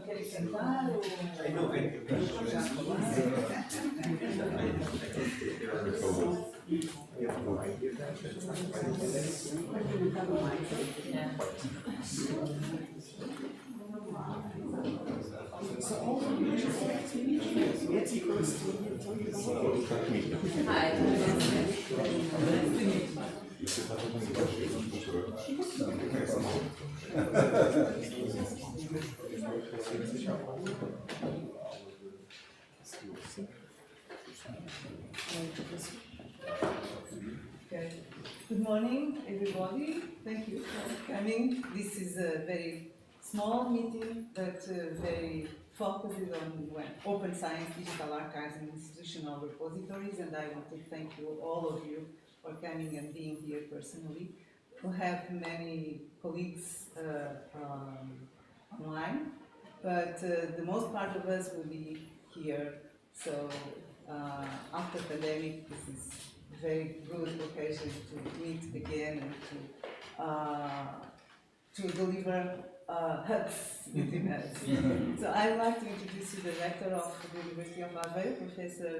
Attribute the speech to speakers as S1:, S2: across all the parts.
S1: Querem sentar ou... Okay. Good morning, everybody. Thank you for coming. This is a very small meeting, but very focused on open science, digital archives, and institutional repositories. And I want to thank you, all of you, for coming and being here personally. We have many colleagues online, but the most part of us will be here. So after pandemic, this is a very good occasion to meet again and to deliver hugs between us. So I'd like to introduce you the rector of the University of Aveiro, Professor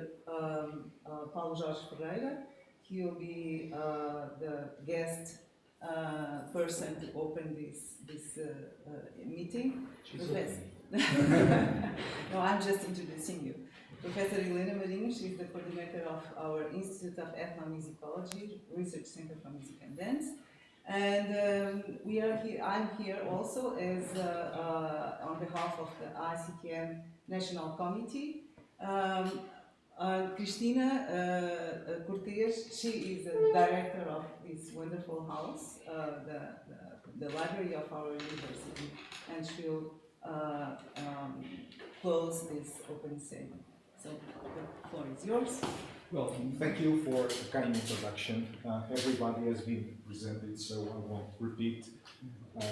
S1: Paulo Jorge Ferreira. He will be the guest person to open this meeting. No, I'm just introducing you. Professor Helena Marinho, she is the coordinator of our Institute of Ethnomusicology, Research Center for Music and Dance. And we are here, I'm here also as on behalf of the ICTM National Committee. Cristina Cortes, she is the director of this wonderful house, the library of our university, and she'll close this open session. So the floor is yours.
S2: Well, thank you for the kind introduction. Everybody has been presented, so I won't repeat.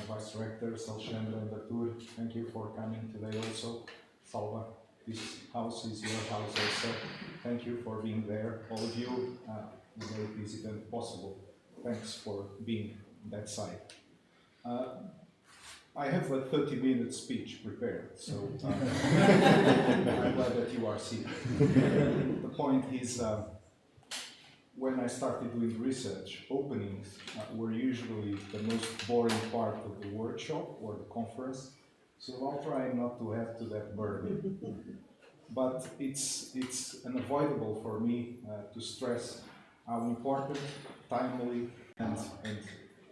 S2: Vice Rectors, Alexandra and Artur, thank you for coming today also. Salva, this house is your house also. Thank you for being there, all of you. You made this event possible. Thanks for being on that side. I have a 30-minute speech prepared, so I'm glad that you are seated. The point is, when I started doing research, openings were usually the most boring part of the workshop or the conference, so I'll try not to add to that burden. But it's unavoidable for me to stress how important, timely, and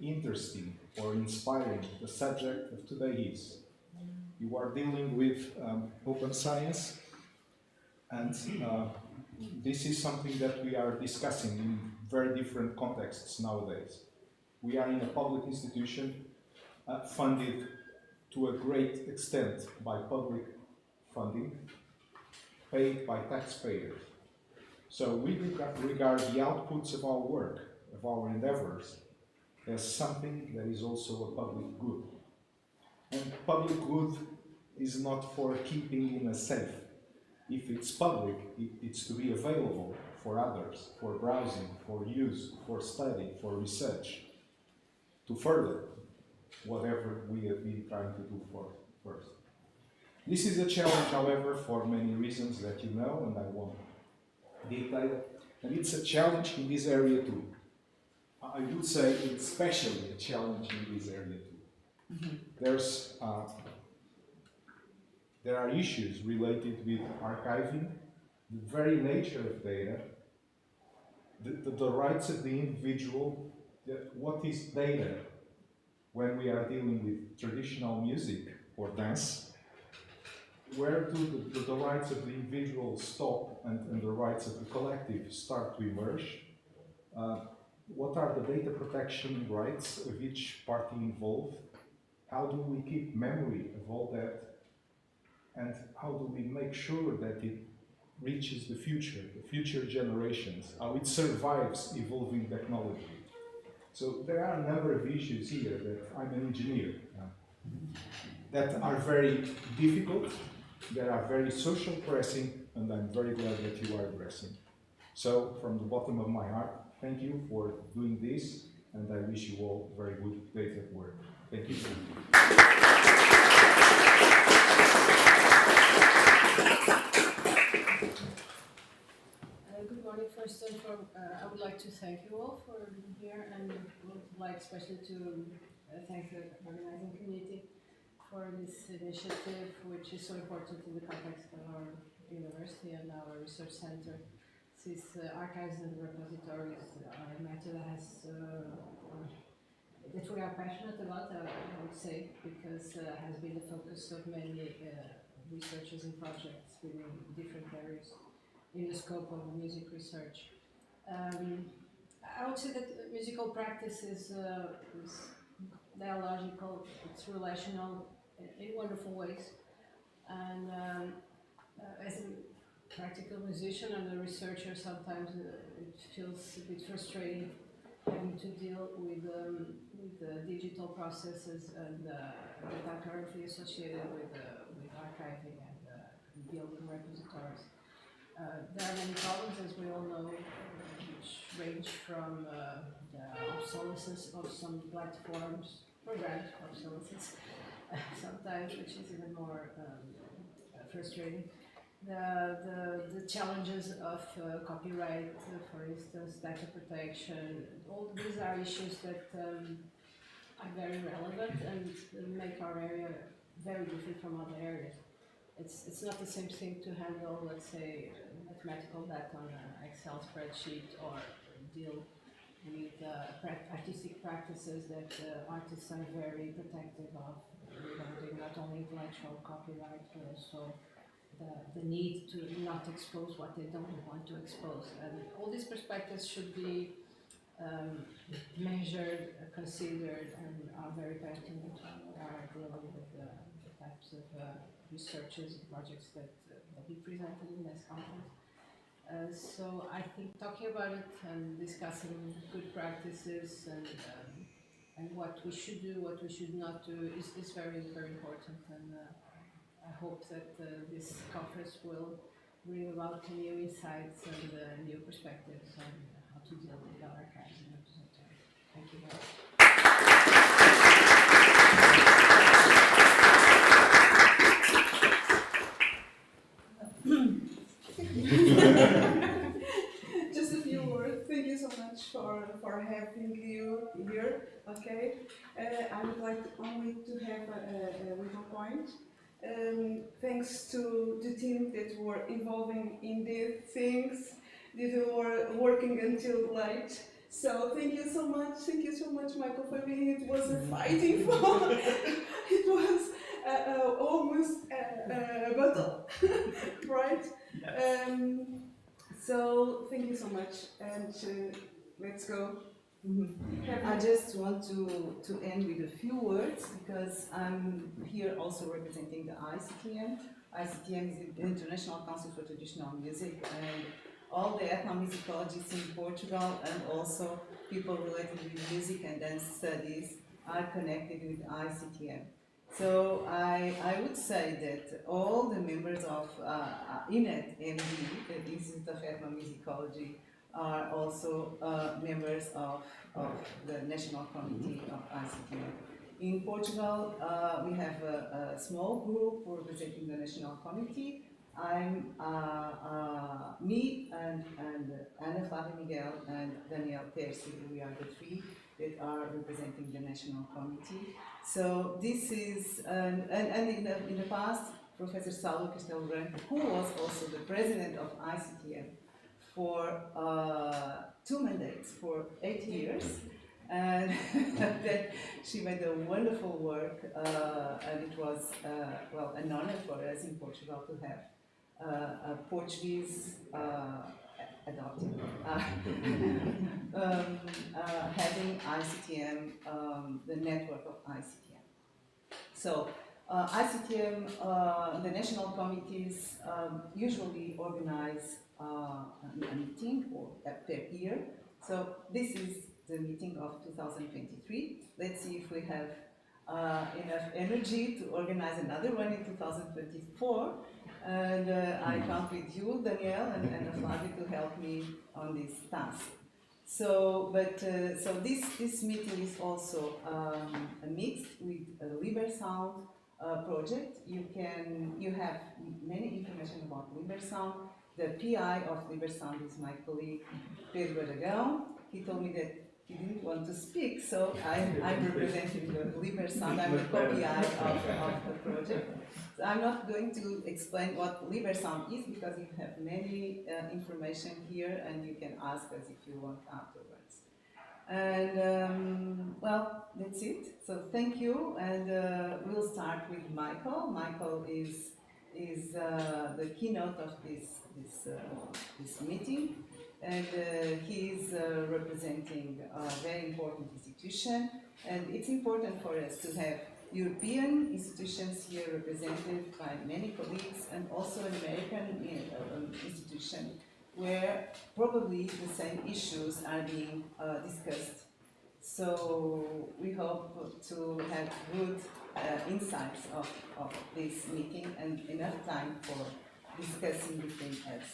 S2: interesting or inspiring the subject of today is. You are dealing with open science, and this is something that we are discussing in very different contexts nowadays. We are in a public institution funded to a great extent by public funding, paid by taxpayers. So we regard the outputs of our work, of our endeavors, as something that is also a public good. And public good is not for keeping in a safe. If it's public, it's to be available for others, for browsing, for use, for study, for research, to further whatever we have been trying to do first. This is a challenge, however, for many reasons that you know, and I won't detail, and it's a challenge in this area too. I would say it's especially a challenge in this area too. There are issues related with archiving, the very nature of data, the rights of the individual, what is data when we are dealing with traditional music or dance, where do the rights of the individual stop and the rights of the collective start to emerge? What are the data protection rights of each party involved? How do we keep memory of all that? And how do we make sure that it reaches the future generations, how it survives evolving technology? So there are a number of issues here that I'm an engineer, that are very difficult, that are very social pressing, and I'm very glad that you are addressing. So from the bottom of my heart, thank you for doing this, and I wish you all very good days at work. Thank you.
S3: here, and would like especially to thank the organizing committee for this initiative, which is so important in the context of our university and our research center. Since archives and repositories are a matter that has that we are passionate about, I would say, because has been the focus of many researchers and projects within different areas in the scope of music research. I would say that musical practice is dialogical, it's relational in wonderful ways. And as a practical musician and a researcher, sometimes it feels a bit frustrating having to deal with the digital processes and that are currently associated with archiving and building repositories. There are many problems, as we all know, which range from the obsolescence of some platforms, programmed obsolescence, sometimes, which is even more frustrating. The challenges of copyright, for instance, data protection, all these are issues that are very relevant and make our area very different from other areas. It's not the same thing to handle, let's say, mathematical data on an Excel spreadsheet or deal with artistic practices that artists are very protective of, regarding not only intellectual copyright, but also the need to not expose what they don't want to expose. And all these perspectives should be measured, considered, and are very pertinent when we are dealing with the types of researches and projects that will be presented in this conference. So I think talking about it and discussing good practices and what we should do, what we should not do is very, very important. And I hope that this conference will bring about new insights and new perspectives on how to deal with our archives and repositories. Thank you very much.
S4: Just a few words. Thank you so much for having you here. Okay, I would like only to have a little point. Thanks to the team that were involving in these things, that were working until late. So thank you so much, Michael, for being. It was a fighting for. It was almost a battle, right? Yes. So thank you so much, and let's go.
S1: I just want to end with a few words, because I'm here also representing the ICTM. ICTM is the International Council for Traditional Music, and all the ethnomusicologists in Portugal and also people related with music and dance studies are connected with ICTM. So I would say that all the members of INET-md, the Institute of Ethnomusicology, are also members of the National Committee of ICTM. In Portugal, we have a small group representing the National Committee. I'm me and Ana Flávia Miguel and Daniel Terci. We are the three that are representing the National Committee. So this is, and in the past, Professor Saulo Castelo Branco, who was also the president of ICTM for 2 mandates, for 8 years, and that she made a wonderful work, and it was, well, an honor for us in Portugal to have a Portuguese adopted having ICTM, the network of ICTM. So ICTM, the national committees usually organize a meeting per year. So this is the meeting of 2023. Let's see if we have enough energy to organize another one in 2024. And I count with you, Daniel and Flavio, to help me on this task. So, so this meeting is also mixed with a Liber Sound project. You have many information about Liber Sound. The PI of Liber Sound is my colleague Pedro Aragão. He told me that he didn't want to speak, so I'm representing the Liber Sound. I'm the copy of the project. So I'm not going to explain what Liber Sound is because you have many information here and you can ask us if you want afterwards. And well, that's it. So thank you, and we'll start with Michael. Michael is the keynote of this meeting, and he is representing a very important institution, and it's important for us to have European institutions here represented by many colleagues, and also an American institution where probably the same issues are being discussed. So we hope to have good insights of this meeting and enough time for discussing between us.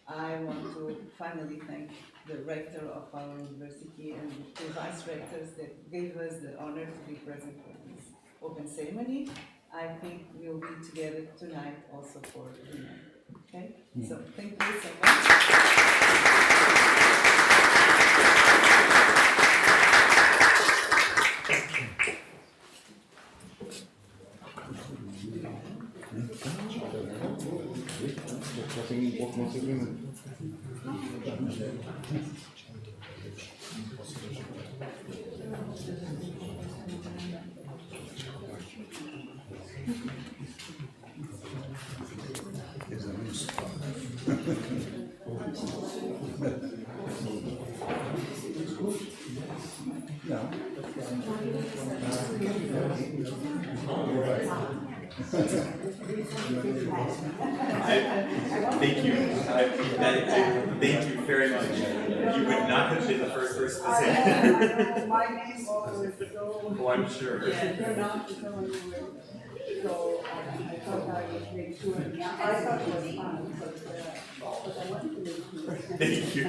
S1: I want to finally thank the rector of our university and the vice rectors that gave us the honor to be present for this open ceremony. I think we'll be together tonight also for dinner. Okay? So thank you so much.
S5: Thank you. Thank you very much. You would not have been the first person to say that.
S4: My name was so.
S5: Oh, I'm sure.
S4: You're not so I thought I would make sure. I thought it was fun, but I wanted to make sure.
S5: Thank you.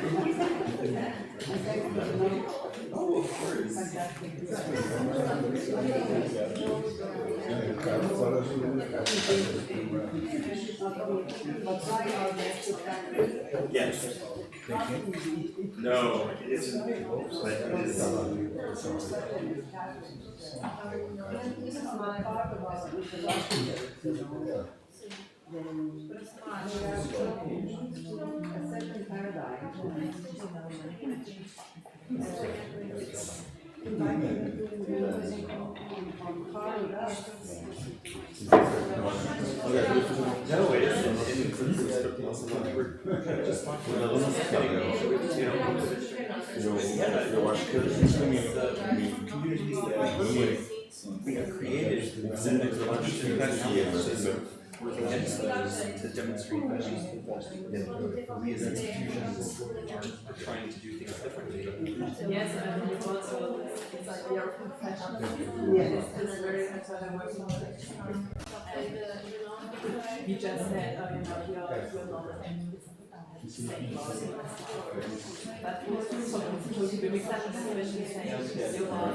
S5: Oh, of course.
S4: Fantastic.
S5: Yes. No, it isn't. But it is.
S4: This is my part about the a certain paradigm.
S5: No, it isn't. It includes the script also. We were just talking about this.
S6: Eu acho que
S5: We have created exhibit working experts to demonstrate that we as institutions are trying to do things differently.
S7: Yes, and you also, it's like your professional.
S4: Yes.
S7: It's very much what I'm working on. And you just said, you're not but also to be especially saying you are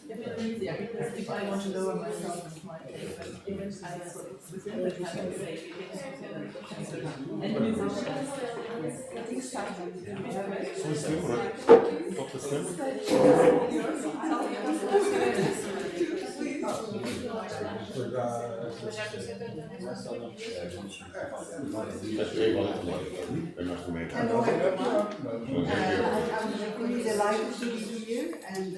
S7: definitely easier, because if I want to lower myself, my even I within the time say and musicians, getting started.
S8: Hello everyone. I'm really delighted to be here, and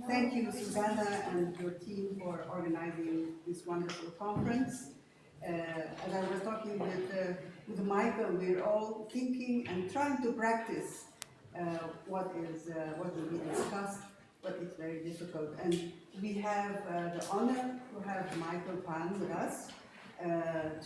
S8: thank you, Susanna and your team, for organizing this wonderful conference. As I was talking with Michael, we're all thinking and trying to practice what will be discussed, but it's very difficult. And we have the honor to have Michael Pan with us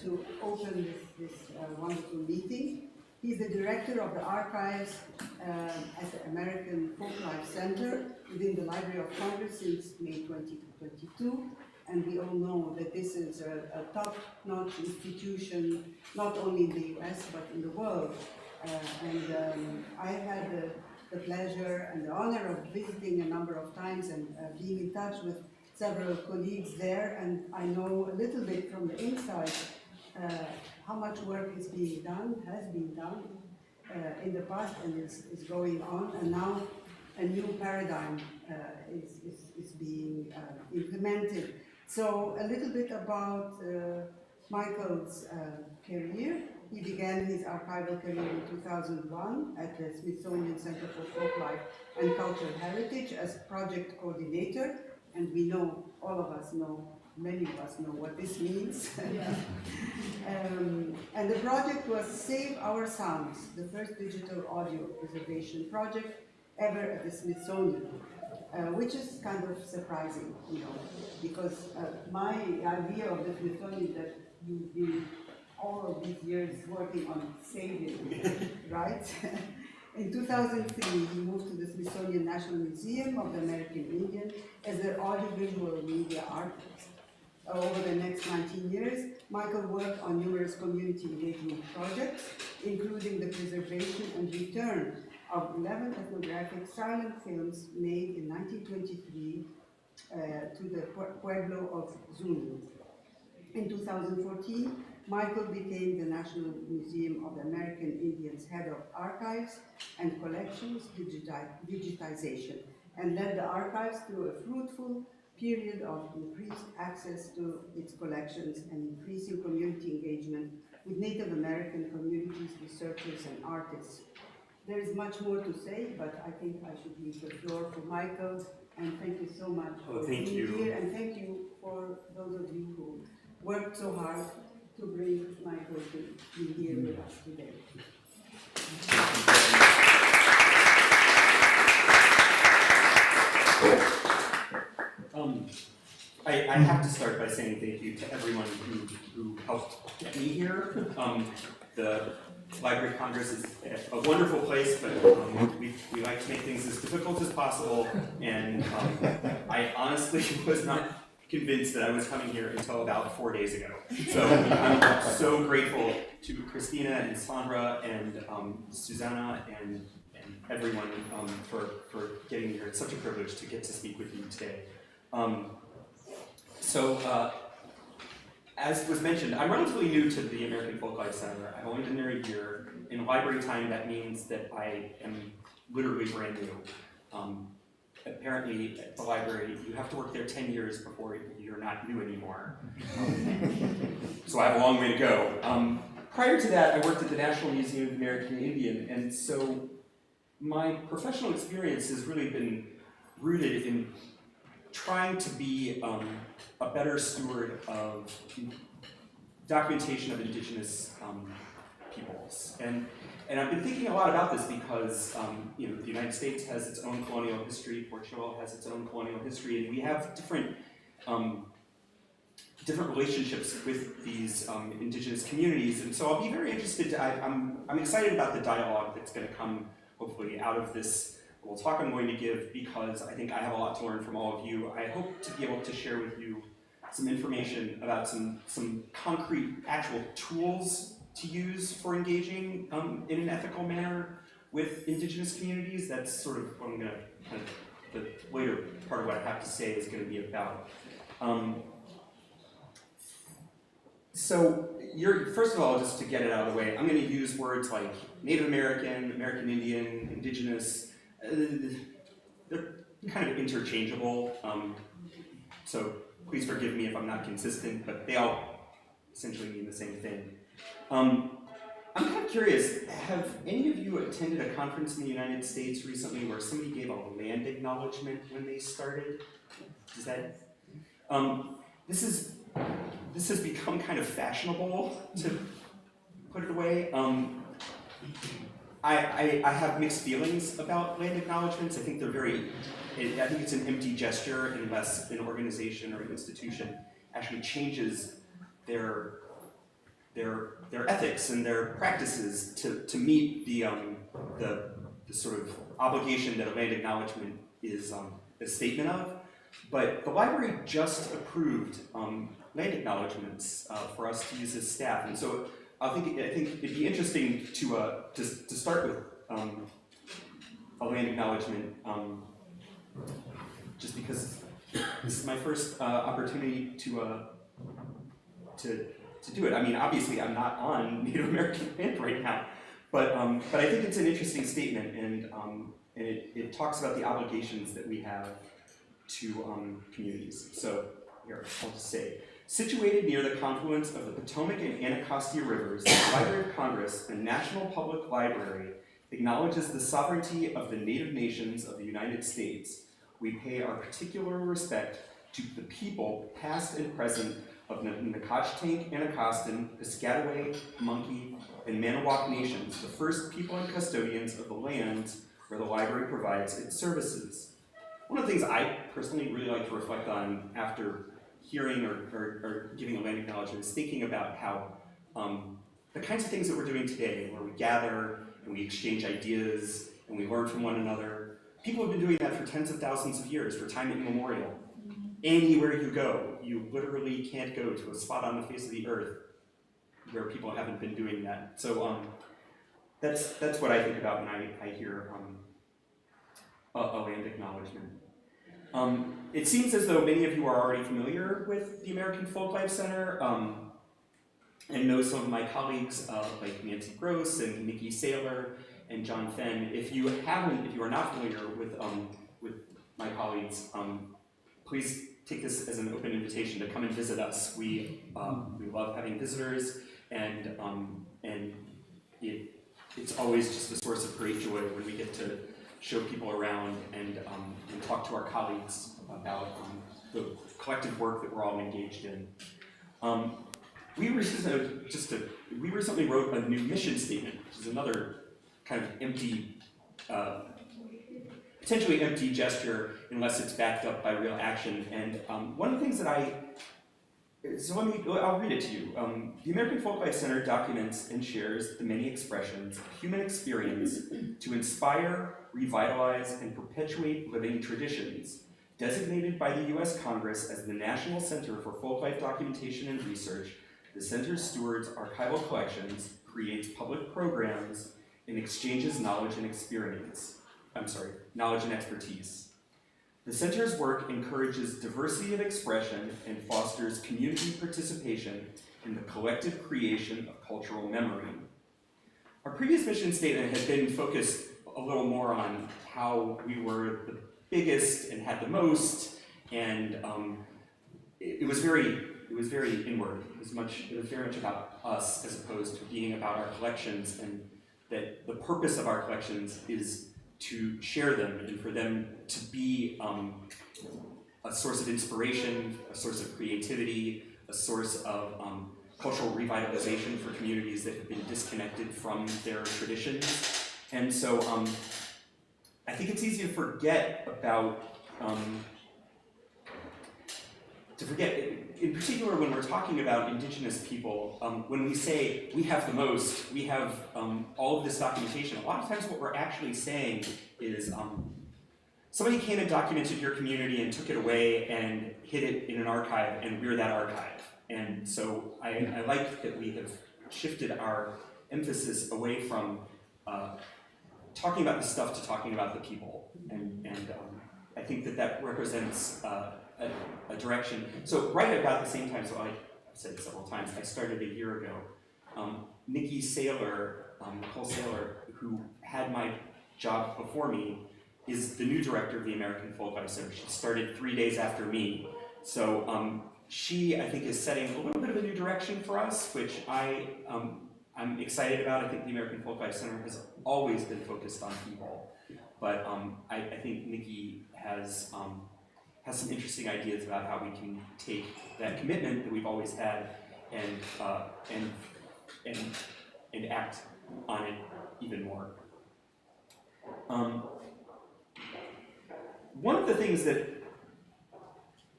S8: to open this wonderful meeting. He's the director of the archives at the American Folklife Center within the Library of Congress since May 2022. And we all know that this is a top-notch institution, not only in the US, but in the world. I had the pleasure and the honor of visiting a number of times and being in touch with several colleagues there, and I know a little bit from the inside how much work is being done, has been done in the past and is going on, and now a new paradigm is being implemented. So a little bit about Michael's career. He began his archival career in 2001 at the Smithsonian Center for Folklife and Cultural Heritage as project coordinator, and we know, all of us know, many of us know what this means. And the project was Save Our Sounds, the first digital audio preservation project ever at the Smithsonian, which is kind of surprising, you know, because my idea of the Smithsonian that you've been all of these years working on saving, right? In 2003, he moved to the Smithsonian National Museum of the American Indian as an audiovisual media artist. Over the next 19 years, Michael worked on numerous community engagement projects, including the preservation and return of 11 ethnographic silent films made in 1923 to the Pueblo of Zulu. In 2014, Michael became the National Museum of the American Indians Head of Archives and Collections Digitization, and led the archives through a fruitful period of increased access to its collections and increasing community engagement with Native American communities, researchers, and artists. There is much more to say, but I think I should leave the floor for Michael, and thank you so much for being here, and thank you for those of you who worked so hard to bring Michael to be here with us today.
S5: I have to start by saying thank you to everyone who helped get me here. The Library of Congress is a wonderful place, but we like to make things as difficult as possible, and I honestly was not convinced that I was coming here until about 4 days ago. So I'm so grateful to Christina and Sandra and Susanna and everyone for getting me here. It's such a privilege to get to speak with you today. As was mentioned, I'm relatively new to the American Folklife Center. I've only been there a year. In library time, that means that I am literally brand new. Apparently, at the library, you have to work there 10 years before you're not new anymore. So I have a long way to go. Prior to that, I worked at the National Museum of the American Indian, and so my professional experience has really been rooted in trying to be a better steward of documentation of indigenous peoples. And I've been thinking a lot about this because you know, the United States has its own colonial history, Portugal has its own colonial history, and we have different relationships with these indigenous communities. And so I'll be very interested to, I'm excited about the dialogue that's going to come hopefully out of this little talk I'm going to give, because I think I have a lot to learn from all of you. I hope to be able to share with you some information about some concrete actual tools to use for engaging in an ethical manner with indigenous communities. That's sort of what I'm going to, kind of, the later part of what I have to say is going to be about. So, first of all, just to get it out of the way, I'm going to use words like Native American, American Indian, indigenous. They're kind of interchangeable, so please forgive me if I'm not consistent, but they all essentially mean the same thing. I'm kind of curious, have any of you attended a conference in the United States recently where somebody gave a land acknowledgement when they started? Does that? This has become kind of fashionable, to put it away. I have mixed feelings about land acknowledgements. I think they're I think it's an empty gesture unless an organization or an institution actually changes their ethics and their practices to meet the sort of obligation that a land acknowledgement is a statement of. But the library just approved land acknowledgements for us to use as staff, and so I think it'd be interesting to start with a land acknowledgement, just because this is my first opportunity to do it. I mean, obviously, I'm not on Native American land right now, but I think it's an interesting statement, and it talks about the obligations that we have to communities. So here, I'll just say, situated near the confluence of the Potomac and Anacostia rivers, the Library of Congress, the National Public Library, acknowledges the sovereignty of the Native nations of the United States. We pay our particular respect to the people, past and present, of the Nacotchtank, Anacostan, Piscataway, Monkey, and Manawa nations, the first people and custodians of the lands where the library provides its services. One of the things I personally really like to reflect on after hearing or giving a land acknowledgement is thinking about how the kinds of things that we're doing today, where we gather and we exchange ideas and we learn from one another, people have been doing that for tens of thousands of years, for time immemorial. Anywhere you go, you literally can't go to a spot on the face of the earth where people haven't been doing that. So that's what I think about when I hear a land acknowledgement. It seems as though many of you are already familiar with the American Folklife Center and know some of my colleagues like Nancy Gross and Nikki Saylor and John Fenn. If you are not familiar with my colleagues, please take this as an open invitation to come and visit us. We love having visitors, and it's always just a source of great joy when we get to show people around and talk to our colleagues about the collective work that we're all engaged in. We recently wrote a new mission statement, which is another kind of empty, potentially empty gesture unless it's backed up by real action. And one of the things that I'll read it to you. The American Folklife Center documents and shares the many expressions of human experience to inspire, revitalize, and perpetuate living traditions. Designated by the U.S. Congress as the National Center for Folklife Documentation and Research, the Center's stewards archival collections, creates public programs, and exchanges knowledge and expertise. The Center's work encourages diversity of expression and fosters community participation in the collective creation of cultural memory. Our previous mission statement had been focused a little more on how we were the biggest and had the most, and it was very inward. It was very much about us as opposed to being about our collections, and that the purpose of our collections is to share them and for them to be a source of inspiration, a source of creativity, a source of cultural revitalization for communities that have been disconnected from their traditions. And so I think it's easy to forget about, in particular when we're talking about indigenous people, when we say we have the most, we have all of this documentation, a lot of times what we're actually saying is somebody came and documented your community and took it away and hid it in an archive, and we're that archive. And so I like that we have shifted our emphasis away from talking about the stuff to talking about the people. And I think that represents a direction. So right about the same time, so I've said it several times, I started a year ago. Nikki Saylor, Nicole Saylor, who had my job before me, is the new director of the American Folklife Center. She started 3 days after me. So she, I think, is setting a little bit of a new direction for us, which I'm excited about. I think the American Folklife Center has always been focused on people. But I think Nikki has some interesting ideas about how we can take that commitment that we've always had and act on it even more. One of the things that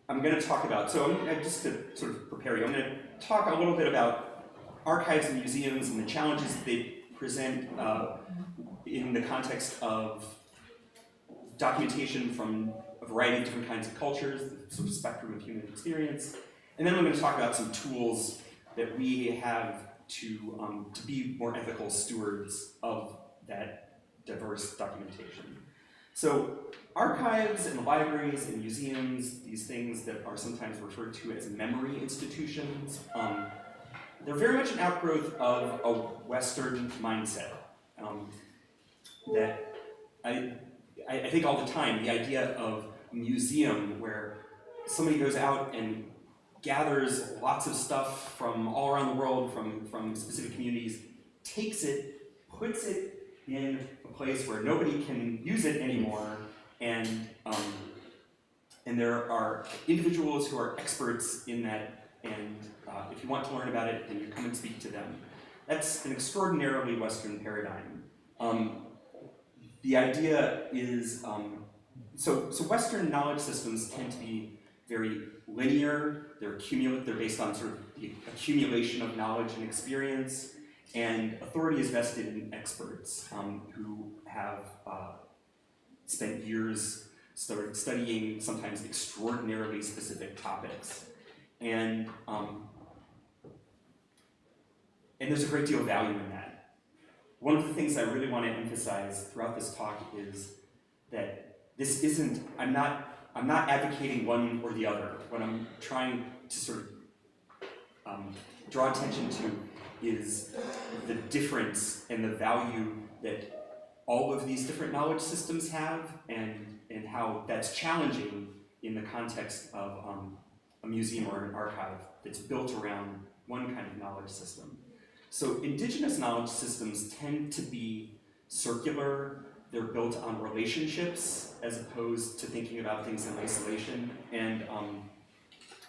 S5: I'm going to talk about, so just to sort of prepare you, I'm going to talk a little bit about archives and museums and the challenges that they present in the context of documentation from a variety of different kinds of cultures, the sort of spectrum of human experience. And then I'm going to talk about some tools that we have to be more ethical stewards of that diverse documentation. So archives and libraries and museums, these things that are sometimes referred to as memory institutions, they're very much an outgrowth of a Western mindset. That I think all the time, the idea of a museum where somebody goes out and gathers lots of stuff from all around the world, from specific communities, takes it, puts it in a place where nobody can use it anymore, and there are individuals who are experts in that, and if you want to learn about it, then you come and speak to them. That's an extraordinarily Western paradigm. The idea is, so Western knowledge systems tend to be very linear, they're based on sort of the accumulation of knowledge and experience, and authority is vested in experts who have spent years studying sometimes extraordinarily specific topics. And there's a great deal of value in that. One of the things I really want to emphasize throughout this talk is that this isn't, I'm not advocating one or the other. What I'm trying to sort of draw attention to is the difference and the value that all of these different knowledge systems have, and how that's challenging in the context of a museum or an archive that's built around one kind of knowledge system. So indigenous knowledge systems tend to be circular. They're built on relationships as opposed to thinking about things in isolation, and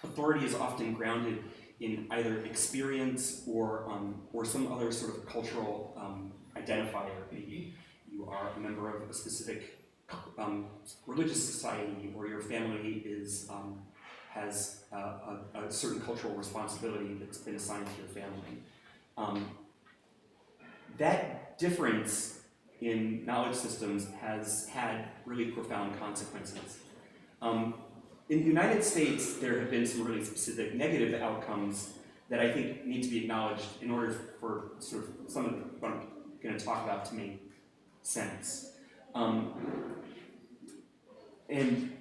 S5: authority is often grounded in either experience or some other sort of cultural identifier. Maybe you are a member of a specific religious society, or your family has a certain cultural responsibility that's been assigned to your family. That difference in knowledge systems has had really profound consequences. In the United States, there have been some really specific negative outcomes that I think need to be acknowledged in order for sort of some of what I'm going to talk about to make sense. And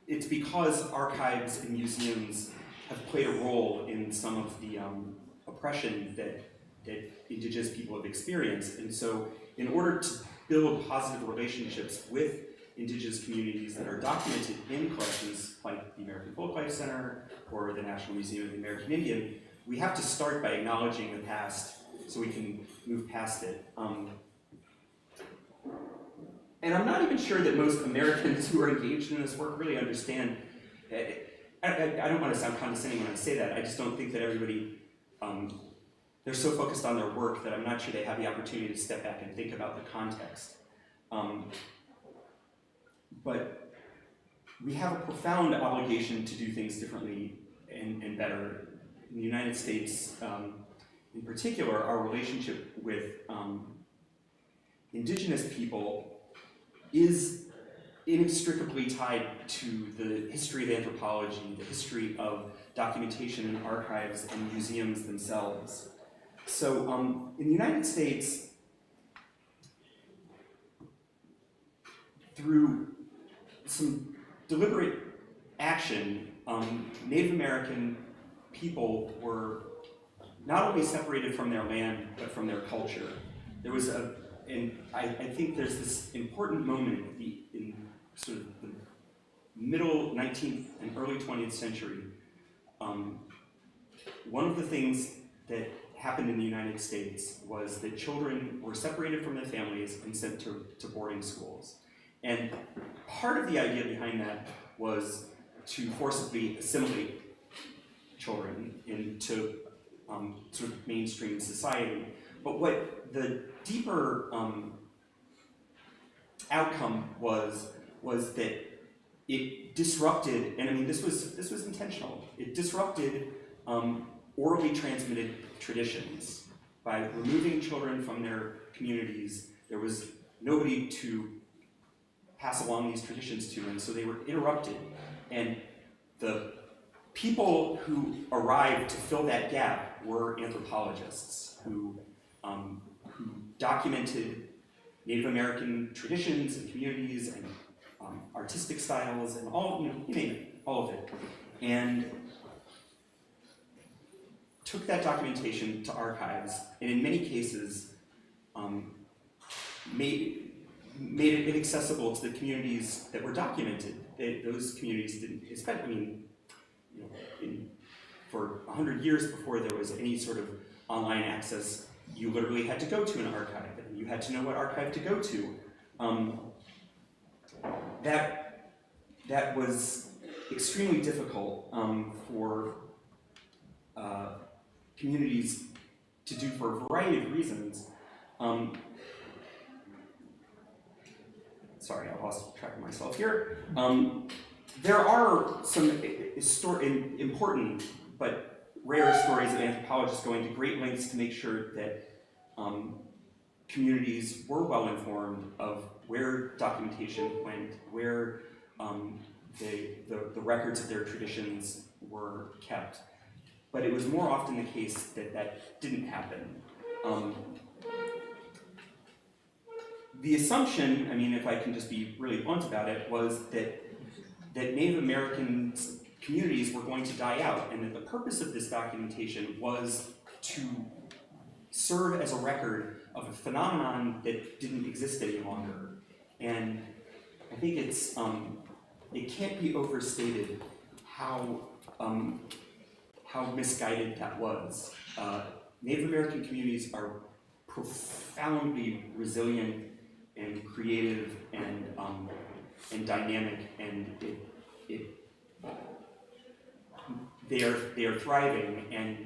S5: it's because archives and museums have played a role in some of the oppression that indigenous people have experienced. And so in order to build positive relationships with indigenous communities that are documented in collections like the American Folklife Center or the National Museum of the American Indian, we have to start by acknowledging the past so we can move past it. And I'm not even sure that most Americans who are engaged in this work really understand. I don't want to sound condescending when I say that. I just don't think that everybody, they're so focused on their work that I'm not sure they have the opportunity to step back and think about the context. But we have a profound obligation to do things differently and better. In the United States, in particular, our relationship with indigenous people is inextricably tied to the history of anthropology, the history of documentation and archives and museums themselves. So in the United States, through some deliberate action, Native American people were not only separated from their land, but from their culture. There was and I think there's this important moment in sort of the middle 19th and early 20th century. One of the things that happened in the United States was that children were separated from their families and sent to boarding schools. And part of the idea behind that was to forcibly assimilate children into sort of mainstream society. But what the deeper outcome was that it disrupted, and I mean this was intentional. It disrupted orally transmitted traditions by removing children from their communities. There was nobody to pass along these traditions to, and so they were interrupted. And the people who arrived to fill that gap were anthropologists who who documented Native American traditions and communities and artistic styles and all, you name it, all of it. And took that documentation to archives, and in many cases, made it inaccessible to the communities that were documented. Those communities didn't, especially, for 100 years before there was any sort of online access, you literally had to go to an archive, and you had to know what archive to go to. That was extremely difficult for communities to do for a variety of reasons. Sorry, I lost track of myself here. There are some important but rare stories of anthropologists going to great lengths to make sure that communities were well informed of where documentation went, where the records of their traditions were kept. But it was more often the case that that didn't happen. The assumption, I mean, if I can just be really blunt about it, was that Native American communities were going to die out, and that the purpose of this documentation was to serve as a record of a phenomenon that didn't exist any longer. And I think it can't be overstated how misguided that was. Native American communities are profoundly resilient and creative and dynamic, and they are thriving, and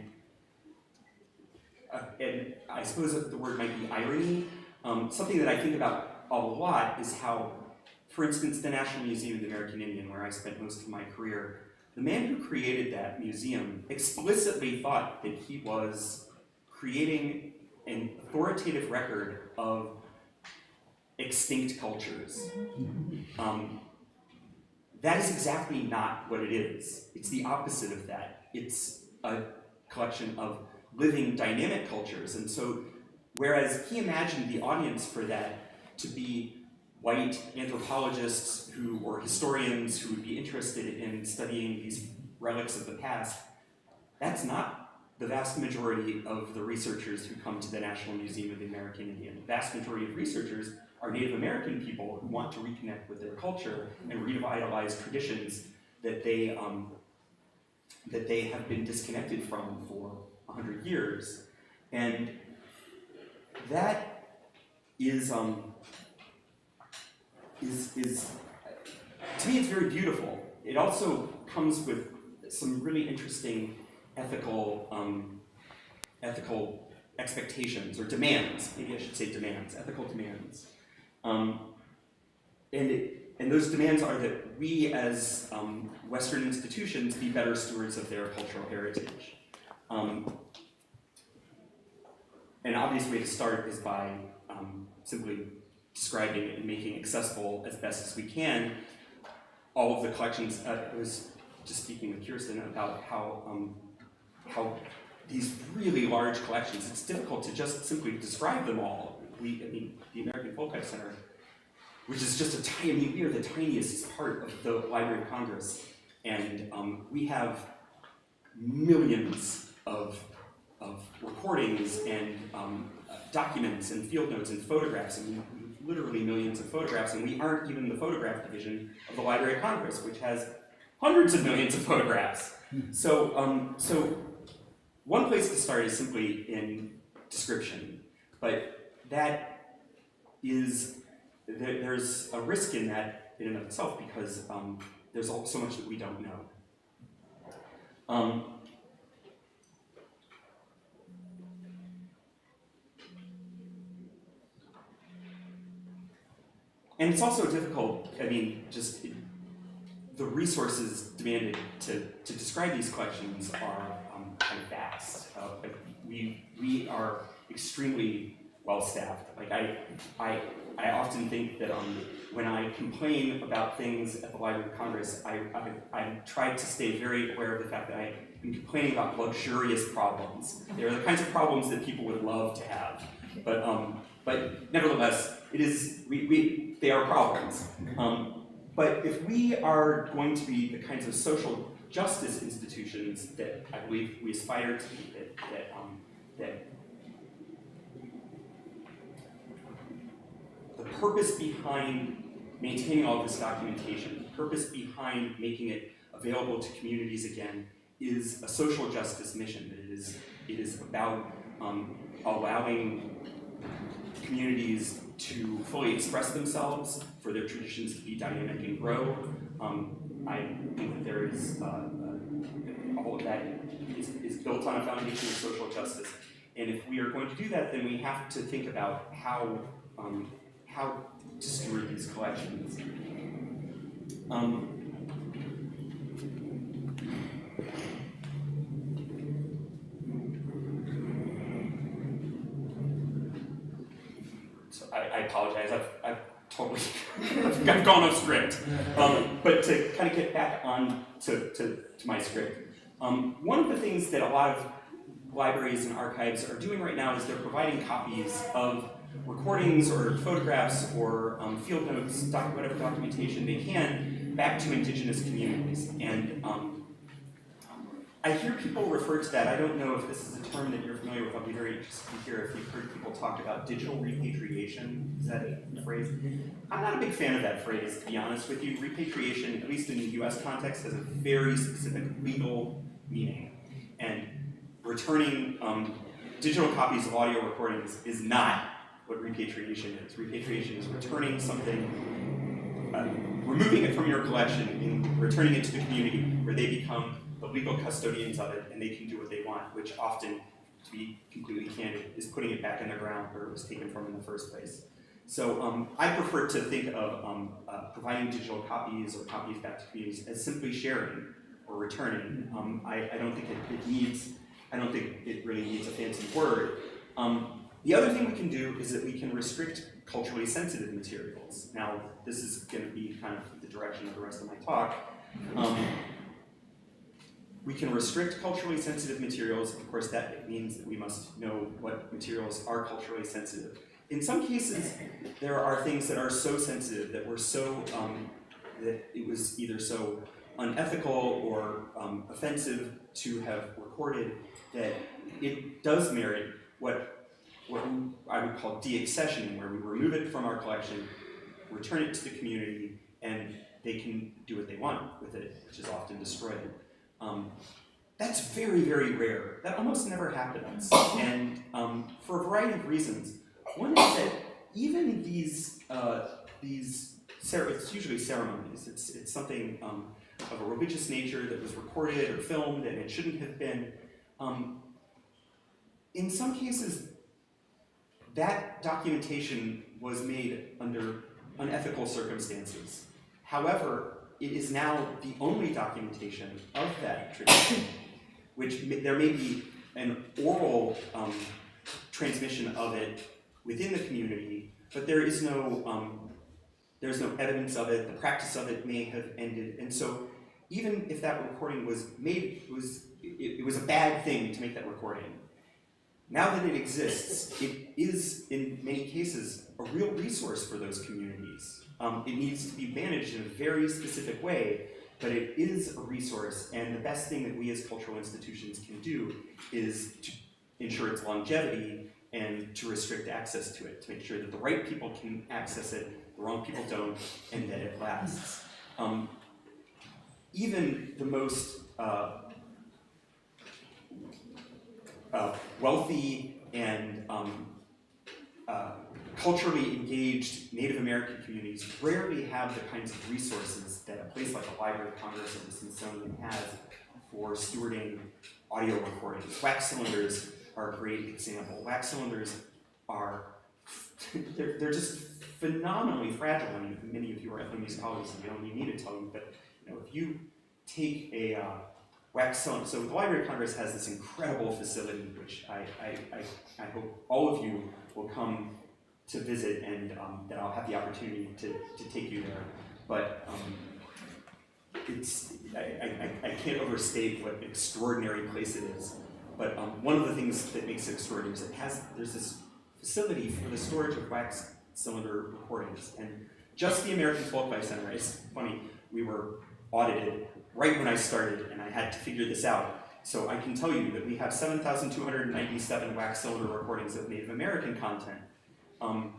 S5: I suppose the word might be irony. Something that I think about a lot is how, for instance, the National Museum of the American Indian, where I spent most of my career, the man who created that museum explicitly thought that he was creating an authoritative record of extinct cultures. That is exactly not what it is. It's the opposite of that. It's a collection of living, dynamic cultures. And so, whereas he imagined the audience for that to be white anthropologists or historians who would be interested in studying these relics of the past, that's not the vast majority of the researchers who come to the National Museum of the American Indian. The vast majority of researchers are Native American people who want to reconnect with their culture and revitalize traditions that they have been disconnected from for 100 years. And that is to me, it's very beautiful. It also comes with some really interesting ethical expectations or demands. Maybe I should say demands, ethical demands. And those demands are that we as Western institutions be better stewards of their cultural heritage. An obvious way to start is by simply describing and making accessible as best as we can all of the collections. I was just speaking with Kirsten about how these really large collections, it's difficult to just simply describe them all. The American Folklife Center, which is just we are the tiniest part of the Library of Congress, and we have millions of recordings and documents and field notes and photographs, and literally millions of photographs, and we aren't even the photograph division of the Library of Congress, which has hundreds of millions of photographs. So one place to start is simply in description, but that is, there's a risk in that in and of itself, because there's so much that we don't know. And it's also difficult, the resources demanded to describe these collections are kind of vast. We are extremely well-staffed. I often think that when I complain about things at the Library of Congress, I try to stay very aware of the fact that I am complaining about luxurious problems. They're the kinds of problems that people would love to have. But nevertheless, it is, they are problems. But if we are going to be the kinds of social justice institutions that I believe we aspire to be, that the purpose behind maintaining all of this documentation, the purpose behind making it available to communities again, is a social justice mission. It is about allowing communities to fully express themselves, for their traditions to be dynamic and grow. I think that there is all of that is built on a foundation of social justice. And if we are going to do that, then we have to think about how to steward these collections. So I apologize. I've totally I've gone off script. But to kind of get back on to my script, one of the things that a lot of libraries and archives are doing right now is they're providing copies of recordings or photographs or field notes, whatever documentation they can, back to indigenous communities. And I hear people refer to that. I don't know if this is a term that you're familiar with. I'll be very interested to hear if you've heard people talk about digital repatriation. Is that a phrase? I'm not a big fan of that phrase, to be honest with you. Repatriation, at least in the US context, has a very specific legal meaning. And returning digital copies of audio recordings is not what repatriation is. Repatriation is returning something, removing it from your collection and returning it to the community where they become the legal custodians of it and they can do what they want, which often, to be completely candid, is putting it back in the ground where it was taken from in the first place. So I prefer to think of providing digital copies or copies back to communities as simply sharing or returning. I don't think it really needs a fancy word. The other thing we can do is that we can restrict culturally sensitive materials. Now, this is going to be kind of the direction of the rest of my talk. We can restrict culturally sensitive materials. Of course, that means that we must know what materials are culturally sensitive. In some cases, there are things that are so sensitive that were so, that it was either so unethical or offensive to have recorded that it does merit what I would call de-accessioning, where we remove it from our collection, return it to the community, and they can do what they want with it, which is often destroy it. That's very, very rare. That almost never happens, and for a variety of reasons. One is that even these it's usually ceremonies. It's something of a religious nature that was recorded or filmed, and it shouldn't have been. In some cases, that documentation was made under unethical circumstances. However, it is now the only documentation of that tradition, which there may be an oral transmission of it within the community, but there's no evidence of it. The practice of it may have ended, and so even if that recording was made, it was a bad thing to make that recording. Now that it exists, it is, in many cases, a real resource for those communities. It needs to be managed in a very specific way, but it is a resource, and the best thing that we as cultural institutions can do is to ensure its longevity and to restrict access to it, to make sure that the right people can access it, the wrong people don't, and that it lasts. Even the most wealthy and culturally engaged Native American communities rarely have the kinds of resources that a place like the Library of Congress or the Smithsonian has for stewarding audio recordings. Wax cylinders are a great example. Wax cylinders are, they're just phenomenally fragile. I mean, many of you are ethnomusicologists, and I don't need to tell you, but if you take a wax cylinder, so the Library of Congress has this incredible facility, which I hope all of you will come to visit, and that I'll have the opportunity to take you there. But I can't overstate what an extraordinary place it is. But one of the things that makes it extraordinary is there's this facility for the storage of wax cylinder recordings. And just the American Folk Life Center, it's funny, we were audited right when I started and I had to figure this out. So I can tell you that we have 7,297 wax cylinder recordings of Native American content. And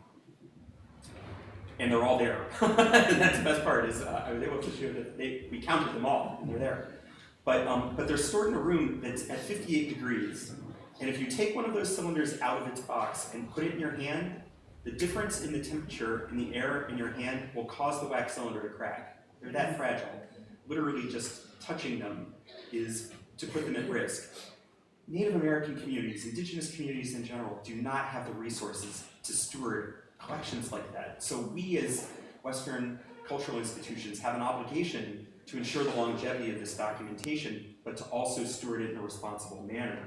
S5: they're all there. And that's the best part is I was able to show that we counted them all and they're there. But they're stored in a room that's at 58 degrees. And if you take one of those cylinders out of its box and put it in your hand, the difference in the temperature in the air in your hand will cause the wax cylinder to crack. They're that fragile. Literally just touching them is to put them at risk. Native American communities, indigenous communities in general, do not have the resources to steward collections like that. So we as Western cultural institutions have an obligation to ensure the longevity of this documentation, but to also steward it in a responsible manner.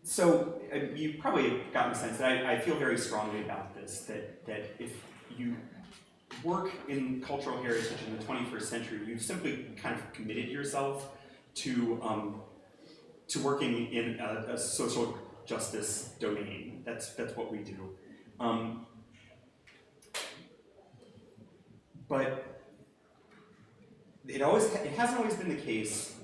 S5: So you've probably gotten the sense that I feel very strongly about this, that if you work in cultural heritage in the 21st century, you've simply kind of committed yourself to working in a social justice domain. That's what we do. But it hasn't always been the case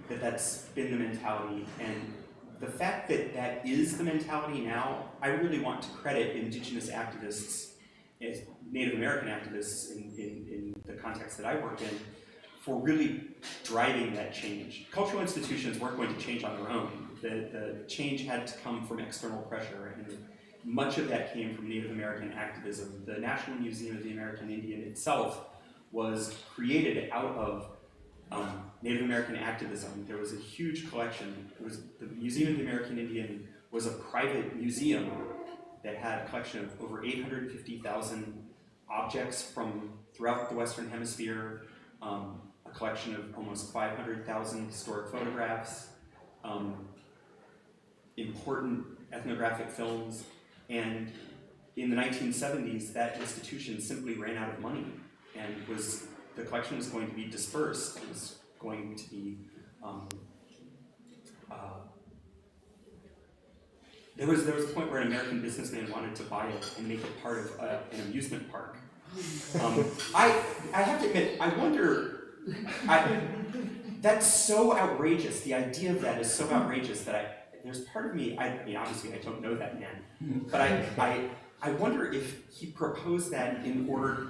S5: that that's been the mentality, and the fact that that is the mentality now, I really want to credit indigenous activists, Native American activists in the context that I work in, for really driving that change. Cultural institutions weren't going to change on their own. The change had to come from external pressure, and much of that came from Native American activism. The National Museum of the American Indian itself was created out of Native American activism. There was a huge collection. The Museum of the American Indian was a private museum that had a collection of over 850,000 objects from throughout the Western Hemisphere, a collection of almost 500,000 historic photographs, important ethnographic films, and in the 1970s, that institution simply ran out of money, and the collection was going to be dispersed. It was going to be, there was a point where an American businessman wanted to buy it and make it part of an amusement park. I have to admit, I wonder, that's so outrageous. The idea of that is so outrageous that there's part of me, I mean, obviously I don't know that man, but I wonder if he proposed that in order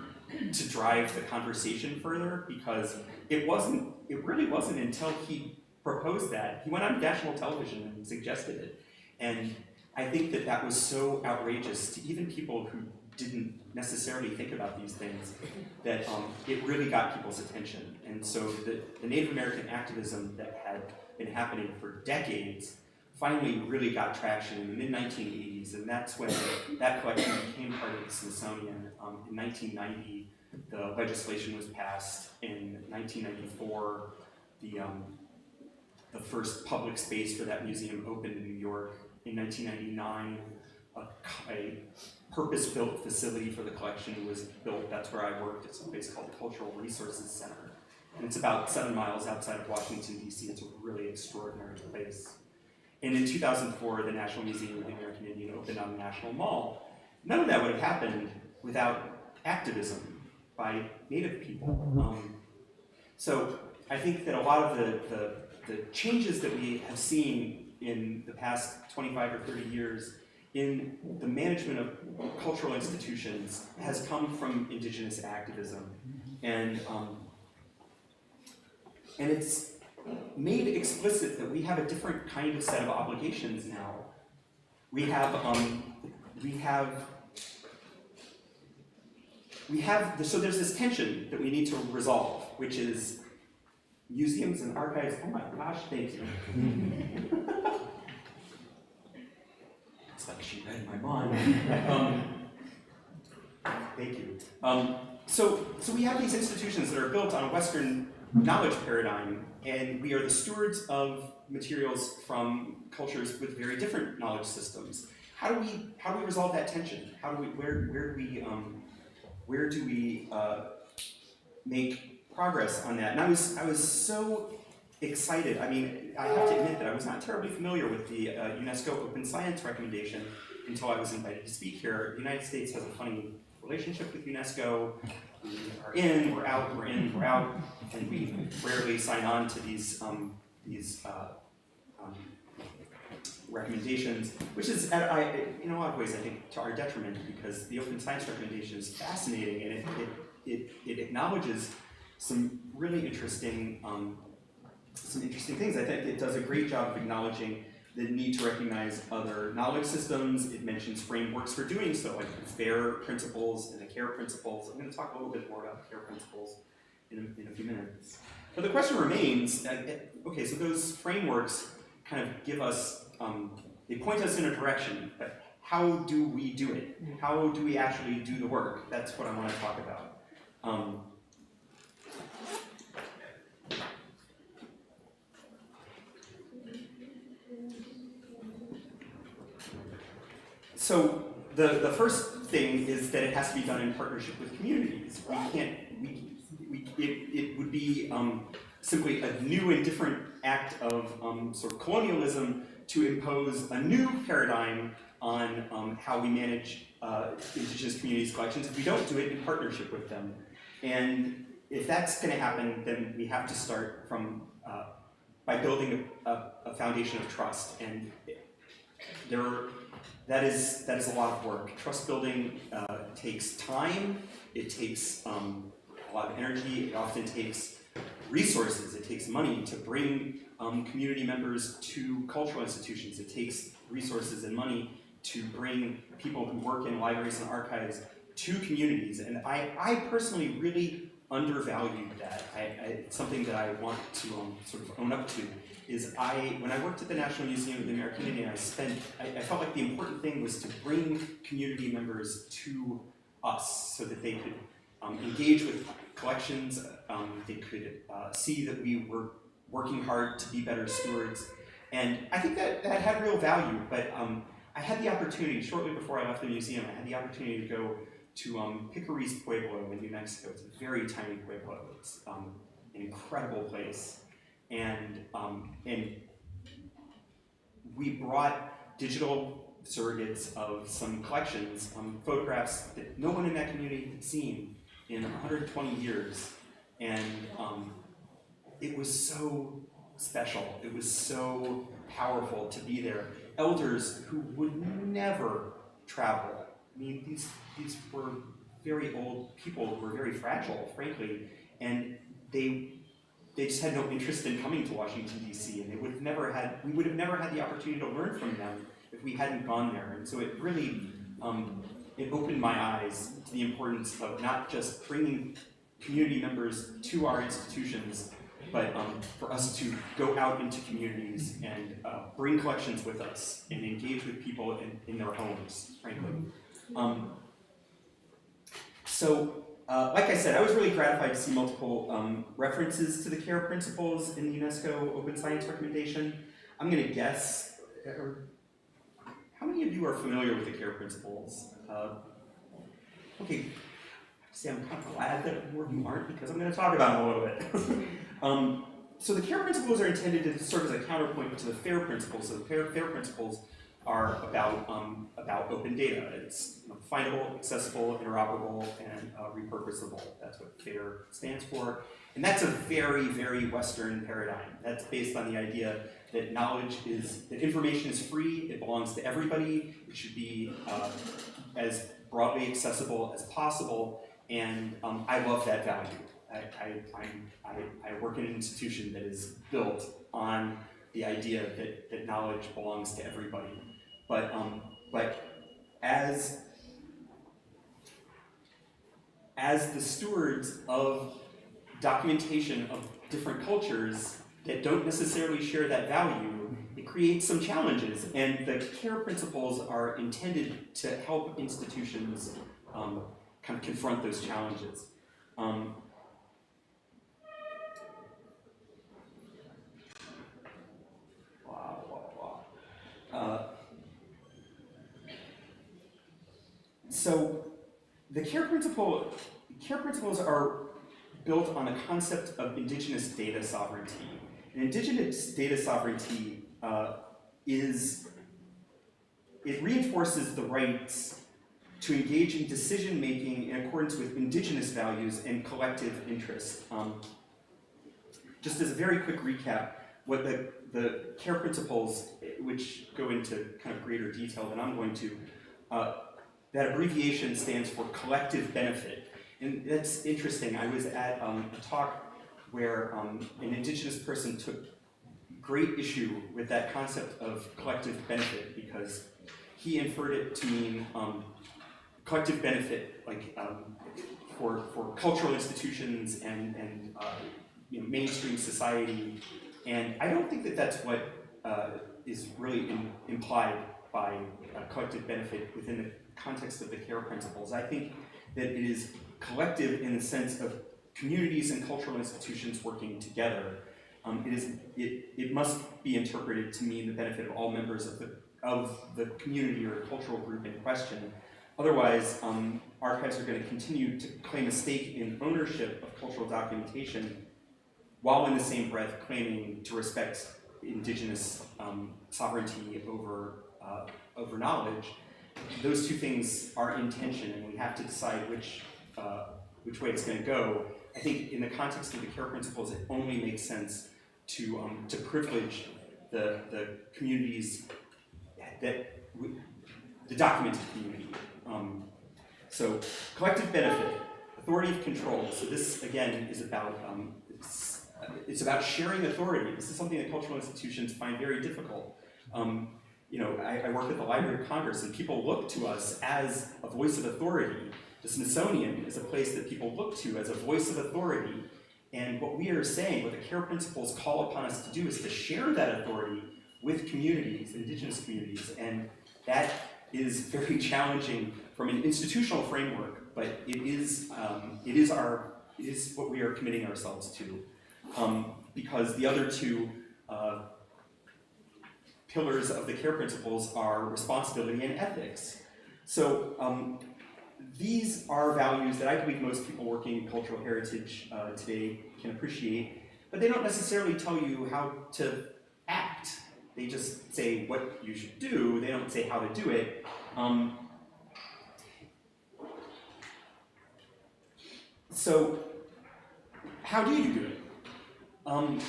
S5: to drive the conversation further, because it really wasn't until he proposed that. He went on national television and suggested it. And I think that was so outrageous to even people who didn't necessarily think about these things, that it really got people's attention. And so the Native American activism that had been happening for decades finally really got traction in the mid-1980s, and that's when that collection became part of the Smithsonian. In 1990, the legislation was passed. In 1994, the first public space for that museum opened in New York. In 1999, a purpose-built facility for the collection was built. That's where I worked. It's a place called the Cultural Resources Center. And it's about 7 miles outside of Washington, D.C. It's a really extraordinary place. And in 2004, the National Museum of the American Indian opened on the National Mall. None of that would have happened without activism by Native people. So I think that a lot of the changes that we have seen in the past 25 or 30 years in the management of cultural institutions has come from indigenous activism. And it's made explicit that we have a different kind of set of obligations now. So there's this tension that we need to resolve, which is museums and archives. Oh my gosh, thank you. It's like she read my mind. Thank you. So we have these institutions that are built on a Western knowledge paradigm, and we are the stewards of materials from cultures with very different knowledge systems. How do we resolve that tension? Where do we make progress on that? And I was so excited. I mean, I have to admit that I was not terribly familiar with the UNESCO Open Science recommendation until I was invited to speak here. The United States has a funny relationship with UNESCO. We are in, we're out, we're in, we're out, and we rarely sign on to these recommendations, which is, in a lot of ways, I think, to our detriment, because the Open Science recommendation is fascinating, and it acknowledges some really interesting things. I think it does a great job of acknowledging the need to recognize other knowledge systems. It mentions frameworks for doing so, like the FAIR principles and the CARE principles. I'm going to talk a little bit more about the CARE principles in a few minutes. But the question remains, okay, so those frameworks kind of give us, they point us in a direction, but how do we do it? How do we actually do the work? That's what I want to talk about. So the first thing is that it has to be done in partnership with communities. We can't, it would be simply a new and different act of sort of colonialism to impose a new paradigm on how we manage indigenous communities' collections if we don't do it in partnership with them. And if that's going to happen, then we have to start from by building a foundation of trust. And that is a lot of work. Trust building takes time. It takes a lot of energy. It often takes resources. It takes money to bring community members to cultural institutions. It takes resources and money to bring people who work in libraries and archives to communities. And I personally really undervalued that. It's something that I want to sort of own up to. Is when I worked at the National Museum of the American Indian, I felt like the important thing was to bring community members to us so that they could engage with collections, they could see that we were working hard to be better stewards. And I think that had real value, but I had the opportunity, shortly before I left the museum, I had the opportunity to go to Picaris Pueblo in New Mexico. It's a very tiny pueblo. It's an incredible place. And we brought digital surrogates of some collections, photographs that no one in that community had seen in 120 years. And it was so special. It was so powerful to be there. Elders who would never travel. I mean, these were very old people who were very fragile, frankly, and they just had no interest in coming to Washington, D.C., and we would have never had the opportunity to learn from them if we hadn't gone there. And so it really, it opened my eyes to the importance of not just bringing community members to our institutions, but for us to go out into communities and bring collections with us and engage with people in their homes, frankly. Like I said, I was really gratified to see multiple references to the CARE principles in the UNESCO Open Science recommendation. I'm going to guess, how many of you are familiar with the CARE principles? Okay, see, I'm kind of glad that more of you aren't, because I'm going to talk about them a little bit. So the CARE principles are intended to serve as a counterpoint to the FAIR principles. So the FAIR principles are about open data. It's findable, accessible, interoperable, and repurposable. That's what FAIR stands for. And that's a very, very Western paradigm. That's based on the idea that that information is free, it belongs to everybody, it should be as broadly accessible as possible, and I love that value. I work in an institution that is built on the idea that knowledge belongs to everybody. But as the stewards of documentation of different cultures that don't necessarily share that value, it creates some challenges. And the CARE principles are intended to help institutions kind of confront those challenges. So the CARE principles are built on the concept of indigenous data sovereignty. And indigenous data sovereignty it reinforces the rights to engage in decision-making in accordance with indigenous values and collective interests. Just as a very quick recap, what the CARE principles, which go into kind of greater detail than I'm going to, that abbreviation stands for collective benefit. And that's interesting. I was at a talk where an indigenous person took great issue with that concept of collective benefit because he inferred it to mean collective benefit, like for cultural institutions and mainstream society. And I don't think that that's what is really implied by collective benefit within the context of the CARE principles. I think that it is collective in the sense of communities and cultural institutions working together. It must be interpreted to mean the benefit of all members of the community or cultural group in question. Otherwise, archives are going to continue to claim a stake in ownership of cultural documentation while in the same breath claiming to respect indigenous sovereignty over knowledge. Those two things are in tension, and we have to decide which way it's going to go. I think in the context of the CARE principles, it only makes sense to privilege the communities the documented community. So collective benefit, authority of control. So this again is about it's about sharing authority. This is something that cultural institutions find very difficult. I work at the Library of Congress, and people look to us as a voice of authority. The Smithsonian is a place that people look to as a voice of authority. And what we are saying, what the CARE principles call upon us to do, is to share that authority with communities, indigenous communities. And that is very challenging from an institutional framework, but it is what we are committing ourselves to. Because the other two pillars of the CARE principles are responsibility and ethics. So these are values that I believe most people working in cultural heritage today can appreciate, but they don't necessarily tell you how to act. They just say what you should do, they don't say how to do it. So how do you do it? I'm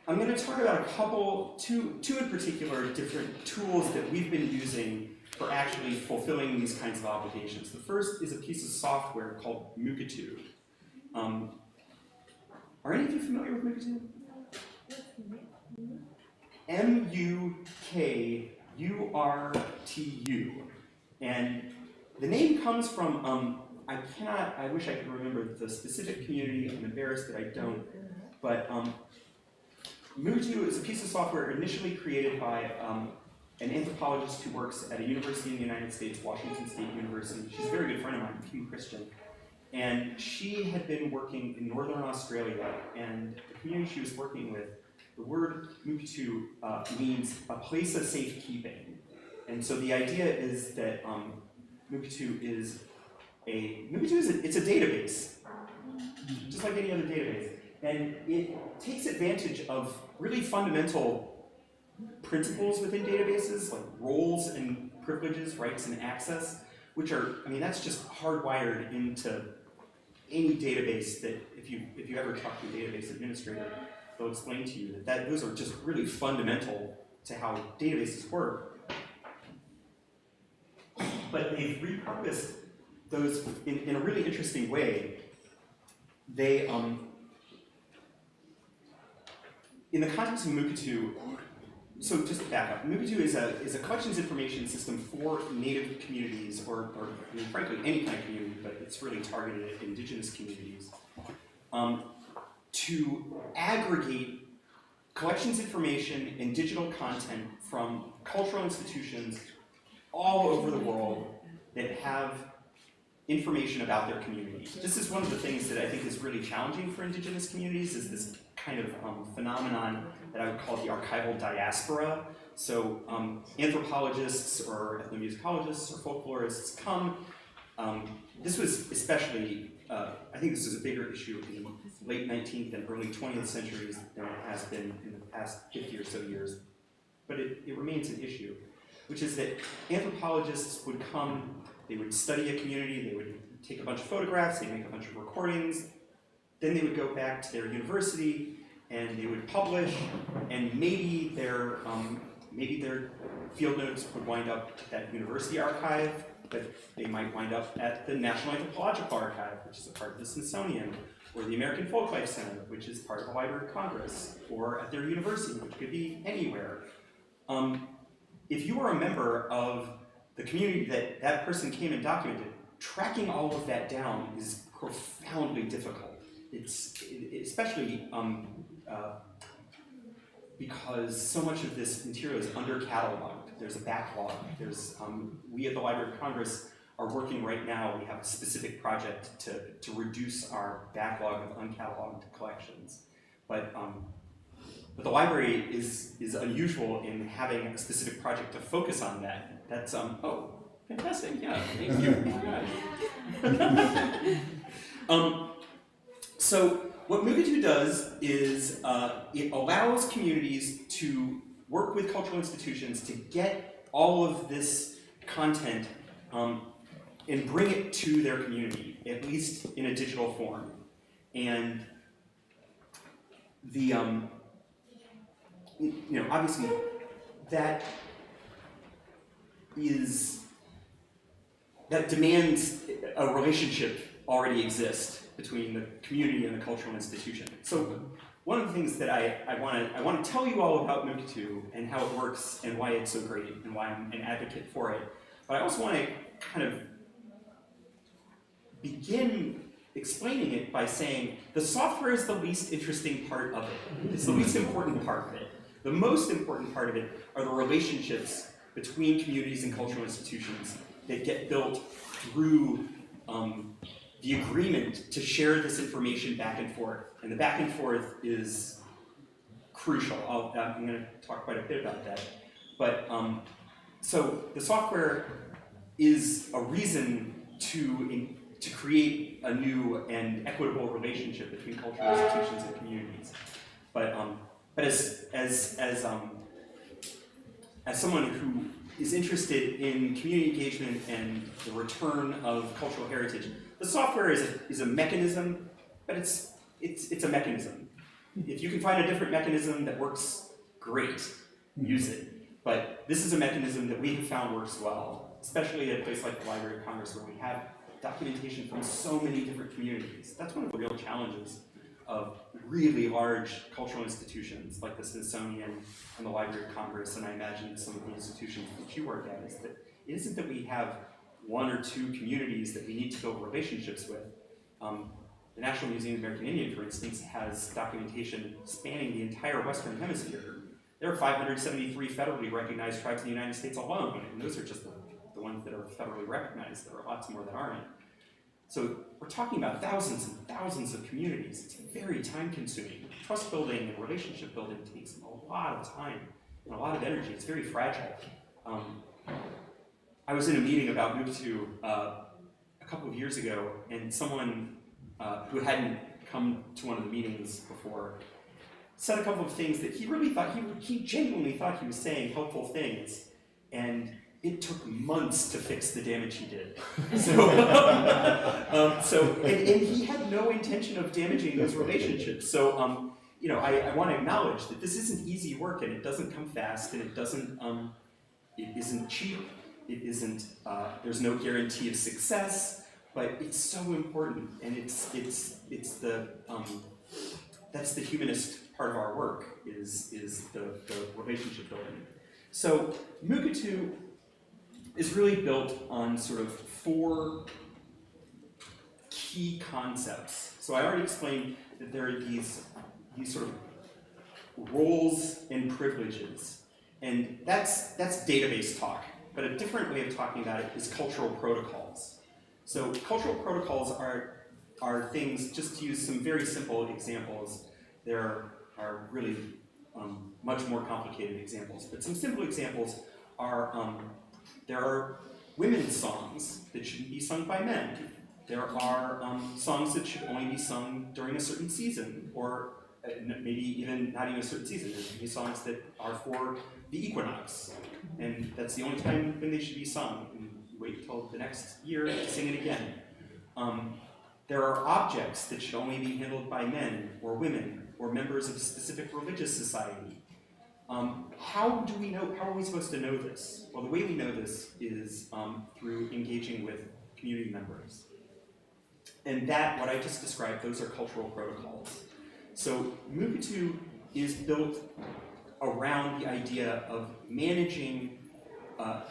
S5: going to talk about two in particular different tools that we've been using for actually fulfilling these kinds of obligations. The first is a piece of software called Muketu. Are any of you familiar with Muketu? M-U-K-U-R-T-U. And the name comes from, I wish I could remember the specific community. I'm embarrassed that I don't. But Muketu is a piece of software initially created by an anthropologist who works at a university in the United States, Washington State University. She's a very good friend of mine, Kim Christian. And she had been working in Northern Australia, and the community she was working with, the word Muketu means a place of safekeeping. And so the idea is that Muketu is a database, just like any other database. And it takes advantage of really fundamental principles within databases, like roles and privileges, rights and access, which are, that's just hardwired into any database that if you ever talk to a database administrator, they'll explain to you that those are just really fundamental to how databases work. But they've repurposed those in a really interesting way. They, in the context of Muketu, so just to back up, Muketu is a collections information system for native communities, or frankly any kind of community, but it's really targeted at indigenous communities, to aggregate collections information and digital content from cultural institutions all over the world that have information about their communities. This is one of the things that I think is really challenging for indigenous communities, is this kind of phenomenon that I would call the archival diaspora. So anthropologists or ethnomusicologists or folklorists come. This was especially I think this is a bigger issue in the late 19th and early 20th centuries than it has been in the past 50 or so years. But it remains an issue, which is that anthropologists would come, they would study a community, they would take a bunch of photographs, they'd make a bunch of recordings, then they would go back to their university and they would publish, and maybe their field notes would wind up at that university archive, but they might wind up at the National Anthropological Archive, which is a part of the Smithsonian, or the American Folklife Center, which is part of the Library of Congress, or at their university, which could be anywhere. If you are a member of the community that that person came and documented, tracking all of that down is profoundly difficult. Especially because so much of this material is under-cataloged. There's a backlog. We at the Library of Congress are working right now. We have a specific project to reduce our backlog of uncatalogued collections. But the library is unusual in having a specific project to focus on that. That's, oh, fantastic, yeah, thank you. So what Mugetu does is it allows communities to work with cultural institutions to get all of this content and bring it to their community, at least in a digital form. And the, obviously that demands a relationship already exist between the community and the cultural institution. So one of the things that I want to tell you all about Mugetu and how it works and why it's so great and why I'm an advocate for it. But I also want to kind of begin explaining it by saying the software is the least interesting part of it. It's the least important part of it. The most important part of it are the relationships between communities and cultural institutions that get built through the agreement to share this information back and forth. And the back and forth is crucial. I'm going to talk quite a bit about that. But so the software is a reason to create a new and equitable relationship between cultural institutions and communities. But as someone who is interested in community engagement and the return of cultural heritage, the software is a mechanism, but it's a mechanism. If you can find a different mechanism that works, great, use it. But this is a mechanism that we have found works well, especially at a place like the Library of Congress, where we have documentation from so many different communities. That's one of the real challenges of really large cultural institutions like the Smithsonian and the Library of Congress, and I imagine some of the institutions that you work at, is that it isn't that we have one or two communities that we need to build relationships with. The National Museum of the American Indian, for instance, has documentation spanning the entire Western Hemisphere. There are 573 federally recognized tribes in the United States alone, and those are just the ones that are federally recognized. There are lots more that aren't. So we're talking about thousands and thousands of communities. It's very time-consuming. Trust building and relationship building takes a lot of time and a lot of energy. It's very fragile. I was in a meeting about Mugetu a couple of years ago, and someone who hadn't come to one of the meetings before said a couple of things that he really thought, he genuinely thought he was saying helpful things, and it took months to fix the damage he did. So, and he had no intention of damaging those relationships. So, I want to acknowledge that this isn't easy work, and it doesn't come fast, and it isn't cheap. It isn't. There's no guarantee of success, but it's so important, and that's the humanist part of our work is the relationship building. So Mugetu is really built on sort of 4 key concepts. So I already explained that there are these sort of roles and privileges, and that's database talk. But a different way of talking about it is cultural protocols. So cultural protocols are things, just to use some very simple examples, there are really much more complicated examples. But some simple examples are, there are women's songs that shouldn't be sung by men. There are songs that should only be sung during a certain season, or maybe even not even a certain season. There should be songs that are for the equinox, and that's the only time when they should be sung. And you wait until the next year to sing it again. There are objects that should only be handled by men or women or members of a specific religious society. How do we know? How are we supposed to know this? Well, the way we know this is through engaging with community members. And that, what I just described, those are cultural protocols. So Mukutu is built around the idea of managing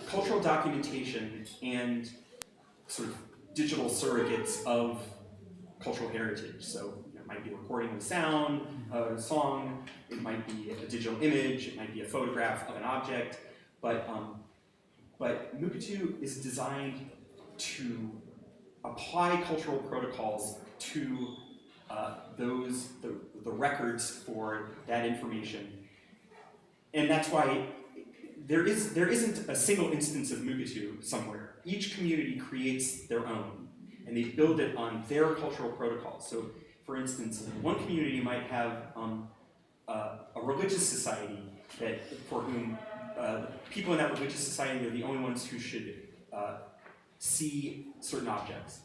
S5: cultural documentation and sort of digital surrogates of cultural heritage. So it might be a recording of sound, a song, it might be a digital image, it might be a photograph of an object, but Mukutu is designed to apply cultural protocols to the records for that information. And that's why there isn't a single instance of Mukutu somewhere. Each community creates their own, and they build it on their cultural protocols. So, for instance, one community might have a religious society for whom people in that religious society are the only ones who should see certain objects.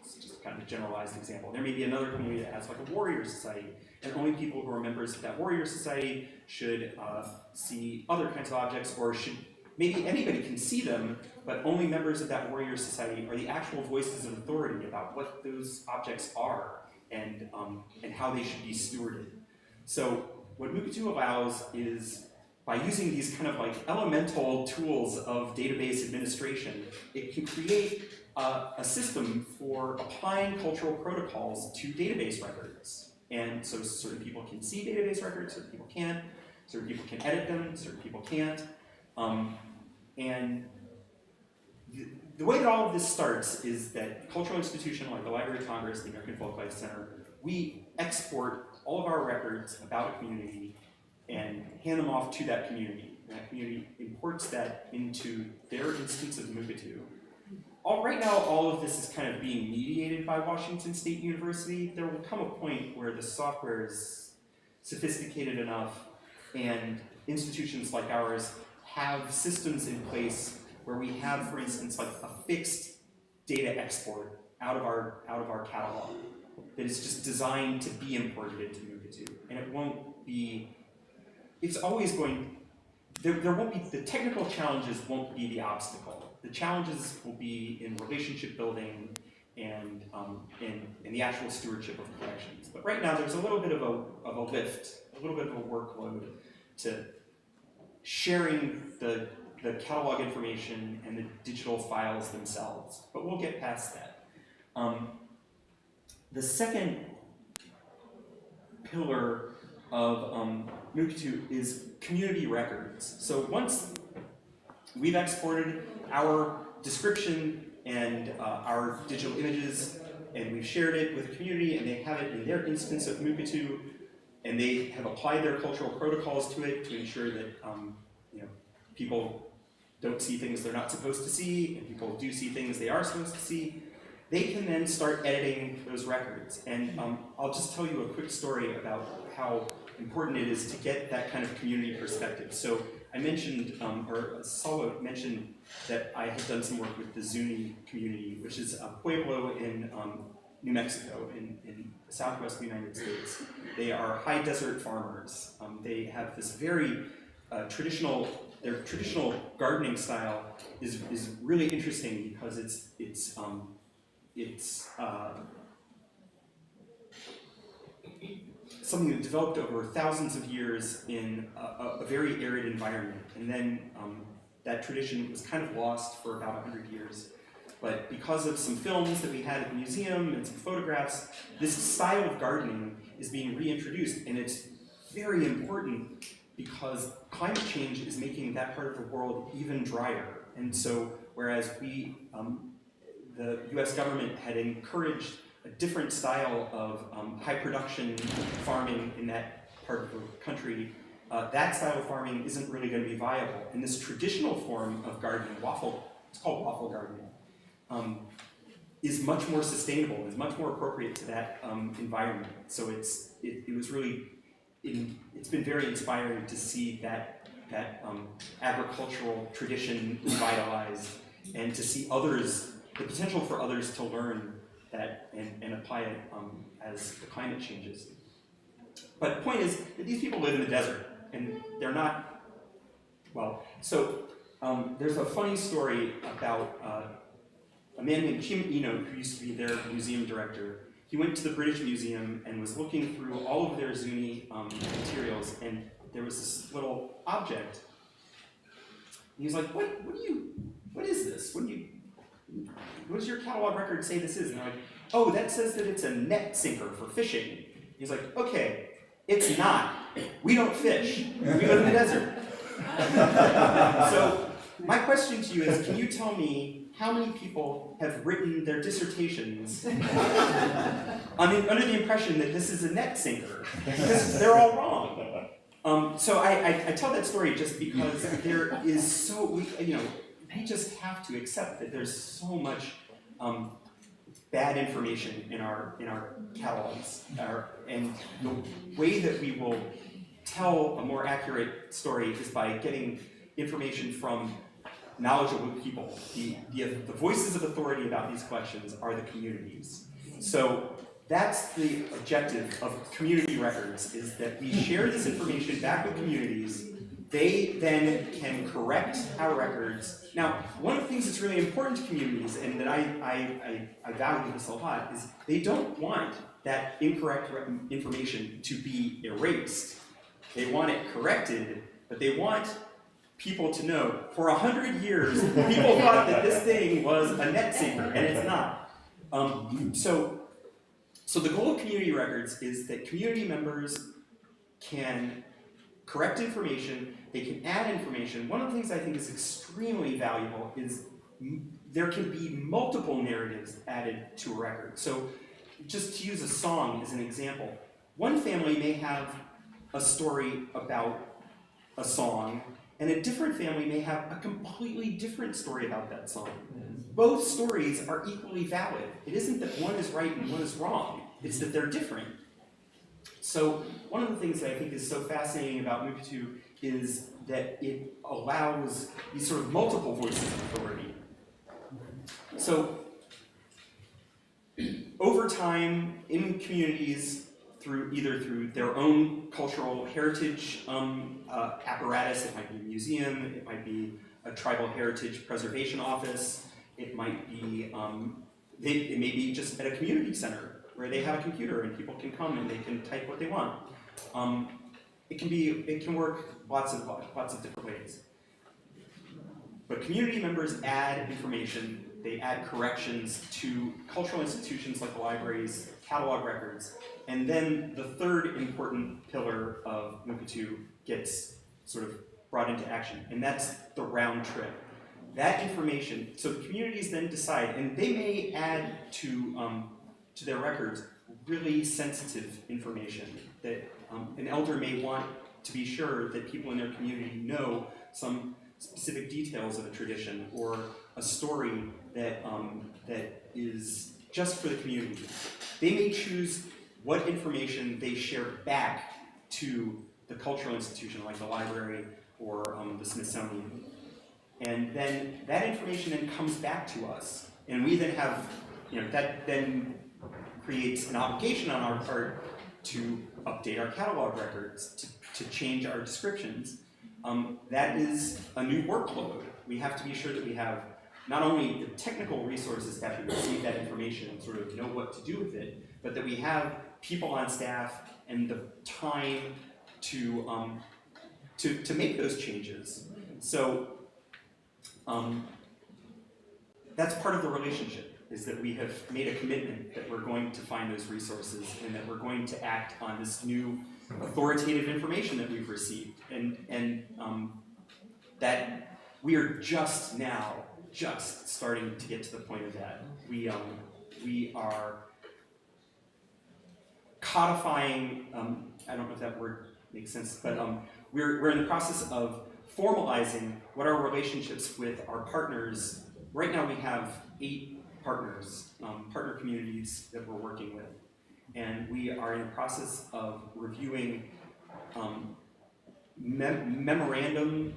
S5: It's just kind of a generalized example. There may be another community that has like a warrior society, and only people who are members of that warrior society should see other kinds of objects, or should, maybe anybody can see them, but only members of that warrior society are the actual voices of authority about what those objects are and how they should be stewarded. So what Mukutu allows is, by using these kind of like elemental tools of database administration, it can create a system for applying cultural protocols to database records. And so certain people can see database records, certain people can't, certain people can edit them, certain people can't. And the way that all of this starts is that a cultural institution like the Library of Congress, the American Folklife Center, we export all of our records about a community and hand them off to that community. And that community imports that into their instance of Mukutu. Right now, all of this is kind of being mediated by Washington State University. There will come a point where the software is sophisticated enough and institutions like ours have systems in place where we have, for instance, like a fixed data export out of our catalog that is just designed to be imported into Mukutu. And it won't be, it's always going, there won't be, the technical challenges won't be the obstacle. The challenges will be in relationship building and in the actual stewardship of collections. But right now there's a little bit of a lift, a little bit of a workload to sharing the catalog information and the digital files themselves. But we'll get past that. The second pillar of Mukutu is community records. So once we've exported our description and our digital images, and we've shared it with the community, and they have it in their instance of Mukutu, and they have applied their cultural protocols to it to ensure that people don't see things they're not supposed to see, and people do see things they are supposed to see. They can then start editing those records. And I'll just tell you a quick story about how important it is to get that kind of community perspective. So I mentioned, or Salo mentioned, that I had done some work with the Zuni community, which is a pueblo in New Mexico, in the southwest United States. They are high desert farmers. They have this very their traditional gardening style is really interesting because it's something that developed over thousands of years in a very arid environment. And then that tradition was kind of lost for about 100 years. But because of some films that we had at the museum and some photographs, this style of gardening is being reintroduced. And it's very important because climate change is making that part of the world even drier. And so whereas the US government had encouraged a different style of high production farming in that part of the country, that style of farming isn't really going to be viable. And this traditional form of gardening, it's called waffle gardening, is much more sustainable, is much more appropriate to that environment. So it was really, it's been very inspiring to see that agricultural tradition revitalized, and to see others, the potential for others to learn that and apply it as the climate changes. But the point is that these people live in the desert, and they're not, well, so there's a funny story about a man named Kim Eno, who used to be their museum director. He went to the British Museum and was looking through all of their Zuni materials, and there was this little object. He was like, what is this? What does your catalog record say this is? And they're like, oh, that says that it's a net sinker for fishing. He's like, okay, it's not. We don't fish. We live in the desert. So my question to you is, can you tell me how many people have written their dissertations under the impression that this is a net sinker? Because they're all wrong. So I tell that story just because there is so, we just have to accept that there's so much bad information in our catalogs, and the way that we will tell a more accurate story is by getting information from knowledgeable people. The voices of authority about these collections are the communities. So that's the objective of community records, is that we share this information back with communities. They then can correct our records. Now, one of the things that's really important to communities, and that I value this a lot, is they don't want that incorrect information to be erased. They want it corrected, but they want people to know, for 100 years, people thought that this thing was a net sinker, and it's not. So the goal of community records is that community members can correct information, they can add information. One of the things I think is extremely valuable is there can be multiple narratives added to a record. So just to use a song as an example, one family may have a story about a song, and a different family may have a completely different story about that song. Both stories are equally valid. It isn't that one is right and one is wrong, it's that they're different. So one of the things that I think is so fascinating about Mukutu is that it allows these sort of multiple voices of authority. So over time, in communities, either through their own cultural heritage apparatus, it might be a museum, it might be a tribal heritage preservation office, it might be, it may be just at a community center where they have a computer and people can come and they can type what they want. It can work lots of different ways. But community members add information, they add corrections to cultural institutions like the libraries, catalog records, and then the third important pillar of Mukutu gets sort of brought into action, and that's the round trip. That information, so the communities then decide, and they may add to their records really sensitive information that an elder may want to be sure that people in their community know some specific details of a tradition or a story that is just for the community. They may choose what information they share back to the cultural institution like the library or the Smithsonian. And then that information then comes back to us. And we then have, that then creates an obligation on our part to update our catalog records, to change our descriptions. That is a new workload. We have to be sure that we have not only the technical resources to actually receive that information and sort of know what to do with it, but that we have people on staff and the time to make those changes. So that's part of the relationship, is that we have made a commitment that we're going to find those resources and that we're going to act on this new authoritative information that we've received. And that we are just starting to get to the point of that. We are codifying, I don't know if that word makes sense, but we're in the process of formalizing what our relationships with our partners. Right now we have 8 partners, partner communities that we're working with. And we are in the process of reviewing memoranda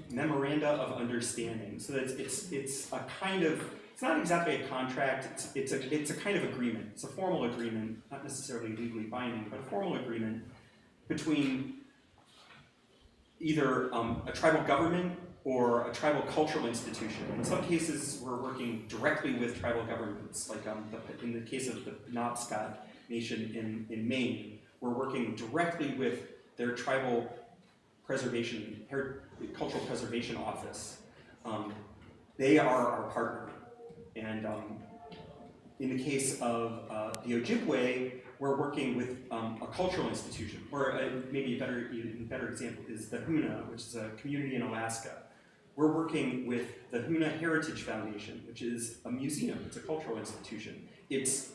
S5: of understanding. So that it's a kind of, it's not exactly a contract, it's a kind of agreement. It's a formal agreement, not necessarily legally binding, but a formal agreement between either a tribal government or a tribal cultural institution. In some cases, we're working directly with tribal governments, like in the case of the Penobscot Nation in Maine, we're working directly with their tribal preservation, cultural preservation office. They are our partner. And in the case of the Ojibwe, we're working with a cultural institution, or maybe a better example is the Hoona, which is a community in Alaska. We're working with the Hoona Heritage Foundation, which is a museum, it's a cultural institution. It's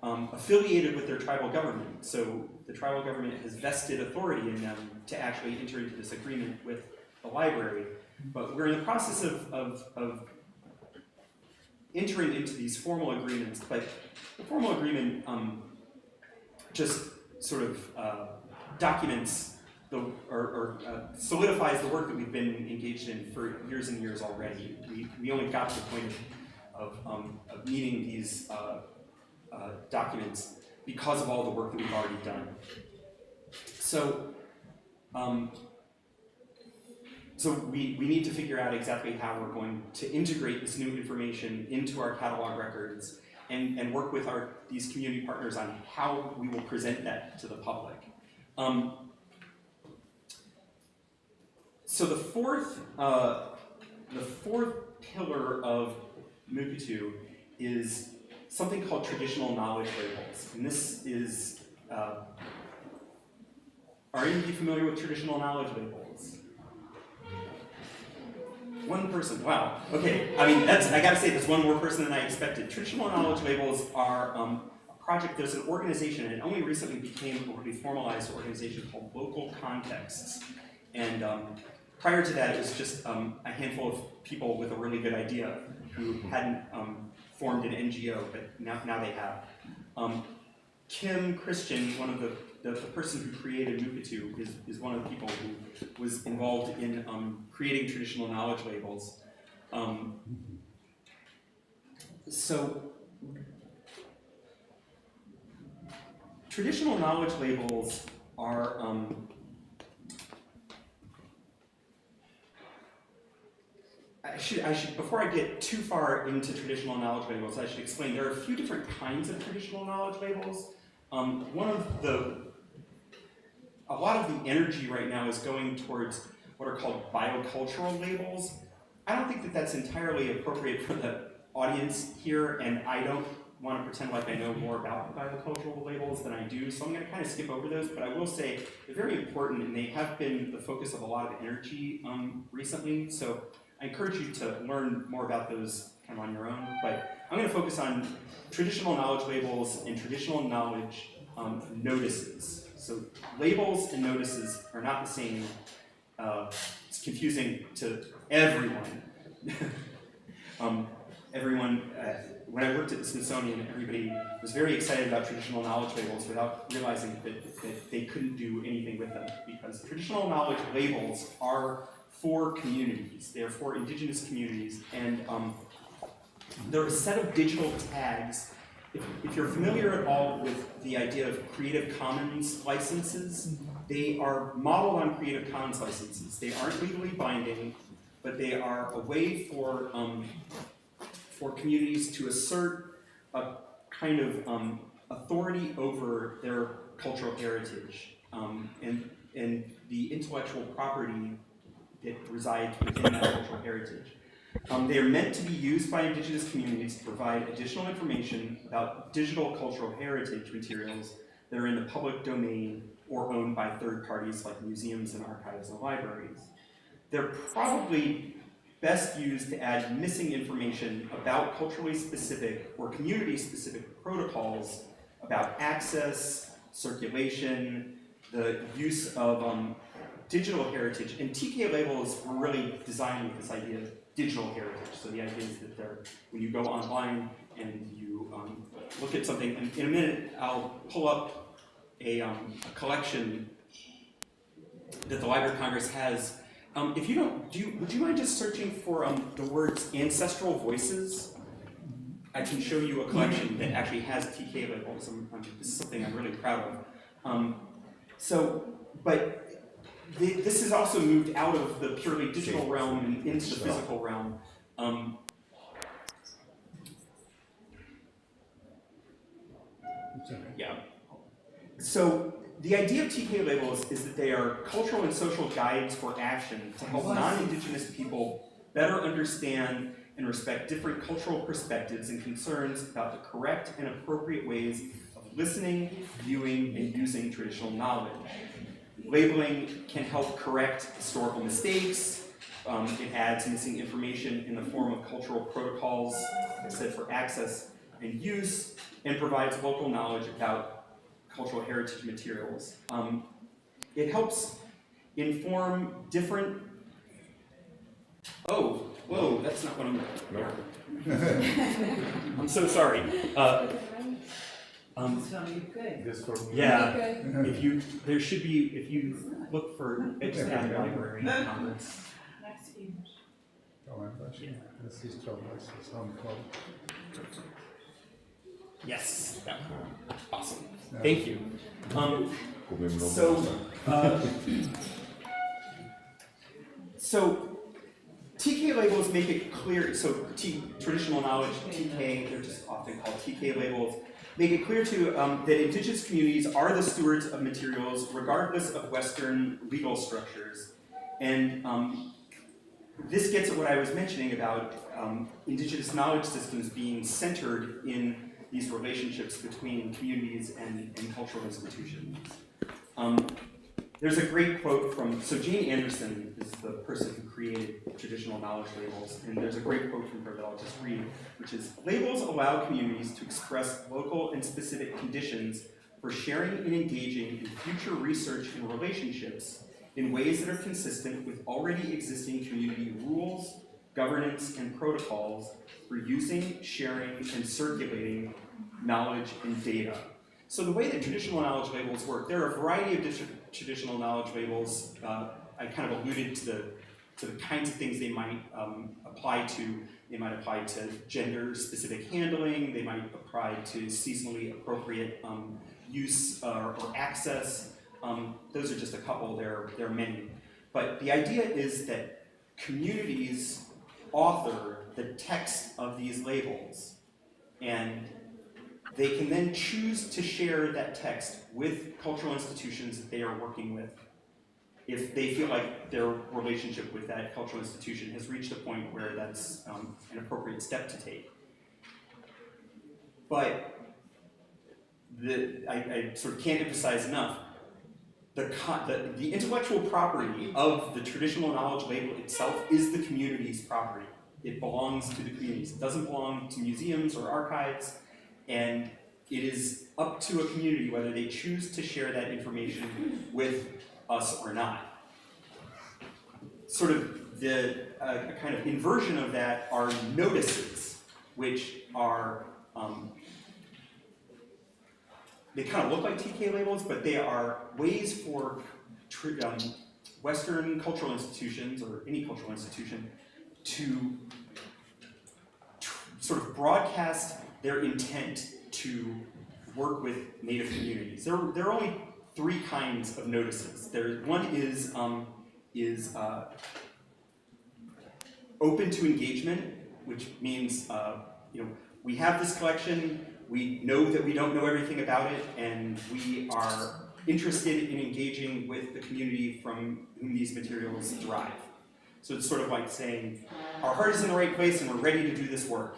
S5: affiliated with their tribal government, so the tribal government has vested authority in them to actually enter into this agreement with the library. But we're in the process of entering into these formal agreements, but the formal agreement just sort of documents or solidifies the work that we've been engaged in for years and years already. We only got to the point of needing these documents because of all the work that we've already done. So, we need to figure out exactly how we're going to integrate this new information into our catalog records and work with these community partners on how we will present that to the public. So the fourth pillar of Mukutu is something called traditional knowledge labels. And this is, are any of you familiar with traditional knowledge labels? One person, wow. Okay, I mean, I gotta say, there's one more person than I expected. Traditional knowledge labels are a project, there's an organization, and it only recently became a really formalized organization called Local Contexts. And prior to that, it was just a handful of people with a really good idea who hadn't formed an NGO, but now they have. Kim Christian, one of the person who created Mukutu, is one of the people who was involved in creating traditional knowledge labels. So, traditional knowledge labels are I should, before I get too far into traditional knowledge labels, I should explain there are a few different kinds of traditional knowledge labels. A lot of the energy right now is going towards what are called biocultural labels. I don't think that that's entirely appropriate for the audience here, and I don't want to pretend like I know more about the biocultural labels than I do, so I'm going to kind of skip over those, but I will say they're very important, and they have been the focus of a lot of energy recently, so I encourage you to learn more about those kind of on your own, but I'm going to focus on traditional knowledge labels and traditional knowledge notices. So labels and notices are not the same. It's confusing to everyone. When I worked at the Smithsonian, everybody was very excited about traditional knowledge labels without realizing that they couldn't do anything with them, because traditional knowledge labels are for communities. They are for indigenous communities, and they're a set of digital tags. If you're familiar at all with the idea of Creative Commons licenses, they are modeled on Creative Commons licenses. They aren't legally binding, but they are a way for communities to assert a kind of authority over their cultural heritage and the intellectual property that resides within that cultural heritage. They are meant to be used by indigenous communities to provide additional information about digital cultural heritage materials that are in the public domain or owned by third parties like museums and archives and libraries. They're probably best used to add missing information about culturally specific or community-specific protocols about access, circulation, the use of digital heritage, and TK labels were really designed with this idea of digital heritage. So the idea is that when you go online and you look at something, and in a minute I'll pull up a collection that the Library of Congress has. If you don't, would you mind just searching for the words ancestral voices? I can show you a collection that actually has TK labels. This is something I'm really proud of. This has also moved out of the purely digital realm and into the physical realm. Yeah. So the idea of TK labels is that they are cultural and social guides for action to help non-Indigenous people better understand and respect different cultural perspectives and concerns about the correct and appropriate ways of listening, viewing, and using traditional knowledge. Labeling can help correct historical mistakes. It adds missing information in the form of cultural protocols, like I said, for access and use, and provides local knowledge about cultural heritage materials. It helps inform different... Oh, whoa, that's not what I'm looking for. I'm so sorry. Yeah, if you look for Education Library comments. Yes, that one. Awesome. Thank you. So TK labels make it clear, so traditional knowledge, TK, they're just often called TK labels, make it clear to that Indigenous communities are the stewards of materials regardless of Western legal structures. And this gets at what I was mentioning about Indigenous knowledge systems being centered in these relationships between communities and cultural institutions. There's a great quote from, so Jane Anderson is the person who created traditional knowledge labels, and there's a great quote from her that I'll just read, which is, "Labels allow communities to express local and specific conditions for sharing and engaging in future research and relationships in ways that are consistent with already existing community rules, governance, and protocols for using, sharing, and circulating knowledge and data." So the way that traditional knowledge labels work, there are a variety of traditional knowledge labels. I kind of alluded to the kinds of things they might apply to. They might apply to gender-specific handling. They might apply to seasonally appropriate use or access. Those are just a couple. There are many. But the idea is that communities author the text of these labels, and they can then choose to share that text with cultural institutions that they are working with if they feel like their relationship with that cultural institution has reached a point where that's an appropriate step to take. But I sort of can't emphasize enough, the intellectual property of the traditional knowledge label itself is the community's property. It belongs to the communities. It doesn't belong to museums or archives. And it is up to a community whether they choose to share that information with us or not. Sort of the kind of inversion of that are notices, which are, they kind of look like TK labels, but they are ways for Western cultural institutions, or any cultural institution, to sort of broadcast their intent to work with Native communities. There are only three kinds of notices. One is open to engagement, which means we have this collection, we know that we don't know everything about it, and we are interested in engaging with the community from whom these materials derive. So it's sort of like saying, our heart is in the right place and we're ready to do this work.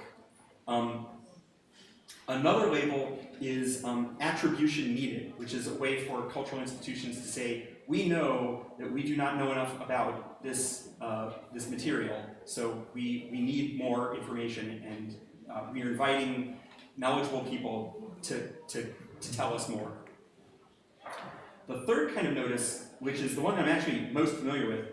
S5: Another label is attribution needed, which is a way for cultural institutions to say, we know that we do not know enough about this, this material, so we need more information, and we are inviting knowledgeable people to tell us more. The third kind of notice which is the one I'm actually most familiar with,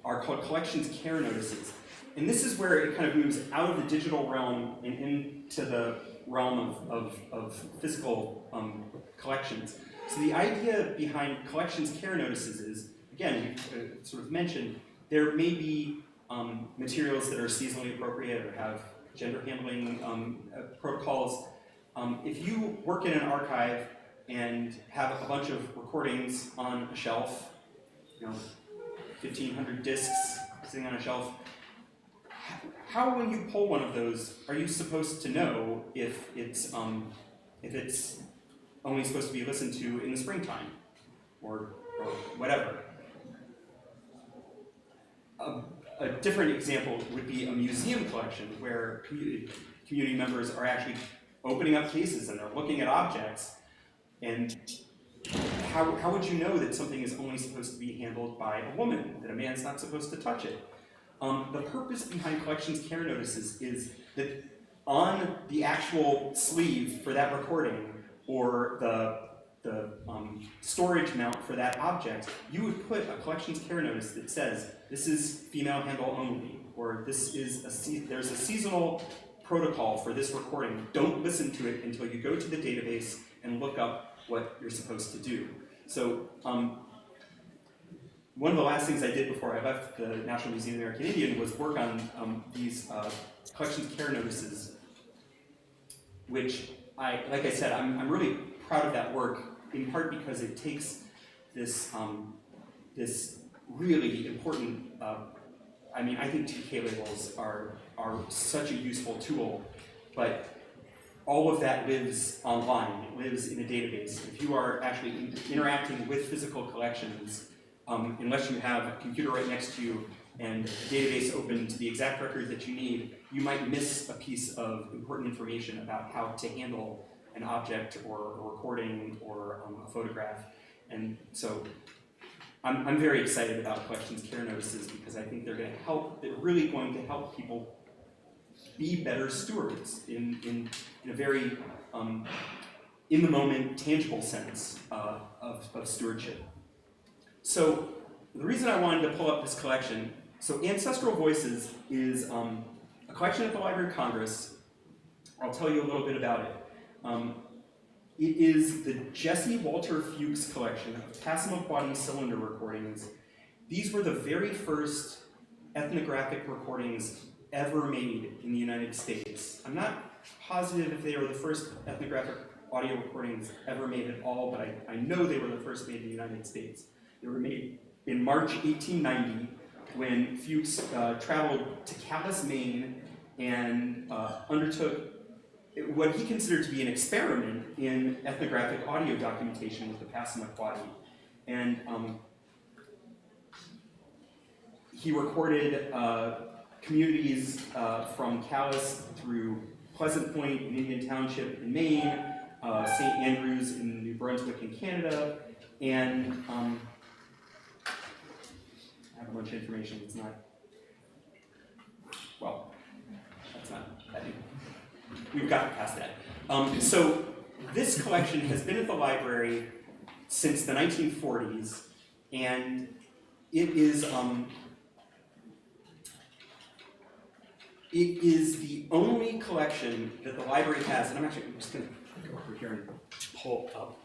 S5: are called collections care notices. And this is where it kind of moves out of the digital realm and into the realm of physical collections. So the idea behind collections care notices is, again, you sort of mentioned, there may be materials that are seasonally appropriate or have gender handling protocols. If you work in an archive and have a bunch of recordings on a shelf, 1,500 discs sitting on a shelf, how, when you pull one of those, are you supposed to know if it's only supposed to be listened to in the springtime or whatever? A different example would be a museum collection where community members are actually opening up cases and they're looking at objects, and how would you know that something is only supposed to be handled by a woman, that a man's not supposed to touch it? The purpose behind collections care notices is that on the actual sleeve for that recording or the storage mount for that object, you would put a collections care notice that says, this is female handle only, or this is there's a seasonal protocol for this recording. Don't listen to it until you go to the database and look up what you're supposed to do. So one of the last things I did before I left the National Museum of the American Indian was work on these collections care notices, which like I said, I'm really proud of that work, in part because it takes this this really important. I think TK labels are such a useful tool, but all of that lives online. It lives in a database. If you are actually interacting with physical collections, unless you have a computer right next to you and a database open to the exact record that you need, you might miss a piece of important information about how to handle an object or a recording or a photograph. And so I'm very excited about collections care notices because I think they're really going to help people be better stewards in a very in the moment, tangible sense of stewardship. So the reason I wanted to pull up this collection, so Ancestral Voices is a collection at the Library of Congress. I'll tell you a little bit about it. It is the Jesse Walter Fuchs collection of Passamaquoddy cylinder recordings. These were the very first ethnographic recordings ever made in the United States. I'm not positive if they were the first ethnographic audio recordings ever made at all, but I know they were the first made in the United States. They were made in March 1890 when Fuchs traveled to Calais, Maine, and undertook what he considered to be an experiment in ethnographic audio documentation with the Passamaquoddy. And he recorded communities from Calais through Pleasant Point in Indian Township in Maine, St. Andrews in New Brunswick in Canada, and I have a bunch of information. It's not, well, that's not, I think we've got past that. So this collection has been at the library since the 1940s, and it is the only collection that the library has, and I'm just going to go over here and pull up.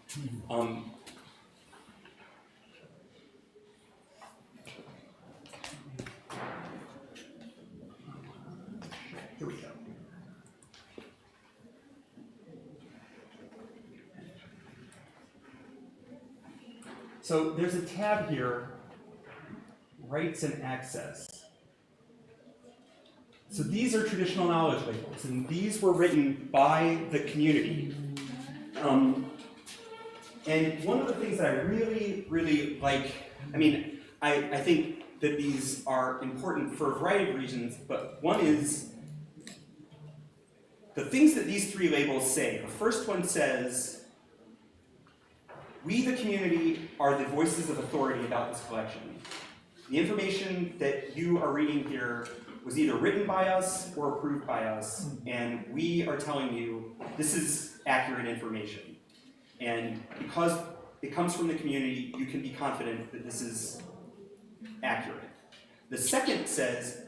S5: Here we go. So there's a tab here, Rights and Access. So these are traditional knowledge labels, and these were written by the community. And one of the things that I really, really like, I think that these are important for a variety of reasons, but one is the things that these three labels say. The first one says, we, the community, are the voices of authority about this collection. The information that you are reading here was either written by us or approved by us, and we are telling you this is accurate information. And because it comes from the community, you can be confident that this is accurate. The second says,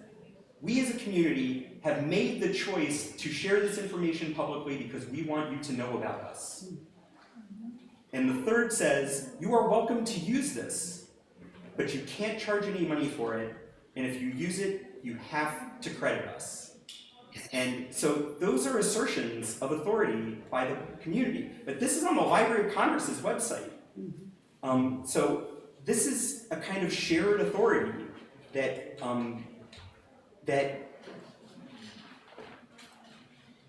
S5: we as a community have made the choice to share this information publicly because we want you to know about us. And the third says, you are welcome to use this, but you can't charge any money for it, and if you use it, you have to credit us. And so those are assertions of authority by the community. But this is on the Library of Congress's website. So this is a kind of shared authority that, that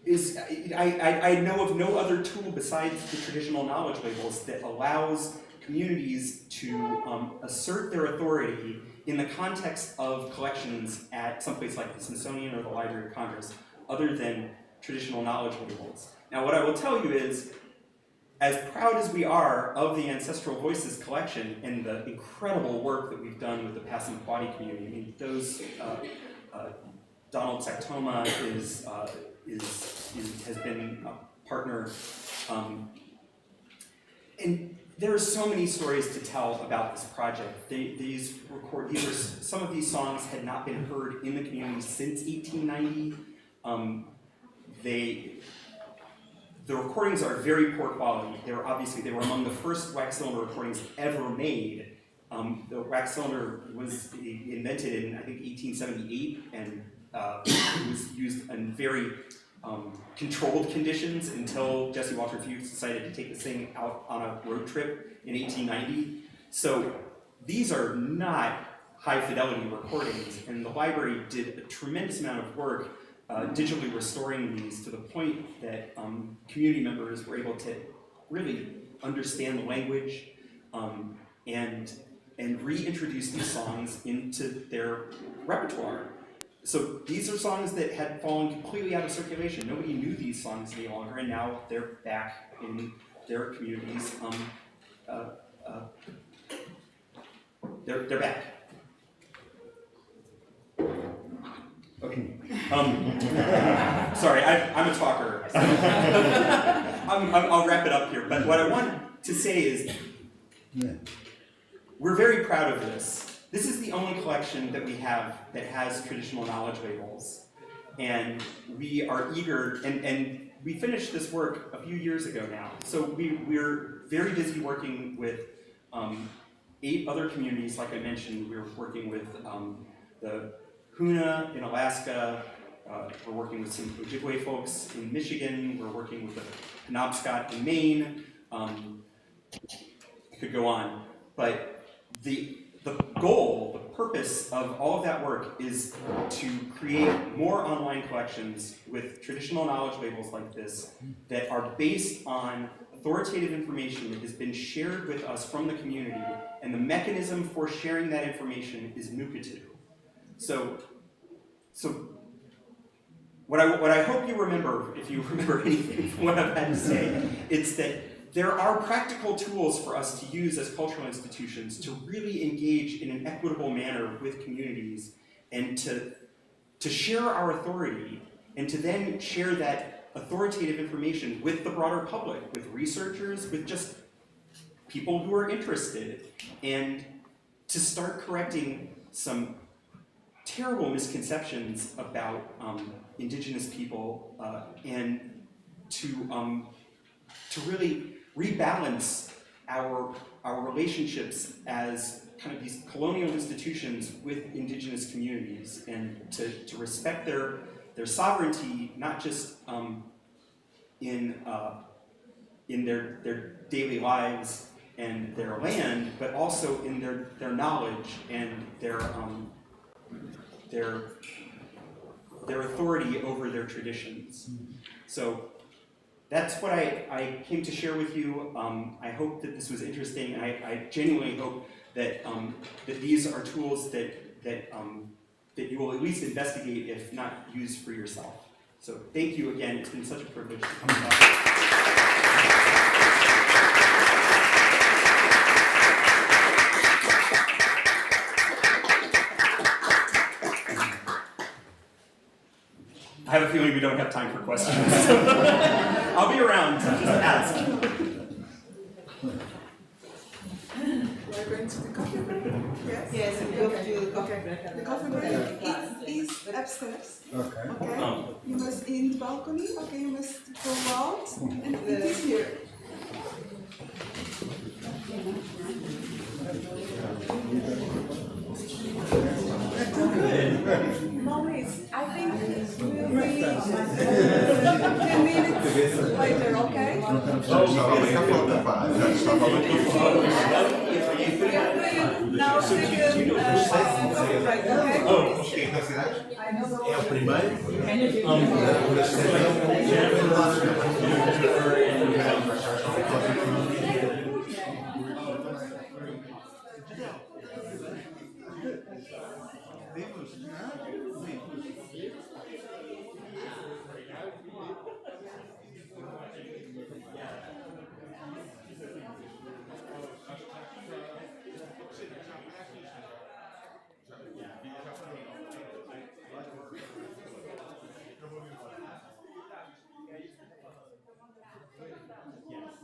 S5: is, I know of no other tool besides the traditional knowledge labels that allows communities to assert their authority in the context of collections at someplace like the Smithsonian or the Library of Congress, other than traditional knowledge labels. Now, what I will tell you is, as proud as we are of the Ancestral Voices collection and the incredible work that we've done with the Passamaquoddy community, I mean, those, Donald Saktoma has been a partner, and there are so many stories to tell about this project. Some of these songs had not been heard in the community since 1890. The recordings are very poor quality. They were among the first wax cylinder recordings ever made. The wax cylinder was invented in, I think, 1878, and it was used in very controlled conditions until Jesse Walter Fuchs decided to take this thing out on a road trip in 1890. So these are not high fidelity recordings, and the library did a tremendous amount of work digitally restoring these to the point that community members were able to really understand the language and reintroduce these songs into their repertoire. So these are songs that had fallen completely out of circulation. Nobody knew these songs any longer, and now they're back in their communities. They're back. Okay. Sorry, I'm a talker. I'll wrap it up here. But what I want to say is, we're very proud of this. This is the only collection that we have that has traditional knowledge labels. And we are eager, and we finished this work a few years ago now. So we're very busy working with 8 other communities. Like I mentioned, we're working with the Hoona in Alaska, we're working with some Ojibwe folks in Michigan, we're working with the Penobscot in Maine. I could go on, but the goal, the purpose of all of that work is to create more online collections with traditional knowledge labels like this that are based on authoritative information that has been shared with us from the community, and the mechanism for sharing that information is Nukutu. So what I hope you remember, if you remember anything from what I've had to say, it's that there are practical tools for us to use as cultural institutions to really engage in an equitable manner with communities and to share our authority and to then share that authoritative information with the broader public, with researchers, with just people who are interested, and to start correcting some terrible misconceptions about indigenous people and to really rebalance our relationships as kind of these colonial institutions with indigenous communities, and to respect their sovereignty, not just in their daily lives and their land, but also in their knowledge and their authority over their traditions. So that's what I came to share with you. I hope that this was interesting, and I genuinely hope that that these are tools that you will at least investigate, if not use for yourself. So thank you again. It's been such a privilege to come talk. feeling we don't have time for questions. I'll be around to just ask.
S4: We're going to the coffee break? Yes?
S1: Yes, we go to the coffee break.
S4: The coffee break is upstairs.
S2: Okay.
S4: Okay? You must in the balcony, okay, you must go out, and it is here. Maurice, I think we'll be 10 minutes later, okay? Now take a coffee break, okay?
S6: É o primeiro.
S2: Yes.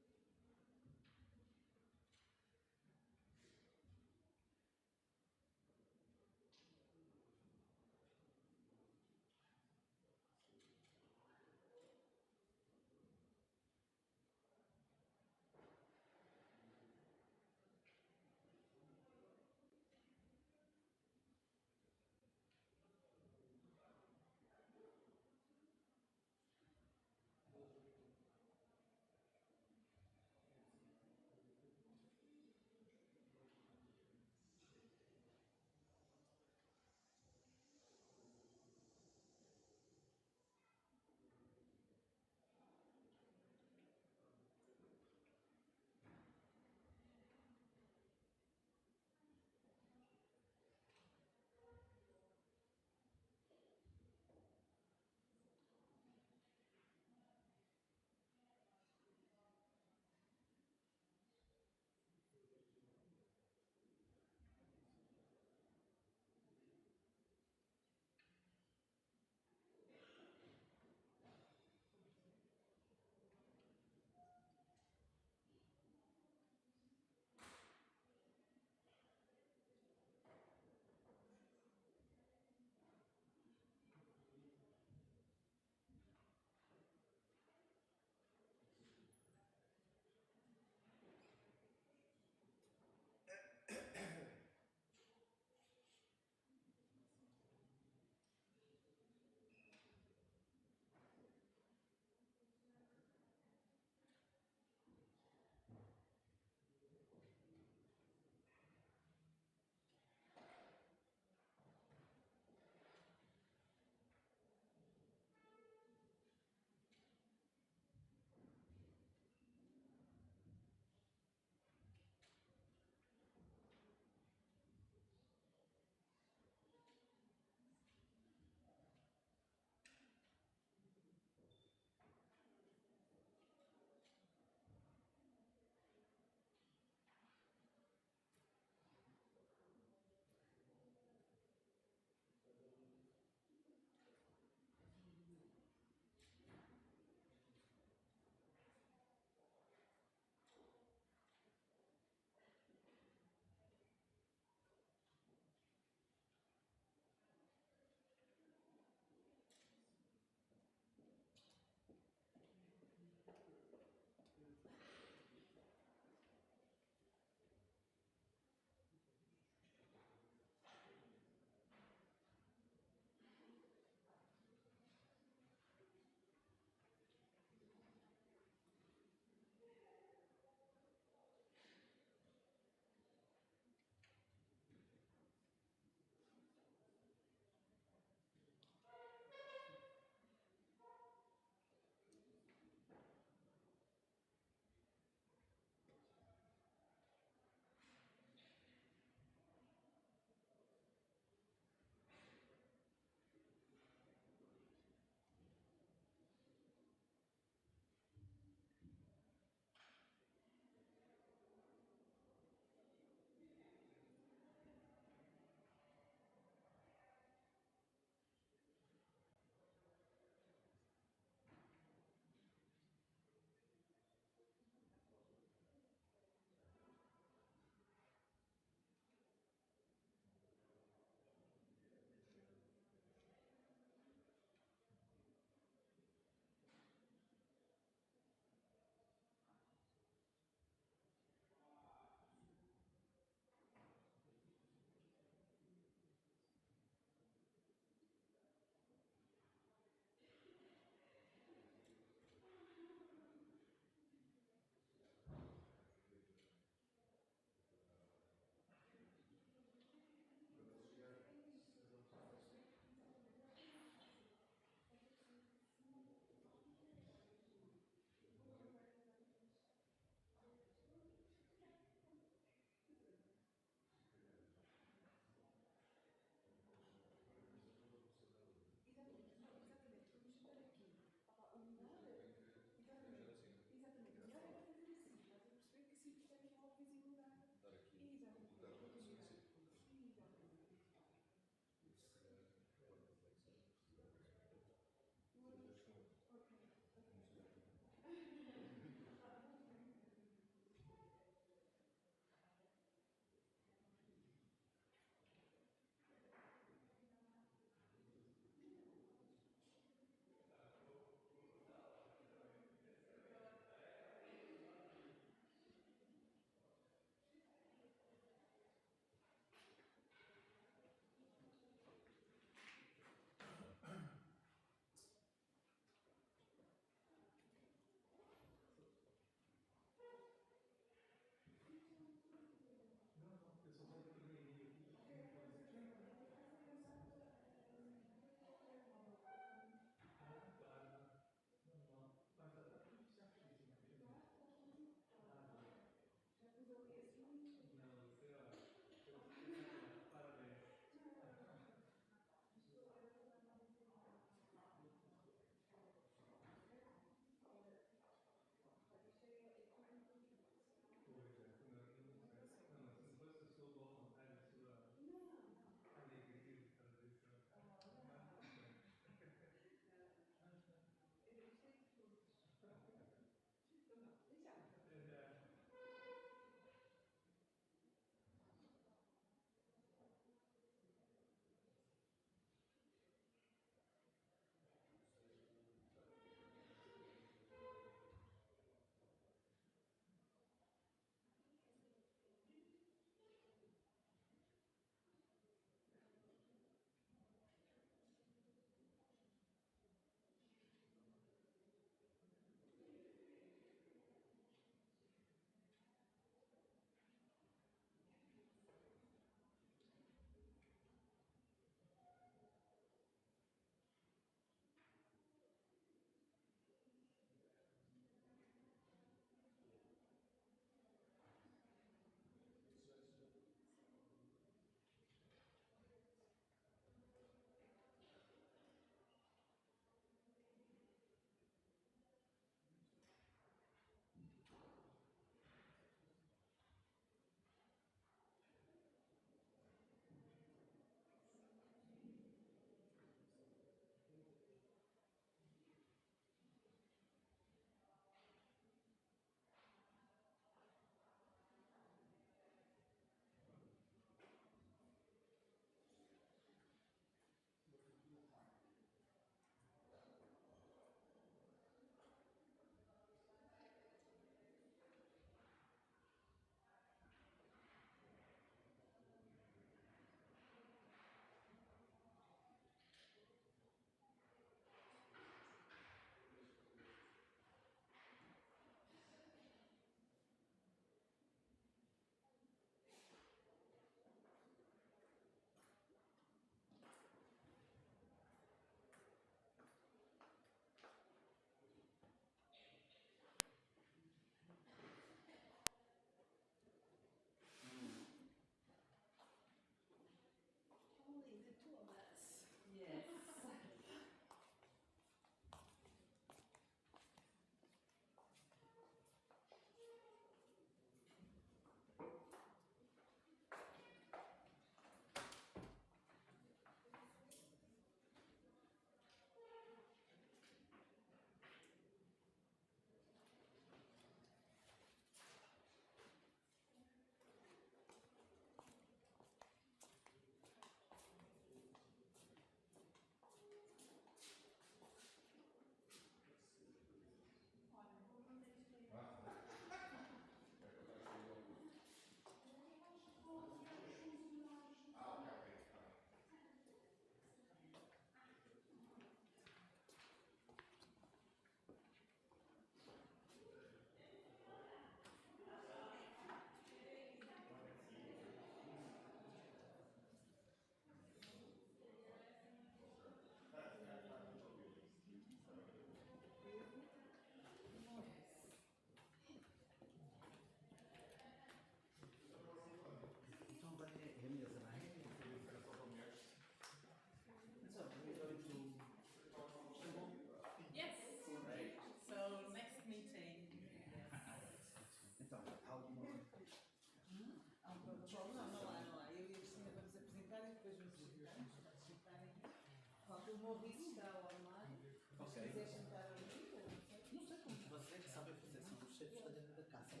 S1: O Maurício está online.
S6: Ok.
S1: Se quiser sentar ali, eu não sei.
S6: Não sei como vocês sabem fazer, são os chefes da dentro da casa.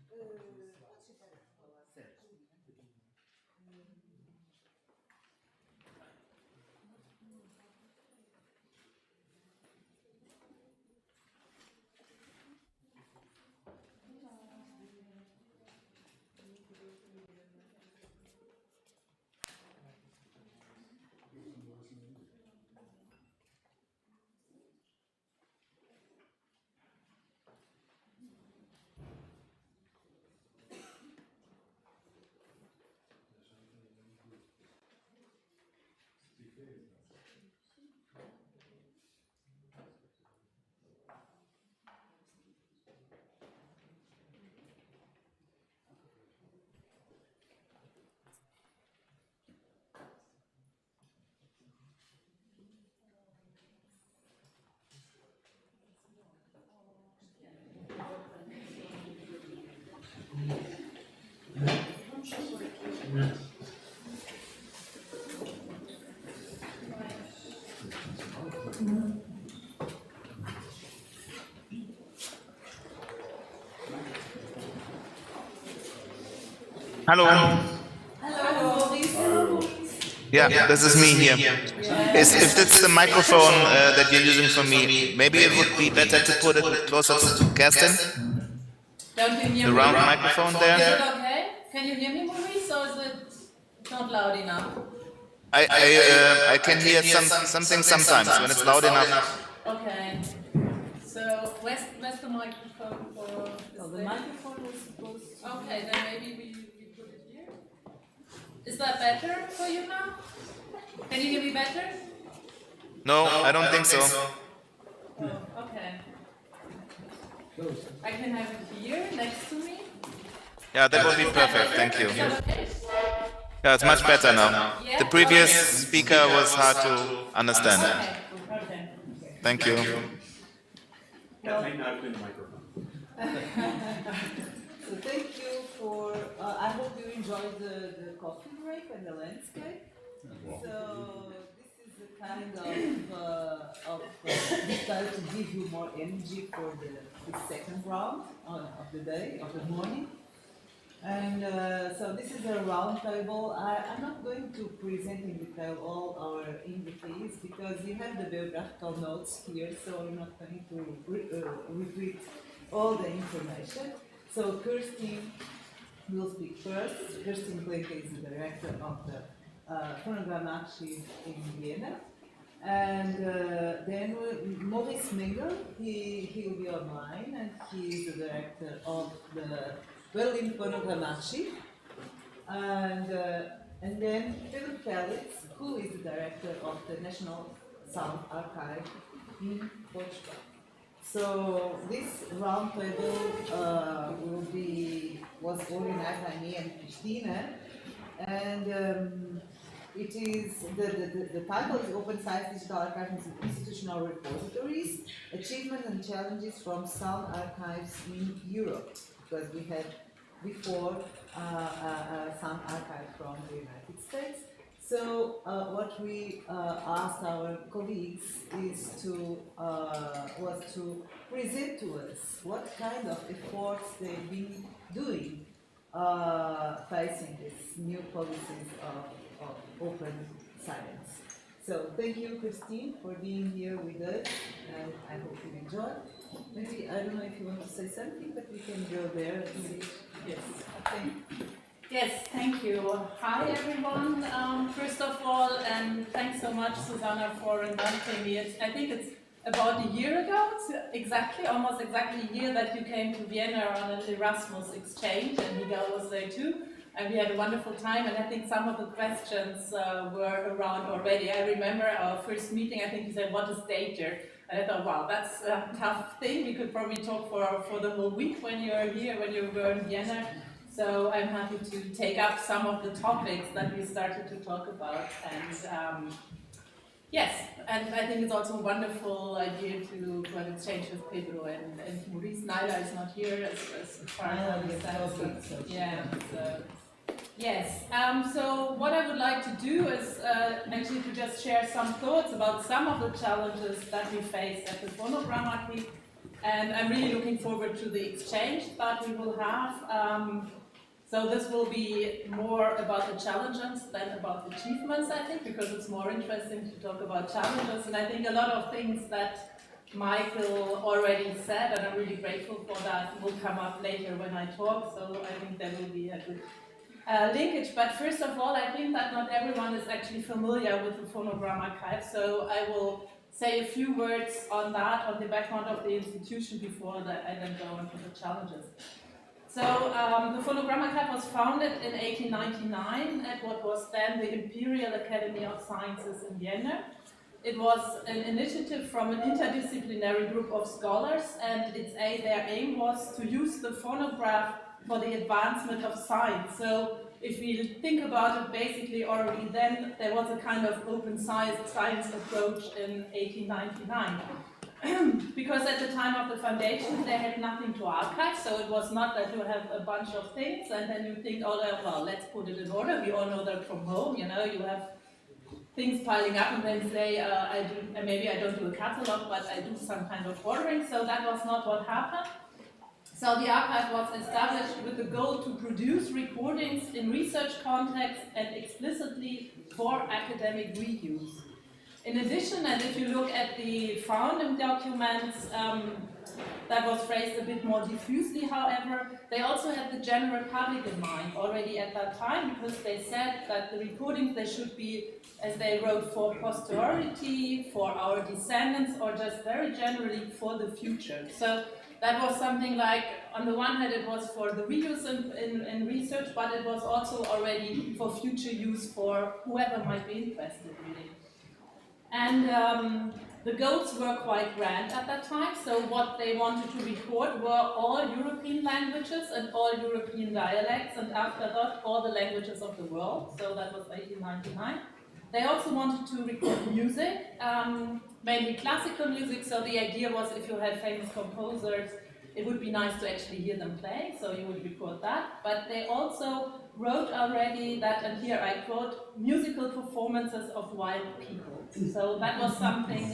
S1: Pode sentar aqui ao lado.
S6: Certo.
S9: Hello.
S1: Hello, Maurício.
S9: Yeah, this is me here. If it's the microphone that you're using for me, maybe it would be better to put it closer to Kerstin.
S7: Don't you hear
S9: The
S7: me?
S9: round microphone
S7: Is
S9: there.
S7: it okay? Can you hear me, Maurice, or is it not loud enough?
S9: I can hear something sometimes when it's loud enough.
S7: Okay. So where's the microphone for this
S1: So the
S7: thing?
S1: microphone was supposed to.
S7: Okay, then maybe we put it here. Is that better for you now? Can you hear me better?
S9: No, I don't think so.
S7: Oh, okay. I can have it here next to me.
S9: Yeah, that would be perfect. Thank you.
S7: Is that okay?
S9: Yeah, it's much better now.
S7: Yeah?
S9: The previous
S7: Okay.
S9: speaker was hard to understand.
S7: Okay. Okay.
S9: Thank you.
S5: That might not have been the microphone.
S1: So thank you for, I hope you enjoyed the coffee break and the landscape. So this is the kind of style to give you more energy for the second round of the day, of the morning. And so this is a round table. I'm not going to present in detail all our invitees because you have the biographical notes here, so I'm not going to repeat all the information. So Kirstin will speak first. Kirstin Blinke is the director of the Phonogram Archive in Vienna. And then Maurice Mengel, he will be online, and he is the director of the Berlin Phonogram Archive. And then Pedro Felix, who is the director of the National Sound Archive in Portugal. So this roundtable was organized by me and Christina, and it is the title is Open Science Digital Archives and Institutional Repositories: Achievements and Challenges from Sound Archives in Europe, because we had before a sound archive from the United States. So what we asked our colleagues was to present to us what kind of efforts they've been doing facing these new policies of open science. So thank you, Christine, for being here with us, and I hope you enjoy. Maybe, I don't know if you want to say something, but we can go there and see. Yes, thank you.
S7: Yes, thank you. Hi everyone. First of all, and thanks so much, Susanna, for inviting me. I think it's about a year ago, almost exactly a year that you came to Vienna on an Erasmus exchange, and Miguel was there too. And we had a wonderful time, and I think some of the questions were around already. I remember our first meeting, I think you said, what is data? And I thought, wow, that's a tough thing. We could probably talk for the whole week when you're here, when you were in Vienna. So I'm happy to take up some of the topics that we started to talk about. And yes, and I think it's also a wonderful idea to have an exchange with Pedro and Maurice. Naila is not here as part of the
S1: so
S7: yeah. So Yes, so what I would like to do is actually to just share some thoughts about some of the challenges that we face at the Phonogram Archive, and I'm really looking forward to the exchange that we will have. So this will be more about the challenges than about the achievements, I think, because it's more interesting to talk about challenges, and I think a lot of things that Michael already said, and I'm really grateful for that, will come up later when I talk, so I think there will be a good linkage. But first of all, I think that not everyone is actually familiar with the Phonogram Archive, so I will say a few words on that, on the background of the institution before I then go into the challenges. So the Phonogram Archive was founded in 1899 at what was then the Imperial Academy of Sciences in Vienna. It was an initiative from an interdisciplinary group of scholars, and their aim was to use the phonograph for the advancement of science. So if we think about it, basically already then there was a kind of open science approach in 1899. Because at the time of the foundation they had nothing to archive, so it was not that you have a bunch of things and then you think, oh well, let's put it in order. We all know that from home, you know, you have things piling up and then say, maybe I don't do a catalog, but I do some kind of ordering. So that was not what happened. So the archive was established with the goal to produce recordings in research context and explicitly for academic reuse. In addition, and if you look at the founding documents, that was phrased a bit more diffusely, however, they also had the general public in mind already at that time, because they said that the recordings, they should be, as they wrote, for posterity, for our descendants, or just very generally for the future. So that was something like, on the one hand, it was for the reuse in research, but it was also already for future use for whoever might be interested, really. And the goals were quite grand at that time, so what they wanted to record were all European languages and all European dialects, and after that, all the languages of the world, so that was 1899. They also wanted to record music, mainly classical music, so the idea was if you had famous composers, it would be nice to actually hear them play, so you would record that. But they also wrote already that, and here I quote, musical performances of wild people. So that was something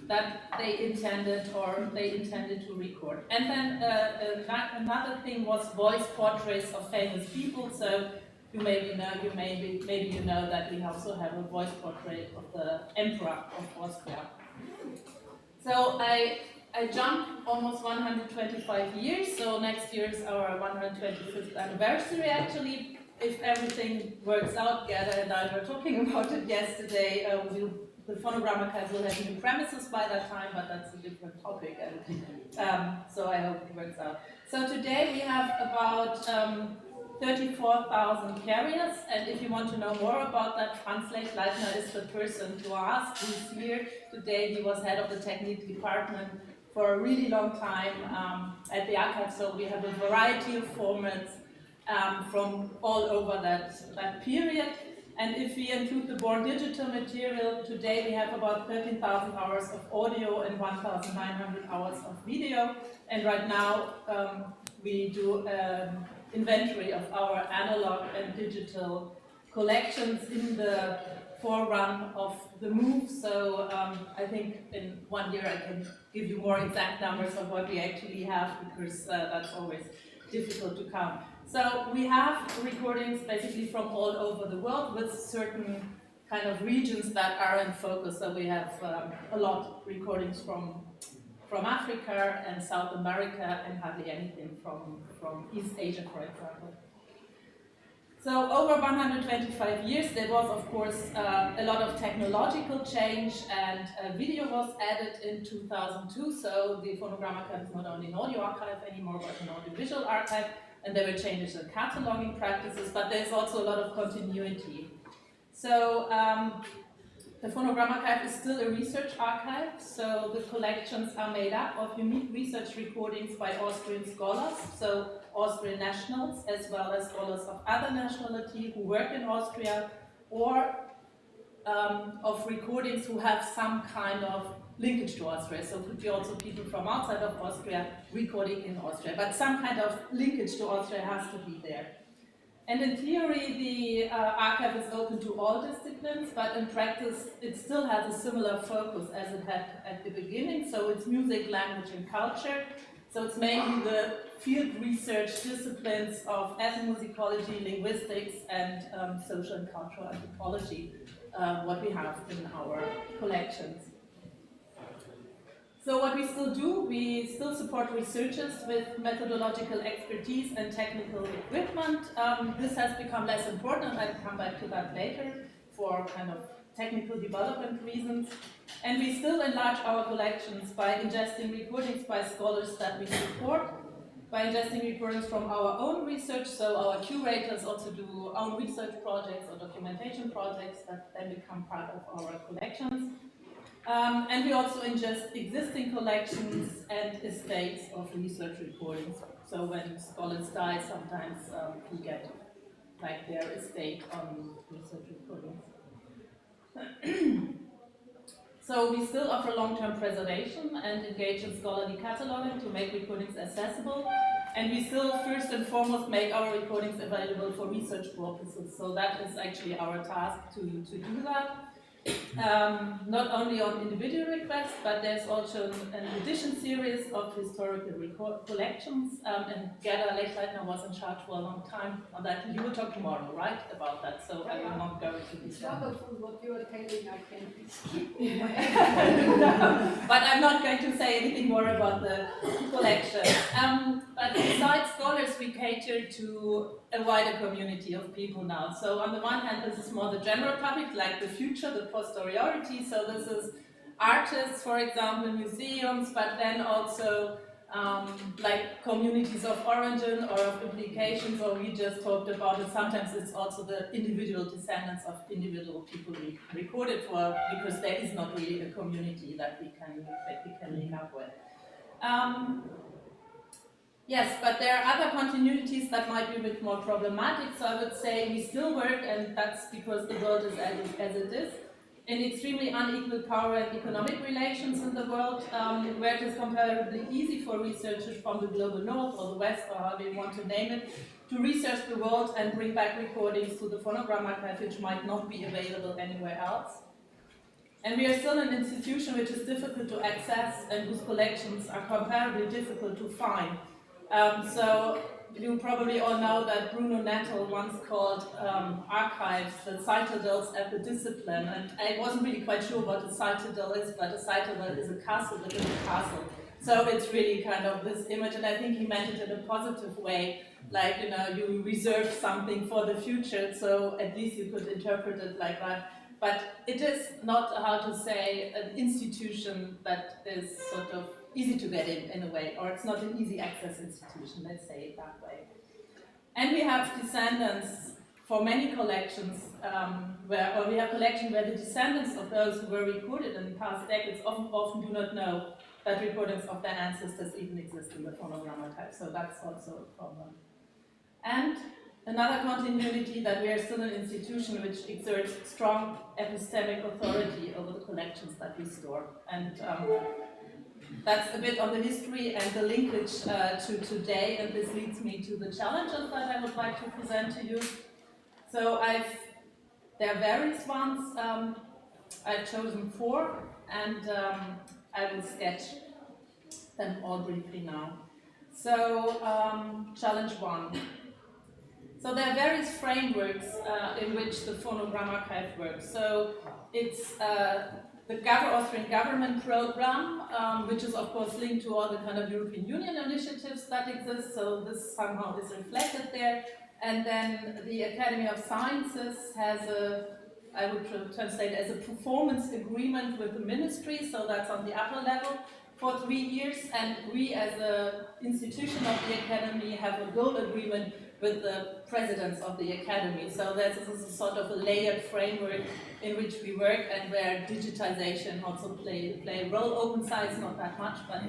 S7: that they intended to record. And then another thing was voice portraits of famous people. So you maybe know that we also have a voice portrait of the Emperor of Austria. So I jumped almost 125 years, so next year is our 125th anniversary actually. If everything works out, Gerda and I were talking about it yesterday, the Phonogram Archive will have new premises by that time, but that's a different topic, and so I hope it works out. So today we have about 34,000 carriers, and if you want to know more about that, Franz Lechleitner is the person to ask. He's here today. He was head of the technique department for a really long time at the archive, so we have a variety of formats from all over that period. And if we include the born digital material, today we have about 13,000 hours of audio and 1,900 hours of video. And right now we do inventory of our analog and digital collections in the forerun of the move. So I think in 1 year I can give you more exact numbers of what we actually have, because that's always difficult to count. So we have recordings basically from all over the world with certain kind of regions that are in focus. So we have a lot of recordings from Africa and South America, and hardly anything from East Asia, for example. So over 125 years, there was, of course, a lot of technological change, and video was added in 2002. So the Phonogram Archive is not only an audio archive anymore, but an audiovisual archive, and there were changes in cataloging practices, but there's also a lot of continuity. So the Phonogram Archive is still a research archive, so the collections are made up of unique research recordings by Austrian scholars, so Austrian nationals, as well as scholars of other nationality who work in Austria, or of recordings who have some kind of linkage to Austria. So it could be also people from outside of Austria recording in Austria, but some kind of linkage to Austria has to be there. And in theory, the archive is open to all disciplines, but in practice, it still has a similar focus as it had at the beginning. So it's music, language, and culture. So it's mainly the field research disciplines of ethnomusicology, linguistics, and social and cultural anthropology, what we have in our collections. So what we still do, we still support researchers with methodological expertise and technical equipment. This has become less important, I'll come back to that later, for kind of technical development reasons. And we still enlarge our collections by ingesting recordings by scholars that we support, by ingesting recordings from our own research, so our curators also do own research projects or documentation projects that then become part of our collections. And we also ingest existing collections and estates of research recordings. So when scholars die, sometimes we get like their estate on research recordings. So we still offer long-term preservation and engage in scholarly cataloging to make recordings accessible. And we still, first and foremost, make our recordings available for research purposes. So that is actually our task to do that. Not only on individual requests, but there's also an edition series of historical collections, and Gerda Lechleitner was in charge for a long time on that. You will talk tomorrow, right, about that, so I will not go into this.
S3: It's wonderful what you are telling, I can skip.
S7: But I'm not going to say anything more about the collection. But besides scholars, we cater to a wider community of people now. So on the one hand, this is more the general public, like the future, the posteriority. So this is artists, for example, museums, but then also like communities of origin or of implications, or we just talked about it. Sometimes it's also the individual descendants of individual people we recorded for, because there is not really a community that we can link up with. Yes, but there are other continuities that might be a bit more problematic. So I would say we still work, and that's because the world is as it is, in extremely unequal power and economic relations in the world, where it is comparatively easy for researchers from the global north or the west, or however you want to name it, to research the world and bring back recordings to the phonogram archive, which might not be available anywhere else. And we are still an institution which is difficult to access and whose collections are comparably difficult to find. So you probably all know that Bruno Nettel once called archives the citadels of the discipline, and I wasn't really quite sure what a citadel is, but a citadel is a castle within a castle. So it's really kind of this image, and I think he meant it in a positive way, like, you know, you reserve something for the future, so at least you could interpret it like that. But it is not, how to say, an institution that is sort of easy to get in a way, or it's not an easy access institution, let's say it that way. And we have descendants for many collections, or we have collections where the descendants of those who were recorded in past decades often do not know that recordings of their ancestors even exist in the phonogram archive, so that's also a problem. And another continuity, that we are still an institution which exerts strong epistemic authority over the collections that we store. And that's a bit on the history and the linkage to today, and this leads me to the challenges that I would like to present to you. So there are various ones. I've chosen 4, and I will sketch them all briefly now. So, challenge 1. So there are various frameworks in which the phonogram archive works. So it's the Austrian government program, which is of course linked to all the kind of European Union initiatives that exist, so this somehow is reflected there. And then the Academy of Sciences has I would translate it as a performance agreement with the ministry, so that's on the upper level for 3 years, and we as an institution of the Academy have a goal agreement with the presidents of the Academy. So this is a sort of a layered framework in which we work, and where digitization also play a role. Open science not that much, but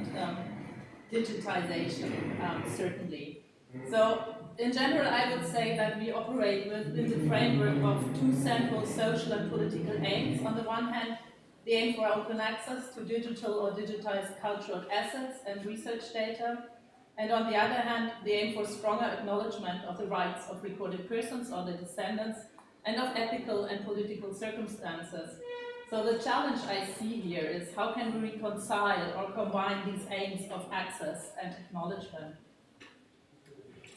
S7: digitization certainly. So in general, I would say that we operate within the framework of 2 central social and political aims. On the one hand, the aim for open access to digital or digitized cultural assets and research data. And on the other hand, they aim for stronger acknowledgement of the rights of recorded persons or the descendants and of ethical and political circumstances. So the challenge I see here is how can we reconcile or combine these aims of access and acknowledgement?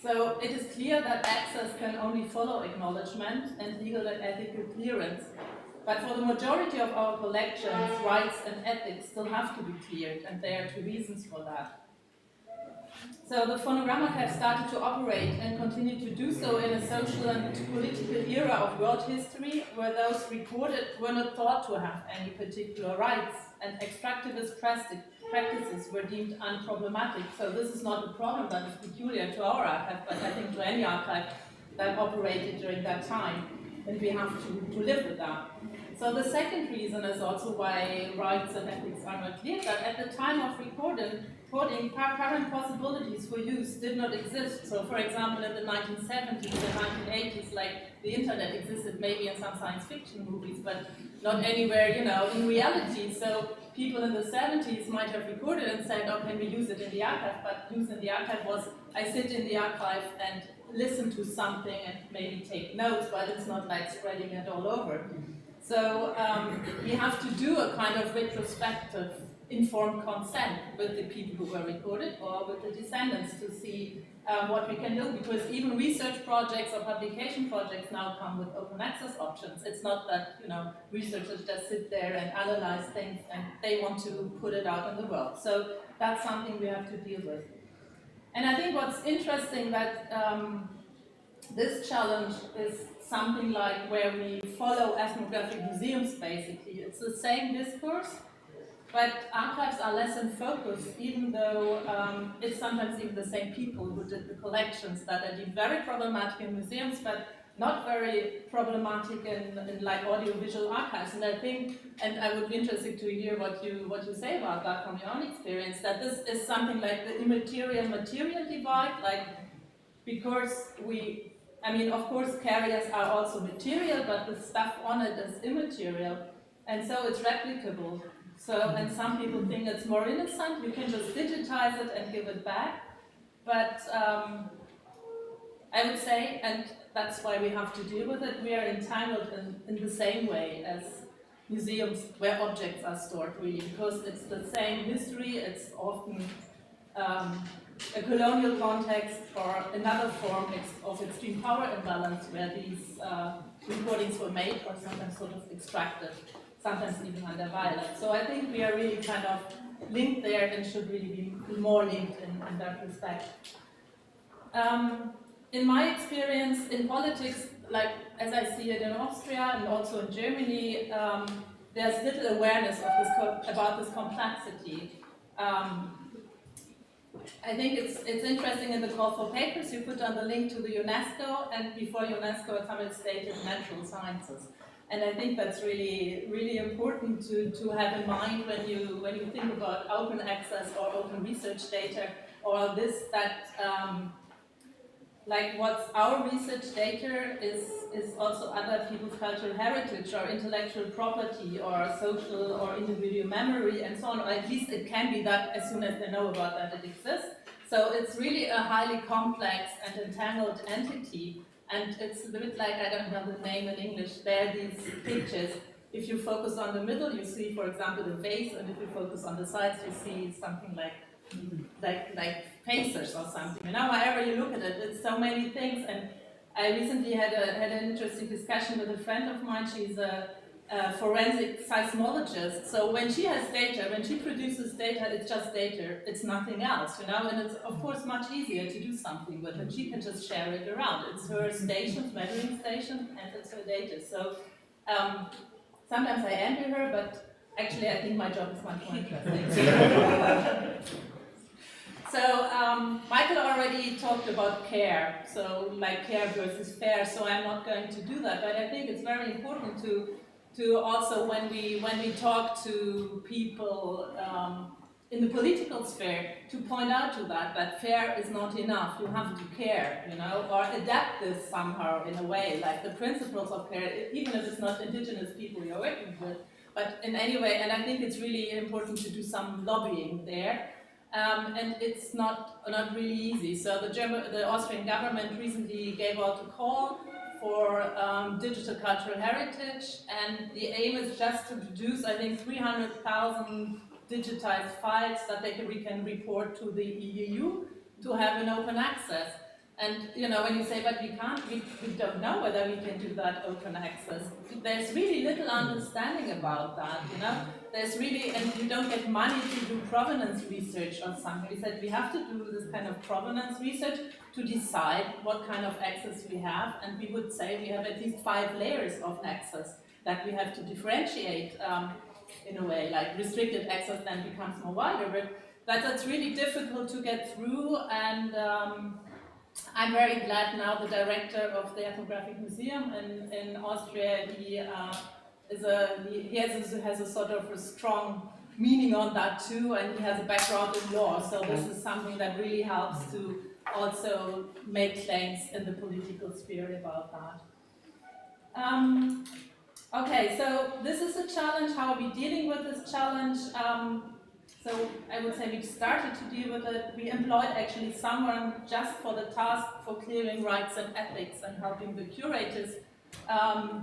S7: So it is clear that access can only follow acknowledgement and legal and ethical clearance. But for the majority of our collections, rights and ethics still have to be cleared, and there are two reasons for that. So the phonogramma have started to operate and continue to do so in a social and political era of world history where those recorded were not thought to have any particular rights, and extractivist practices were deemed unproblematic. So this is not a problem that is peculiar to our archive, but I think to any archive that operated during that time, and we have to live with that. So the second reason is also why rights and ethics are not clear, that at the time of recording, current possibilities for use did not exist. So for example, in the 1970s and 1980s, like the internet existed maybe in some science fiction movies, but not anywhere, you know, in reality. So people in the 70s might have recorded and said, oh, can we use it in the archive? But use in the archive was, I sit in the archive and listen to something and maybe take notes, but it's not like spreading it all over. So we have to do a kind of retrospective informed consent with the people who were recorded or with the descendants to see what we can do, because even research projects or publication projects now come with open access options. It's not that, you know, researchers just sit there and analyze things and they want to put it out in the world. So that's something we have to deal with. And I think what's interesting that this challenge is something like where we follow ethnographic museums basically. It's the same discourse, but archives are less in focus, even though it's sometimes even the same people who did the collections that are deemed very problematic in museums, but not very problematic in like audiovisual archives. And I think, and I would be interested to hear what you say about that from your own experience, that this is something like the immaterial-material divide, like because I mean, of course, carriers are also material, but the stuff on it is immaterial, and so it's replicable. So, and some people think it's more innocent, you can just digitize it and give it back. But I would say, and that's why we have to deal with it, we are entangled in the same way as museums where objects are stored, really, because it's the same history, it's often a colonial context or another form of extreme power imbalance where these recordings were made or sometimes sort of extracted, sometimes even under violence. So I think we are really kind of linked there and should really be more linked in that respect. In my experience in politics, like as I see it in Austria and also in Germany, there's little awareness of about this complexity. I think it's interesting in the call for papers you put on the link to the UNESCO, and before UNESCO it stated natural sciences. And I think that's really important to have in mind when you think about open access or open research data or this, that like what's our research data is also other people's cultural heritage or intellectual property or social or individual memory and so on, or at least it can be that as soon as they know about that it exists. So it's really a highly complex and entangled entity, and it's a bit like, I don't know the name in English, there are these pictures. If you focus on the middle, you see, for example, the vase, and if you focus on the sides, you see something like facers or something. You know, however you look at it, it's so many things. And I recently had an interesting discussion with a friend of mine. She's a forensic seismologist. So when she has data, when she produces data, it's just data. It's nothing else, you know. And it's of course much easier to do something with it. She can just share it around. It's her station, measuring station, and it's her data. So sometimes I envy her, but actually I think my job is much more interesting. So Michael already talked about care, so like care versus fair, so I'm not going to do that, but I think it's very important to also when we talk to people in the political sphere to point out to that fair is not enough, you have to care, you know, or adapt this somehow in a way, like the principles of care, even if it's not indigenous people you're working with, but in any way, and I think it's really important to do some lobbying there. and it's not really easy. So the Austrian government recently gave out a call for digital cultural heritage, and the aim is just to produce, I think, 300,000 digitized files that we can report to the EU to have an open access. And you know, when you say, but we don't know whether we can do that open access, there's really little understanding about that, you know? There's really, and you don't get money to do provenance research or something. We said we have to do this kind of provenance research to decide what kind of access we have, and we would say we have at least 5 layers of access that we have to differentiate in a way, like restricted access then becomes more wider, but that's really difficult to get through, and I'm very glad now the director of the Ethnographic Museum in Austria, he has a sort of a strong meaning on that too, and he has a background in law, so this is something that really helps to also make claims in the political sphere about that. Okay, so this is a challenge. How are we dealing with this challenge? So I would say we started to deal with it. We employed actually someone just for the task for clearing rights and ethics and helping the curators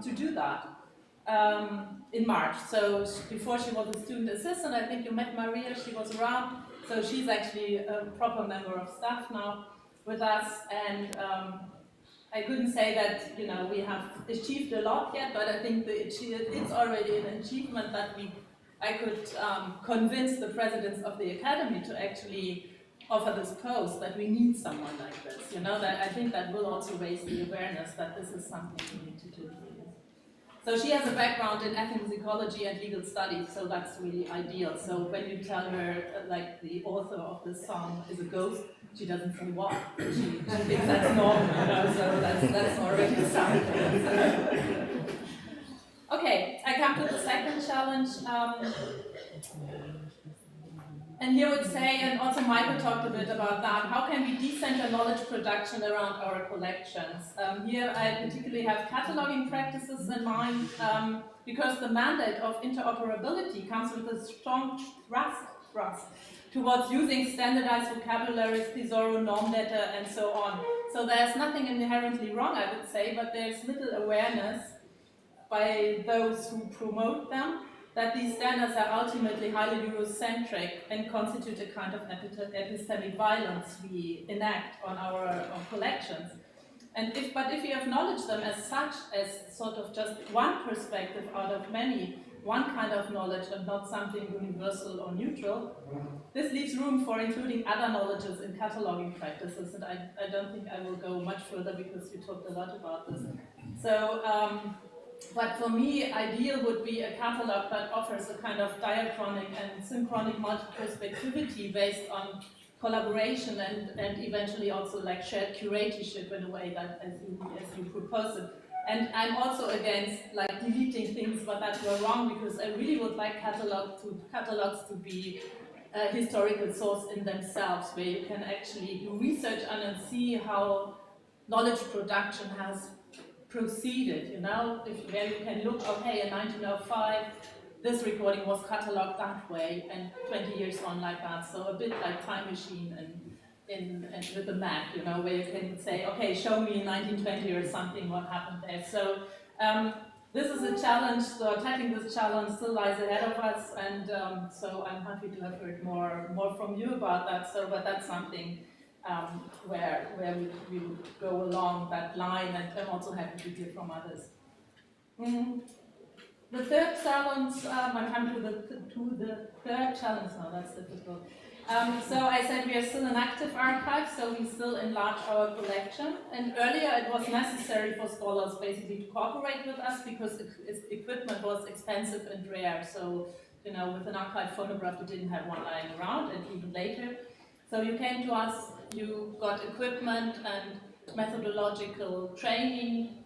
S7: to do that in March. So before she was a student assistant, I think you met Maria, she was around. So she's actually a proper member of staff now with us, and I couldn't say that, you know, we have achieved a lot yet, but I think it's already an achievement that I could convince the presidents of the academy to actually offer this post, that we need someone like this. You know, that I think that will also raise the awareness that this is something we need to do. So she has a background in ethnomusicology and legal studies, so that's really ideal. So when you tell her, like, the author of this song is a ghost, she doesn't say what. She thinks that's normal, you know, so that's already something. Okay, I come to the second challenge. And here I would say, and also Michael talked a bit about that, how can we decenter knowledge production around our collections? Here I particularly have cataloging practices in mind, because the mandate of interoperability comes with a strong thrust towards using standardized vocabularies, thesaurus, norm data, and so on. So there's nothing inherently wrong, I would say, but there's little awareness by those who promote them that these standards are ultimately highly Eurocentric and constitute a kind of epistemic violence we enact on our collections. And if we acknowledge them as such, as sort of just one perspective out of many, one kind of knowledge and not something universal or neutral, this leaves room for including other knowledges in cataloging practices, and I don't think I will go much further because you talked a lot about this. So, but for me, ideal would be a catalog that offers a kind of diachronic and synchronic multi-perspectivity based on collaboration and eventually also like shared curatorship in a way that as you propose it. And I'm also against like deleting things but that were wrong, because I really would like catalogs to be a historical source in themselves, where you can actually do research on and see how knowledge production has proceeded, you know, where you can look, okay, in 1905, this recording was catalogued that way, and 20 years on like that, so a bit like Time Machine and with the map, you know, where you can say, okay, show me in 1920 or something what happened there. So this is a challenge, so tackling this challenge still lies ahead of us, and so I'm happy to have heard more from you about that, so, but that's something where we would go along that line, and I'm also happy to hear from others. The third challenge, I'm coming to the third challenge now, that's difficult. So I said we are still an active archive, so we still enlarge our collection, and earlier it was necessary for scholars basically to cooperate with us because equipment was expensive and rare, so you know, with an archive phonograph you didn't have one lying around, and even later. So you came to us, you got equipment and methodological training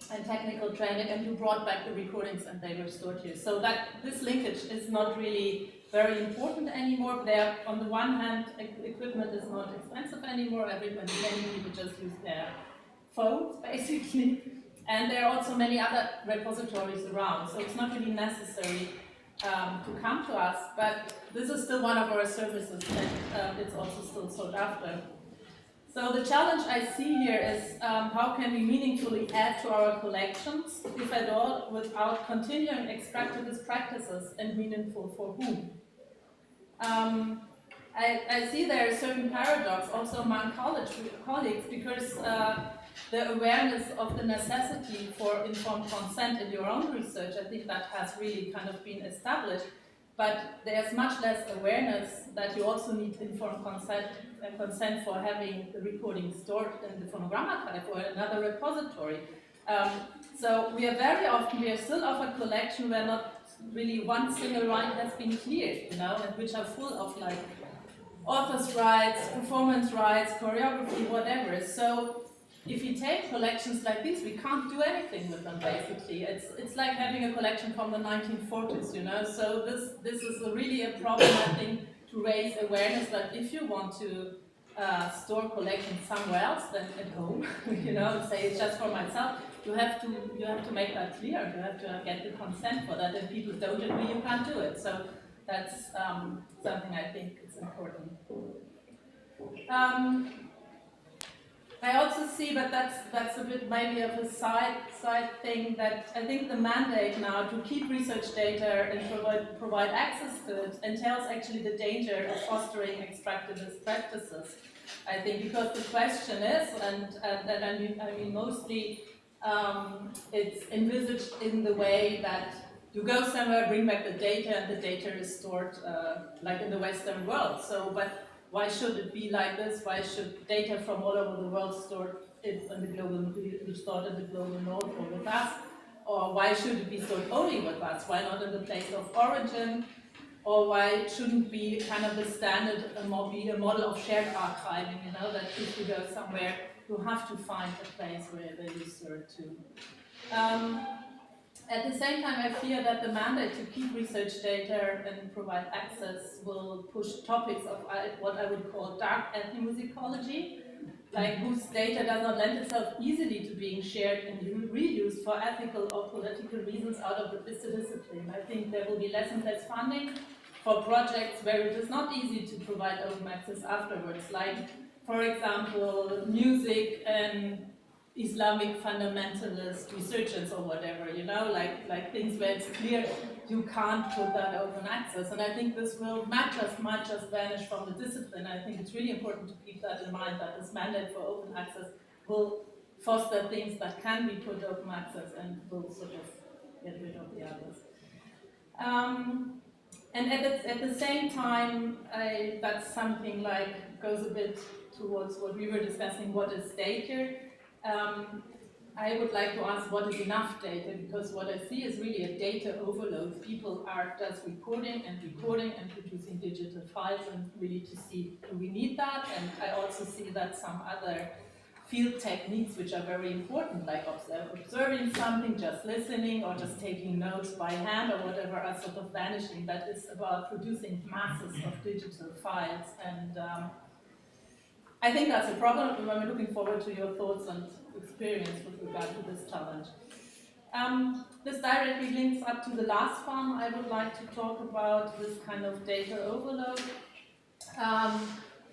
S7: and technical training, and you brought back the recordings and they were stored here. So that this linkage is not really very important anymore. There, on the one hand, equipment is not expensive anymore. Many people just use their phones, basically. And there are also many other repositories around, so it's not really necessary to come to us, but this is still one of our services, and it's also still sought after. So the challenge I see here is how can we meaningfully add to our collections, if at all, without continuing extractivist practices, and meaningful for whom? I see there a certain paradox also among colleagues, because the awareness of the necessity for informed consent in your own research, I think that has really kind of been established, but there's much less awareness that you also need informed consent for having the recording stored in the phonogram archive or another repository. So we are still of a collection where not really one single right has been cleared, and which are full of like author's rights, performance rights, choreography, whatever. So if you take collections like these, we can't do anything with them basically. It's like having a collection from the 1940s, So this is really a problem, I think, to raise awareness that if you want to store collections somewhere else than at home, say it's just for myself, you have to make that clear. You have to get the consent for that. If people don't agree, you can't do it. So that's something I think is important. I also see, but that's a bit maybe of a side thing, that I think the mandate now to keep research data and provide access to it entails actually the danger of fostering extractivist practices. I think because the question is, and I mean mostly it's envisaged in the way that you go somewhere, bring back the data, and the data is stored like in the Western world. So, but why should it be like this? Why should data from all over the world stored in the global north or with us? Or why should it be stored only with us? Why not in the place of origin? Or why shouldn't be kind of the standard be a model of shared archiving? That if you go somewhere, you have to find a place where you store to. At the same time, I fear that the mandate to keep research data and provide access will push topics of what I would call dark ethnomusicology, like whose data does not lend itself easily to being shared and reused for ethical or political reasons out of the discipline. I think there will be less and less funding for projects where it is not easy to provide open access afterwards, like, for example, music and Islamic fundamentalist researchers or whatever, like things where it's clear you can't put that open access. And I think this might just vanish from the discipline. I think it's really important to keep that in mind, that this mandate for open access will foster things that can be put open access and will sort of get rid of the others. And at the same time, that's something like goes a bit towards what we were discussing, what is data. I would like to ask what is enough data, because what I see is really a data overload. People are just recording and producing digital files, and really to see, do we need that? And I also see that some other field techniques which are very important, like observing something, just listening, or just taking notes by hand or whatever, are sort of vanishing. That is about producing masses of digital files, and I think that's a problem, and I'm looking forward to your thoughts and experience with regard to this challenge. This directly links up to the last one. I would like to talk about this kind of data overload.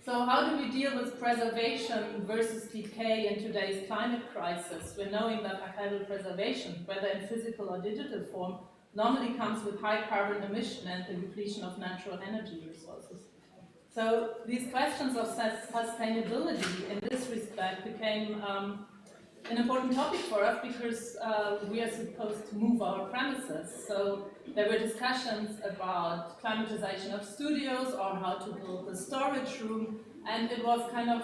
S7: So how do we deal with preservation versus decay in today's climate crisis? We're knowing that archival preservation, whether in physical or digital form, normally comes with high carbon emission and the depletion of natural energy resources. So these questions of sustainability in this respect became an important topic for us, because we are supposed to move our premises. So there were discussions about climatization of studios or how to build the storage room, and it was kind of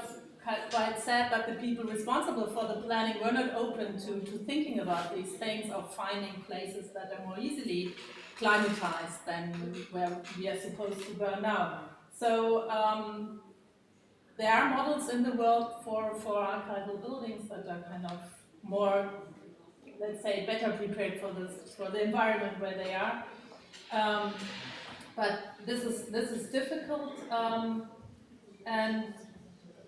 S7: quite sad that the people responsible for the planning were not open to thinking about these things, of finding places that are more easily climatized than where we are supposed to go now. So there are models in the world for archival buildings that are kind of more, let's say, better prepared for the environment where they are. But this is difficult, and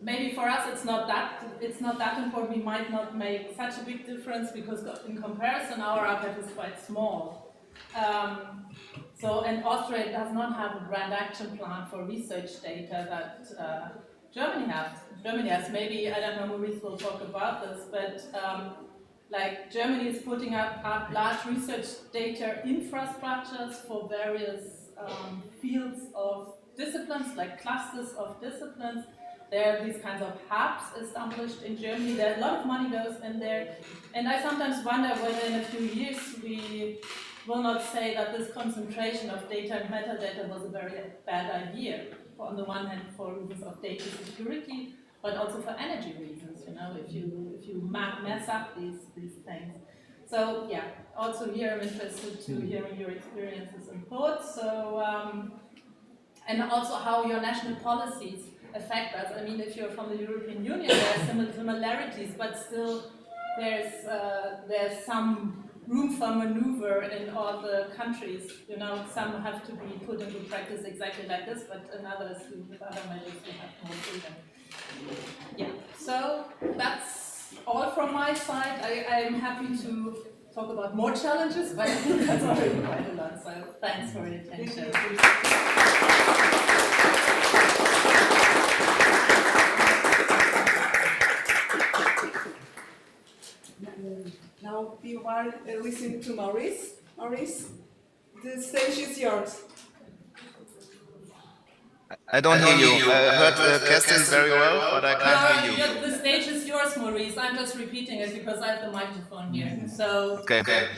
S7: maybe for us it's not that important. We might not make such a big difference, because in comparison our archive is quite small. So, and Austria does not have a grand action plan for research data that Germany has. Germany has, maybe, I don't know, Maurice will talk about this, but like Germany is putting up large research data infrastructures for various fields of disciplines, like clusters of disciplines. There are these kinds of hubs established in Germany. There a lot of money goes in there. And I sometimes wonder whether in a few years we will not say that this concentration of data and metadata was a very bad idea. On the one hand, for reasons of data security, but also for energy reasons. You know, if you mess up these things. So yeah, also here I'm interested to hearing your experiences and thoughts. So and also how your national policies affect us. I mean, if you're from the European Union, there are similarities, but still there's some room for maneuver in all the countries. You know, some have to be put into practice exactly like this, but in others, with other measures, we have more freedom. Yeah, so that's all from my side. I'm happy to talk about more challenges, but I think that's already quite a lot, so thanks for your attention.
S4: Now you are listening to Maurice. Maurice, the stage is yours.
S9: I don't hear you. I heard Kerstin very well, but I can't hear you.
S7: The stage is yours, Maurice. I'm just repeating it because I have the microphone here. So
S9: Okay.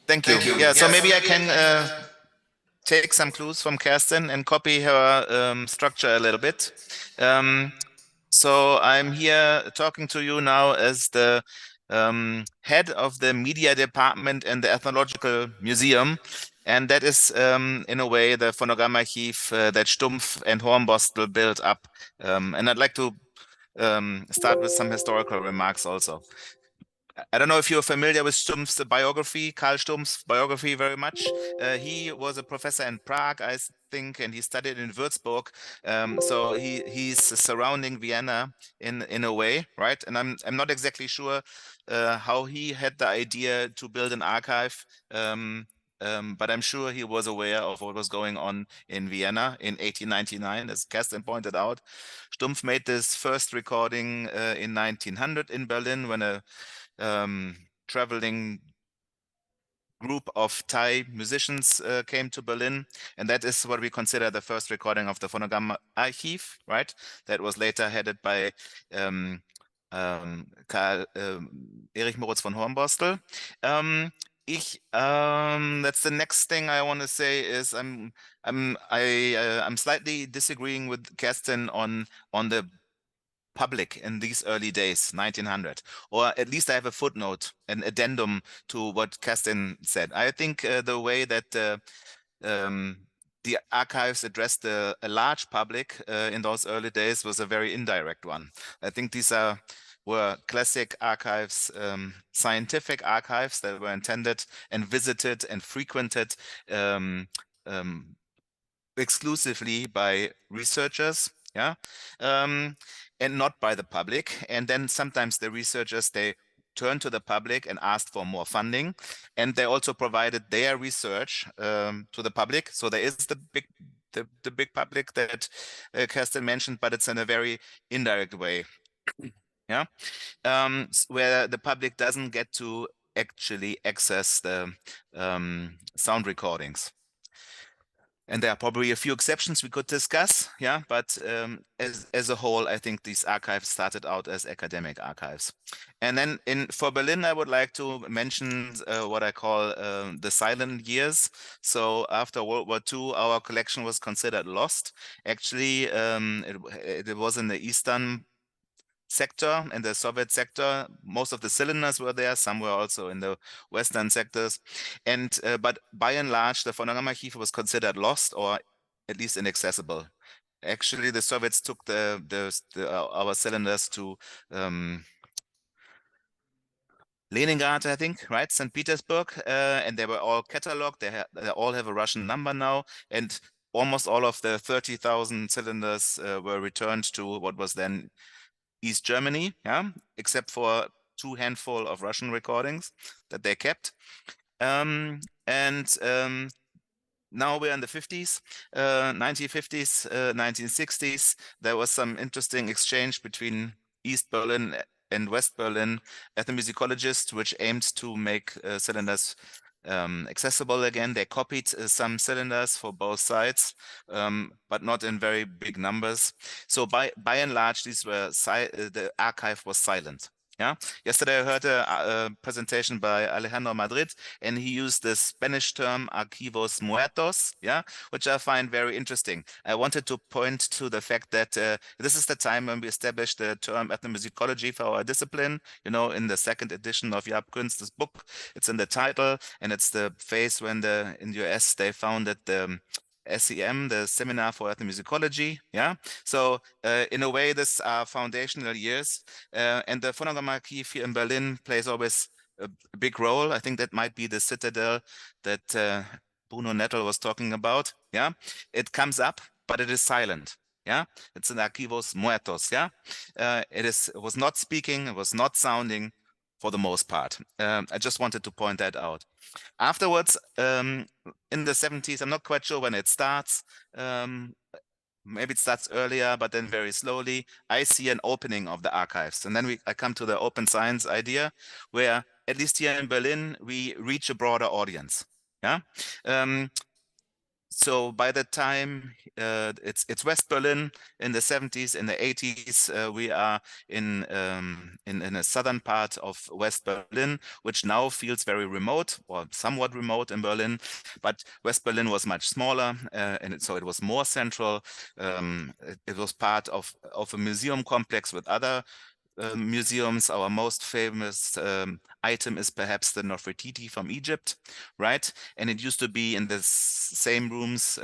S9: Thank you. Yeah, so maybe I can take some clues from Kerstin and copy her structure a little bit. So I'm here talking to you now as the head of the media department in the Ethnological Museum. And that is, in a way, the Phonogrammarchiv that Stumpf and Hornbostel built up. And I'd like to start with some historical remarks also. I don't know if you're familiar with Stumpf's biography, Karl Stumpf's biography very much. He was a professor in Prague, I think, and he studied in Würzburg. So he's surrounding Vienna in a way, right? And I'm not exactly sure how he had the idea to build an archive. But I'm sure he was aware of what was going on in Vienna in 1899, as Kerstin pointed out. Stumpf made this first recording in 1900 in Berlin when a traveling group of Thai musicians came to Berlin, and that is what we consider the first recording of the Phonogrammarchiv, right? That was later headed by Karl Erich Moritz von Hornbostel. That's the next thing I want to say is I'm slightly disagreeing with Kerstin on the public in these early days, 1900, or at least I have a footnote, an addendum to what Kerstin said. I think the way that the archives addressed a large public in those early days was a very indirect one. I think these were classic archives, scientific archives that were intended and visited and frequented exclusively by researchers, yeah, and not by the public. And then sometimes the researchers, they turned to the public and asked for more funding, and they also provided their research to the public. So there is the big public that Kerstin mentioned, but it's in a very indirect way, yeah, where the public doesn't get to actually access the sound recordings. And there are probably a few exceptions we could discuss, yeah, but as a whole, I think these archives started out as academic archives. And then for Berlin, I would like to mention what I call the silent years. So after World War II, our collection was considered lost. Actually, it was in the Eastern sector and the Soviet sector. Most of the cylinders were there, some were also in the Western sectors. And but by and large, the Phonogrammarchiv was considered lost or at least inaccessible. Actually, the Soviets took our cylinders to Leningrad, I think, right? St. Petersburg, and they were all cataloged. They all have a Russian number now, and almost all of the 30,000 cylinders were returned to what was then East Germany, yeah, except for 2 handful of Russian recordings that they kept. now we're in the 50s, 1950s, 1960s. There was some interesting exchange between East Berlin and West Berlin ethnomusicologists, which aimed to make cylinders accessible again. They copied some cylinders for both sides, but not in very big numbers. So by and large, these were the archive was silent. Yeah. Yesterday I heard a presentation by Alejandro Madrid, and he used the Spanish term archivos muertos, yeah, which I find very interesting. I wanted to point to the fact that this is the time when we established the term ethnomusicology for our discipline. You know, in the second edition of Jaap Kunst's book, it's in the title, and it's the phase when in the US they founded the SEM, the Seminar for Ethnomusicology. Yeah. So in a way, this are foundational years, and the Phonogram Archive here in Berlin plays always a big role. I think that might be the citadel that Bruno Nettel was talking about. Yeah. It comes up, but it is silent. Yeah. It's an archivos muertos. Yeah. It was not speaking. It was not sounding for the most part. I just wanted to point that out. Afterwards, in the 70s, I'm not quite sure when it starts. Maybe it starts earlier, but then very slowly, I see an opening of the archives. And then I come to the open science idea, where at least here in Berlin, we reach a broader audience. Yeah. So by the time it's West Berlin in the 70s, in the 80s, we are in a southern part of West Berlin, which now feels very remote or somewhat remote in Berlin. But West Berlin was much smaller, and so it was more central. It was part of a museum complex with other museums. Our most famous item is perhaps the Nefertiti from Egypt, right? And it used to be in the same rooms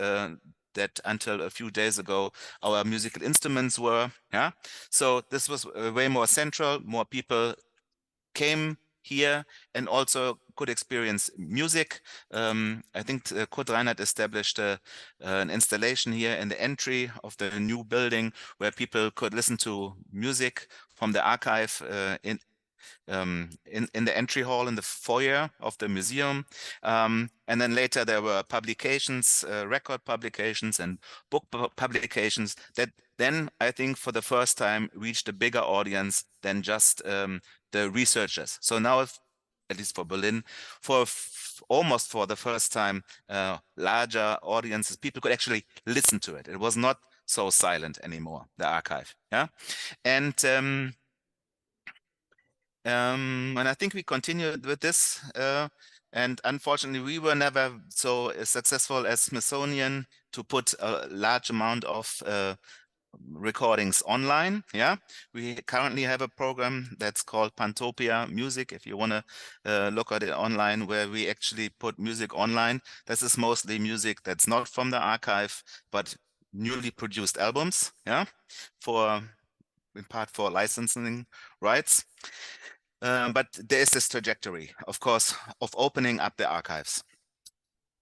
S9: that until a few days ago our musical instruments were. Yeah. So this was way more central. More people came here and also could experience music. I think Kurt Reinhardt established an installation here in the entry of the new building where people could listen to music from the archive in the entry hall in the foyer of the museum. And then later there were publications, record publications and book publications that then I think for the first time reached a bigger audience than just the researchers. So now, at least for Berlin, almost for the first time, larger audiences, people could actually listen to it. It was not so silent anymore, the archive. Yeah. And I think we continued with this. And unfortunately, we were never so successful as Smithsonian to put a large amount of recordings online. Yeah, we currently have a program that's called Pantopia Music, if you want to look at it online, where we actually put music online. This is mostly music that's not from the archive, but newly produced albums. Yeah, in part for licensing rights. But there is this trajectory, of course, of opening up the archives.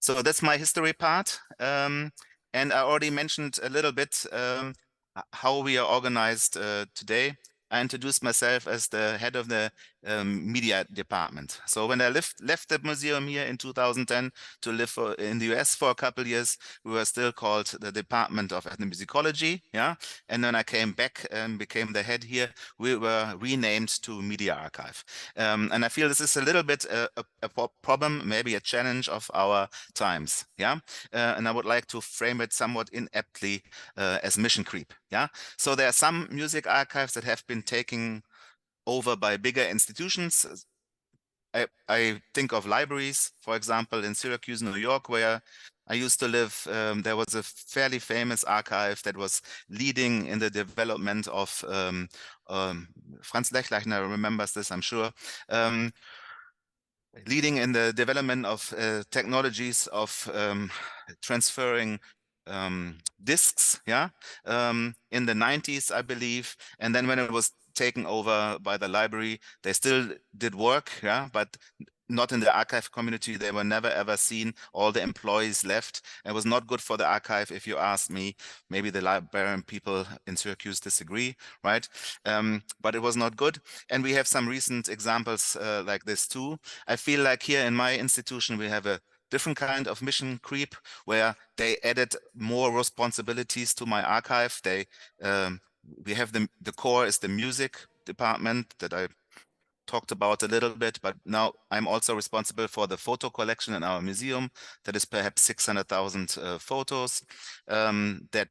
S9: So that's my history part. And I already mentioned a little bit how we are organized today. I introduced myself as the head of the media department. So when I left the museum here in 2010 to live in the US for a couple of years, we were still called the Department of Ethnomusicology. Yeah. And when I came back and became the head here, we were renamed to Media Archive. And I feel this is a little bit a problem, maybe a challenge of our times. Yeah. And I would like to frame it somewhat ineptly as mission creep. Yeah. So there are some music archives that have been taken over by bigger institutions. I think of libraries, for example, in Syracuse, New York, where I used to live. There was a fairly famous archive that was leading in the development of Franz Lechleichner remembers this, I'm sure. Leading in the development of technologies of transferring discs, yeah, in the 90s, I believe. And then when it was taken over by the library, they still did work, yeah, but not in the archive community. They were never ever seen. All the employees left. It was not good for the archive, if you ask me. Maybe the librarian people in Syracuse disagree, right? But it was not good. And we have some recent examples like this too. I feel like here in my institution, we have a different kind of mission creep where they added more responsibilities to my archive. We have the core is the music department that I talked about a little bit, but now I'm also responsible for the photo collection in our museum. That is perhaps 600,000 photos that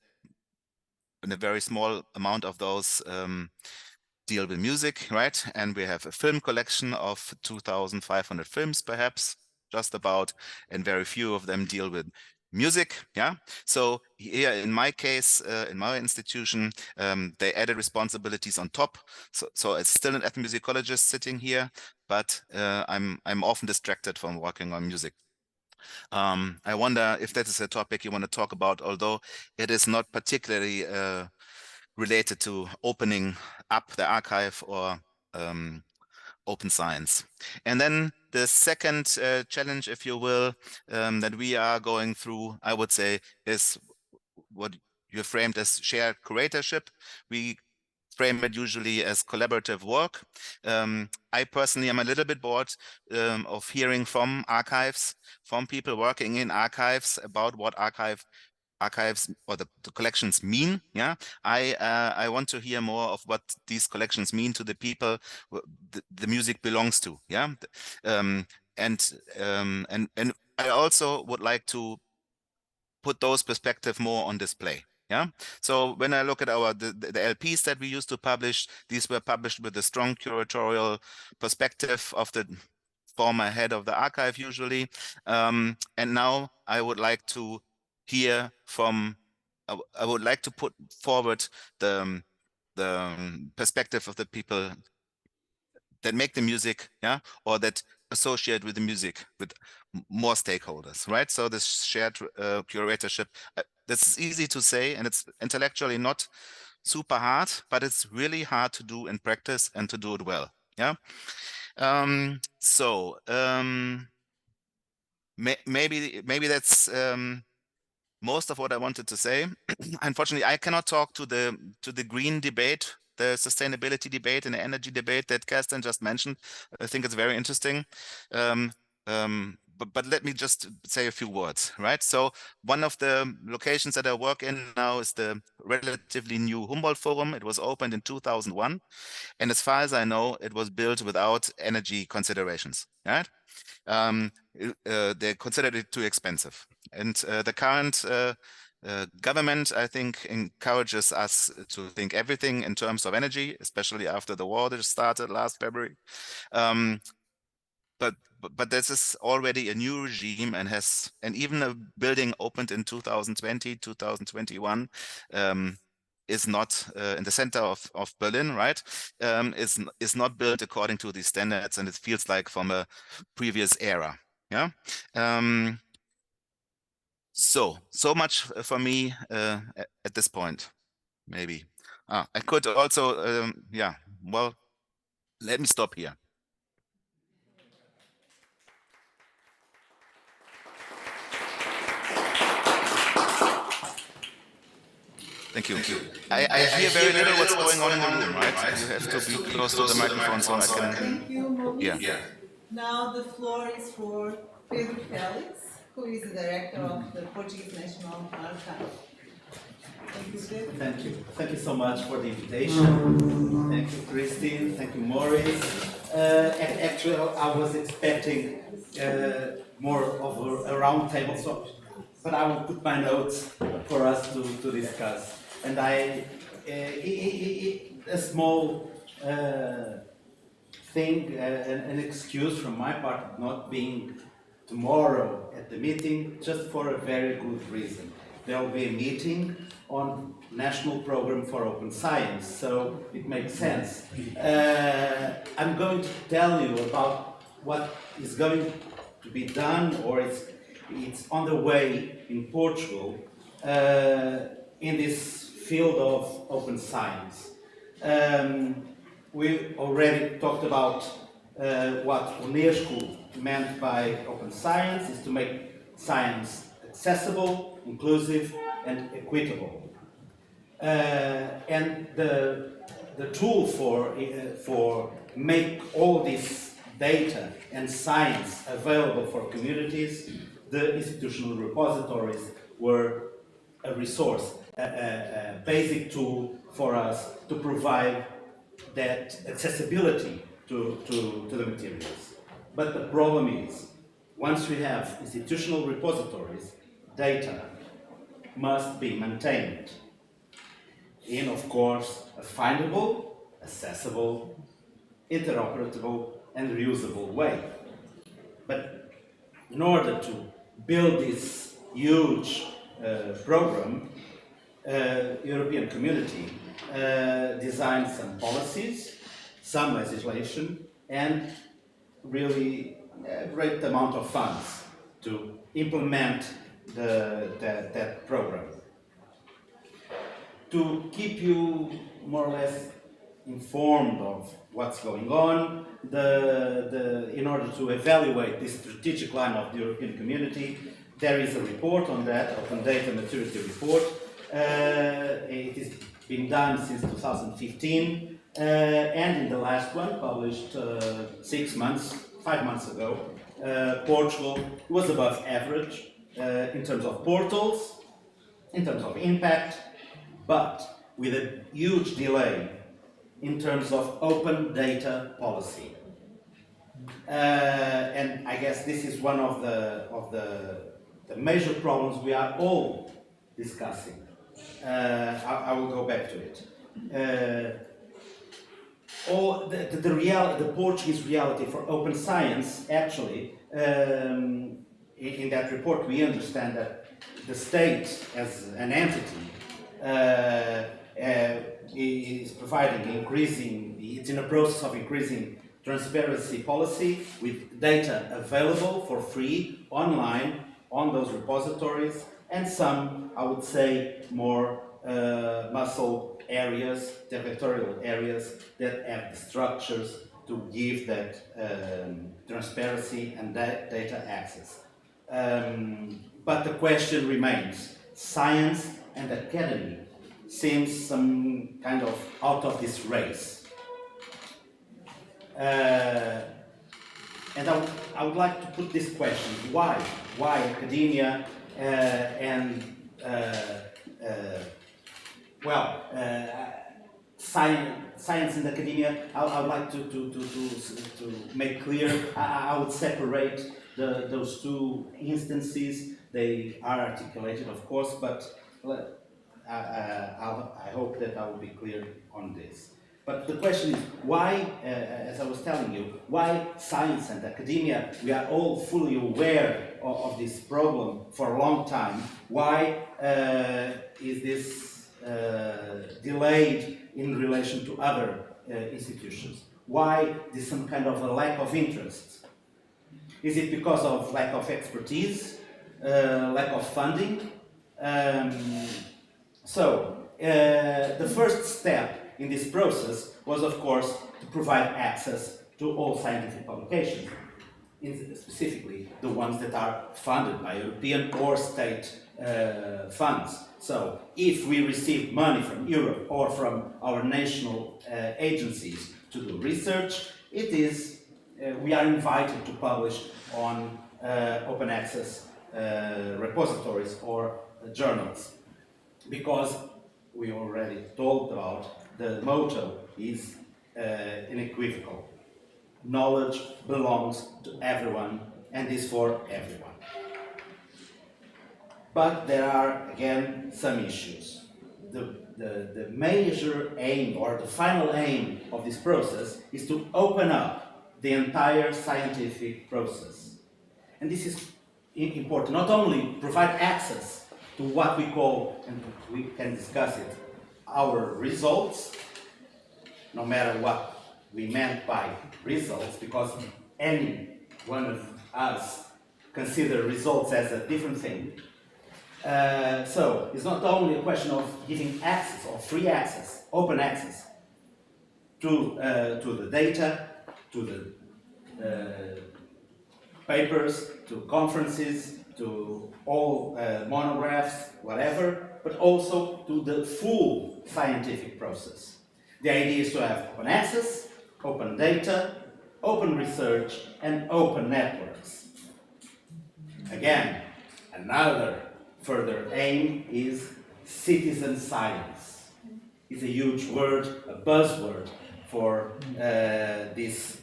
S9: in a very small amount of those deal with music, right? And we have a film collection of 2,500 films, perhaps, just about, and very few of them deal with music, yeah? So here in my case, in my institution, they added responsibilities on top. So it's still an ethnomusicologist sitting here, but I'm often distracted from working on music. I wonder if that is a topic you want to talk about, although it is not particularly related to opening up the archive or open science. And then the second challenge, if you will, that we are going through, I would say, is what you framed as shared curatorship. We frame it usually as collaborative work. I personally am a little bit bored of hearing from archives, from people working in archives about what archives or the collections mean. Yeah, I want to hear more of what these collections mean to the people the music belongs to. Yeah, and I also would like to put those perspectives more on display. Yeah. So when I look at the LPs that we used to publish, these were published with a strong curatorial perspective of the former head of the archive usually. And now I would like to hear from, I would like to put forward the perspective of the people that make the music, yeah, or that associate with the music, with more stakeholders, right? So this shared curatorship, that's easy to say, and it's intellectually not super hard, but it's really hard to do in practice and to do it well, yeah? Maybe that's most of what I wanted to say. Unfortunately, I cannot talk to the green debate, the sustainability debate and the energy debate that Kerstin just mentioned. I think it's very interesting. But let me just say a few words, right? So one of the locations that I work in now is the relatively new Humboldt Forum. It was opened in 2001. And as far as I know, it was built without energy considerations, right? They considered it too expensive. And the current government, I think, encourages us to think everything in terms of energy, especially after the war that started last February. But this is already a new regime and even a building opened in 2020, 2021, is not in the center of Berlin, right? Is not built according to these standards, and it feels like from a previous era. Yeah. So much for me at this point. Maybe I could also, yeah. Well, let me stop here. Thank you. I hear very little what's going on in the room, right? You have to be close to the microphone so I can.
S1: Thank you, Maurice.
S9: Yeah.
S1: Now the floor is for Pedro Felix, who is the director of the Portuguese National Archive. Thank you, Pedro.
S6: Thank you. Thank you so much for the invitation. Thank you, Christine. Thank you, Maurice. Actually, I was expecting more of a round table, but I will put my notes for us to discuss. And a small thing, an excuse from my part not being tomorrow at the meeting, just for a very good reason. There will be a meeting on National Program for Open Science, so it makes sense. I'm going to tell you about what is going to be done, or it's on the way in Portugal in this field of open science. We already talked about what UNESCO meant by open science is to make science accessible, inclusive, and equitable. And the tool for make all this data and science available for communities the institutional repositories were a resource, a basic tool for us to provide that accessibility to the materials. But the problem is, once we have institutional repositories, data must be maintained in, of course, a findable, accessible, interoperable, and reusable way. But in order to build this huge program, European Community designed some policies, some legislation, and really a great amount of funds to implement that program. To keep you more or less informed of what's going on, in order to evaluate this strategic line of the European Community, there is a report on that, Open Data Maturity Report. It has been done since 2015, and in the last one, published 5 months ago, Portugal was above average in terms of portals, in terms of impact, but with a huge delay in terms of open data policy. And I guess this is one of the major problems we are all discussing. I will go back to it. The Portuguese reality for open science, actually, in that report we understand that the state as an entity is it's in a process of increasing transparency policy with data available for free online on those repositories, and some, I would say, more muscle areas, territorial areas that have the structures to give that transparency and data access. But the question remains, science and academy seems some kind of out of this race. And I would like to put this question, why academia science and academia, I would like to make clear, I would separate those two instances. They are articulated, of course, but I hope that I will be clear on this. But the question is, why, as I was telling you, why science and academia, we are all fully aware of this problem for a long time. Why is this delayed in relation to other institutions? Why is some kind of a lack of interest? Is it because of lack of expertise, lack of funding? The first step in this process was, of course, to provide access to all scientific publications, specifically the ones that are funded by European or state funds. So, if we receive money from Europe or from our national agencies to do research, we are invited to publish on open access repositories or journals, because we already talked about the motto is unequivocal. Knowledge belongs to everyone and is for everyone. But there are, again, some issues. The major aim, or the final aim of this process, is to open up the entire scientific process. And this is important. Not only provide access to what we call, and we can discuss it, our results, no matter what we meant by results, because any one of us consider results as a different thing. So it's not only a question of giving access or free access, open access to the data, to the papers, to conferences, to all monographs, whatever, but also to the full scientific process. The idea is to have open access, open data, open research, and open networks. Again, another further aim is citizen science. It's a huge word, a buzzword for this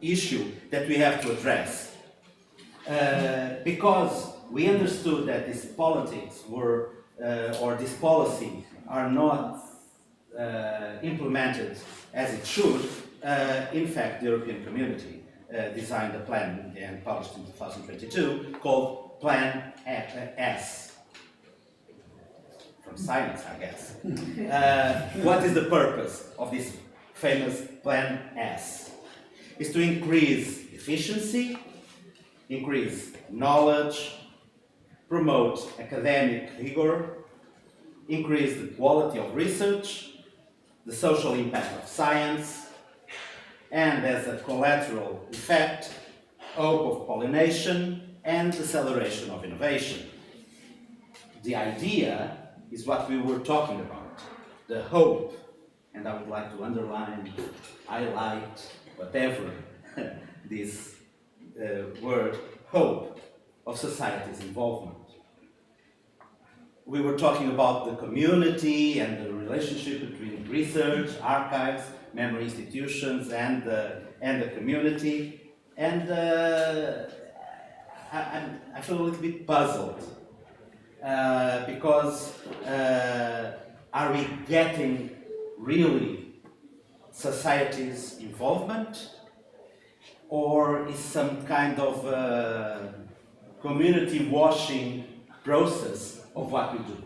S6: issue that we have to address. Because we understood that these politics were, or this policy are not implemented as it should. In fact, the European Community designed a plan and published in 2022 called Plan S. From science, I guess. What is the purpose of this famous Plan S? Is to increase efficiency, increase knowledge, promote academic rigor, increase the quality of research, the social impact of science, and as a collateral effect, hope of pollination and acceleration of innovation. The idea is what we were talking about, the hope, and I would like to underline, highlight, whatever this word, hope, of society's involvement. We were talking about the community and the relationship between research, archives, memory institutions, and the community, and I feel a little bit puzzled because are we getting really society's involvement, or is some kind of community washing process of what we do?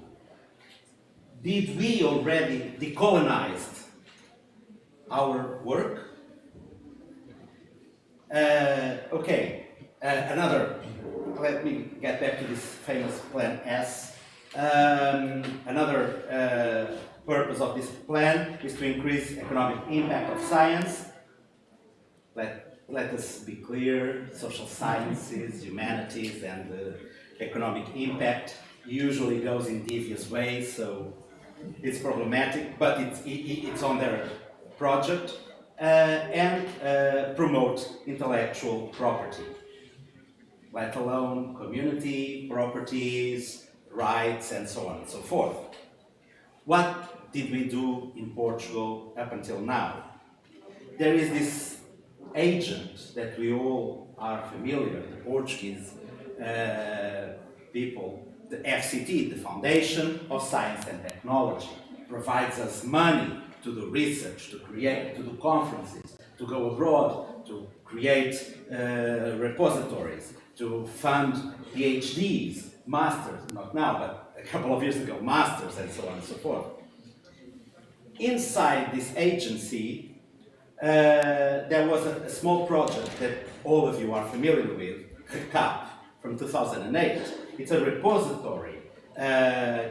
S6: Did we already decolonize our work? Let me get back to this famous Plan S. Another purpose of this plan is to increase economic impact of science. Let us be clear, social sciences, humanities, and economic impact usually goes in devious ways, so it's problematic, but it's on their project, and promote intellectual property, let alone community, properties, rights, and so on and so forth. What did we do in Portugal up until now? There is this agent that we all are familiar, the Portuguese people, the FCT, the Foundation of Science and Technology, provides us money to do research, to create, to do conferences, to go abroad, to create repositories, to fund PhDs, masters, not now, but a couple of years ago, masters, and so on and so forth. Inside this agency, there was a small project that all of you are familiar with, RECAP, from 2008. It's a repository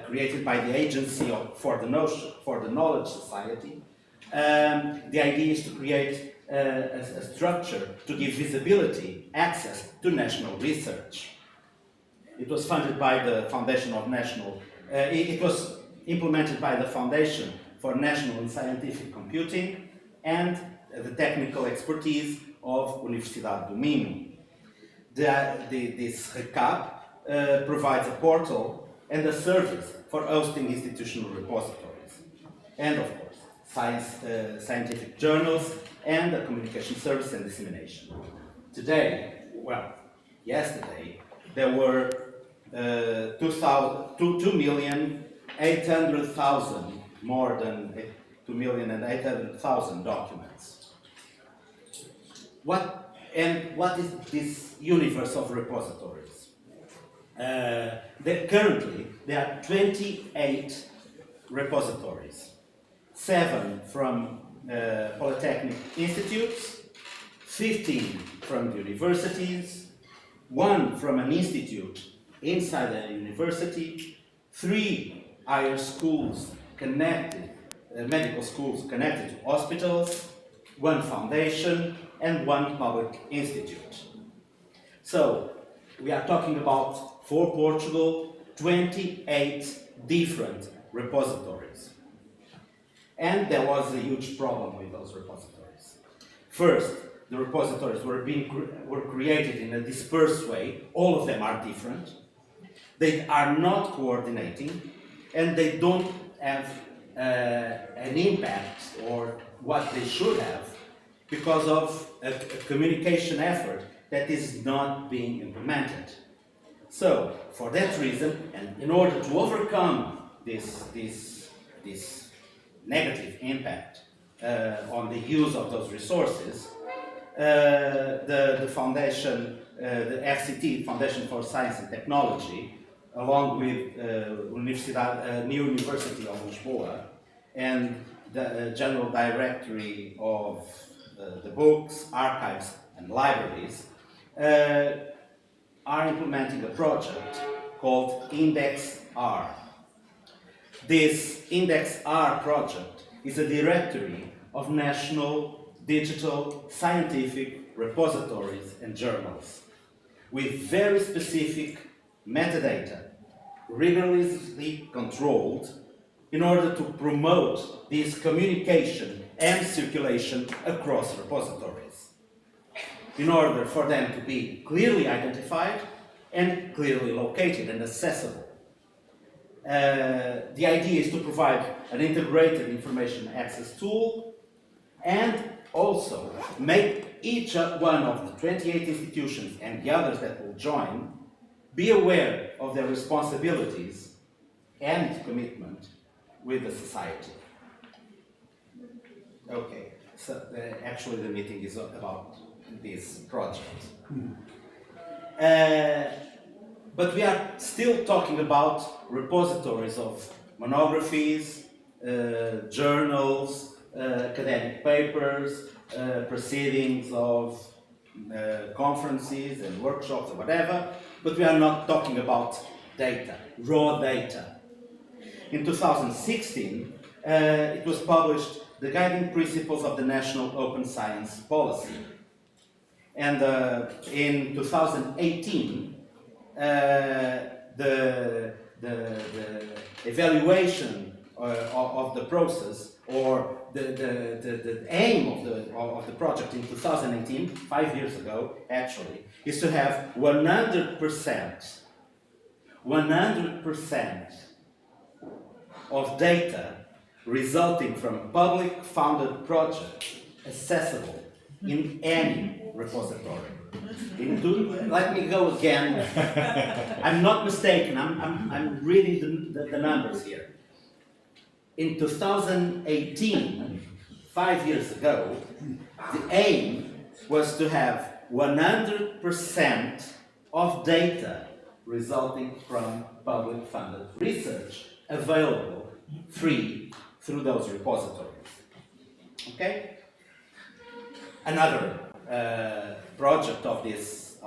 S6: created by the Agency for the Knowledge Society. The idea is to create a structure to give visibility, access to national research. It was funded by the Foundation of National, it was implemented by the Foundation for National and Scientific Computing and the technical expertise of Universidade do Minho. This RECAP provides a portal and a service for hosting institutional repositories, and of course, scientific journals, and a communication service and dissemination. Today, well, yesterday, there were 2,800,000, more than 2,800,000 documents. What is this universe of repositories? Currently, there are 28 repositories, 7 from polytechnic institutes, 15 from universities, 1 from an institute inside a university, 3 higher schools connected, medical schools connected to hospitals, 1 foundation, and 1 public institute. So, we are talking about, for Portugal, 28 different repositories. And there was a huge problem with those repositories. First, the repositories were created in a dispersed way. All of them are different. They are not coordinating, and they don't have an impact or what they should have because of a communication effort that is not being implemented. So, for that reason, and in order to overcome this negative impact on the use of those resources, the foundation, the FCT, Foundation for Science and Technology, along with Universidade, New University of Lisboa, and the General Directory of the books, archives, and libraries, are implementing a project called Index R. This Index R project is a directory of national digital scientific repositories and journals with very specific metadata, rigorously controlled in order to promote this communication and circulation across repositories, in order for them to be clearly identified and clearly located and accessible. The idea is to provide an integrated information access tool and also make each one of the 28 institutions and the others that will join be aware of their responsibilities and commitment with the society. Okay, so actually the meeting is about this project. But we are still talking about repositories of monographies, journals, academic papers, proceedings of conferences and workshops or whatever, but we are not talking about data, raw data. In 2016, it was published the Guiding Principles of the National Open Science Policy. And in 2018, the evaluation of the process, or the aim of the project in 2018, 5 years ago actually, is to have 100% of data resulting from public funded projects accessible in any repository. Let me go again. I'm not mistaken, I'm reading the numbers here. In 2018, 5 years ago, the aim was to have 100% of data resulting from public funded research available free through those repositories. Okay? Another project of this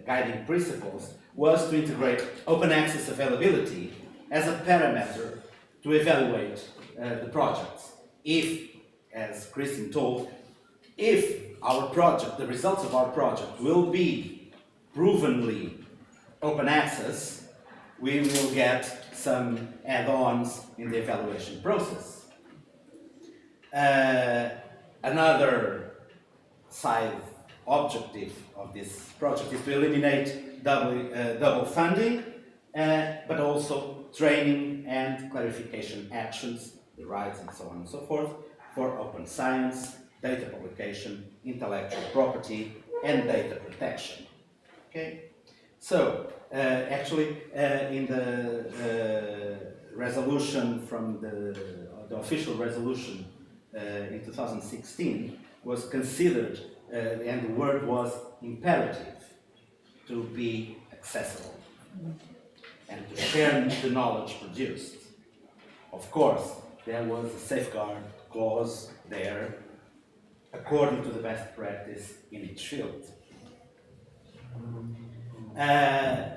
S6: guiding principles was to integrate open access availability as a parameter to evaluate the projects. If, as Kristen told, if our project, the results of our project will be provenly open access, we will get some add-ons in the evaluation process. Another side objective of this project is to eliminate double funding, but also training and clarification actions, the rights and so on and so forth, for open science, data publication, intellectual property, and data protection. Okay? So, actually, in the resolution from the official resolution in 2016 was considered, and the word was imperative, to be accessible and to share the knowledge produced. Of course, there was a safeguard clause there, according to the best practice in each field.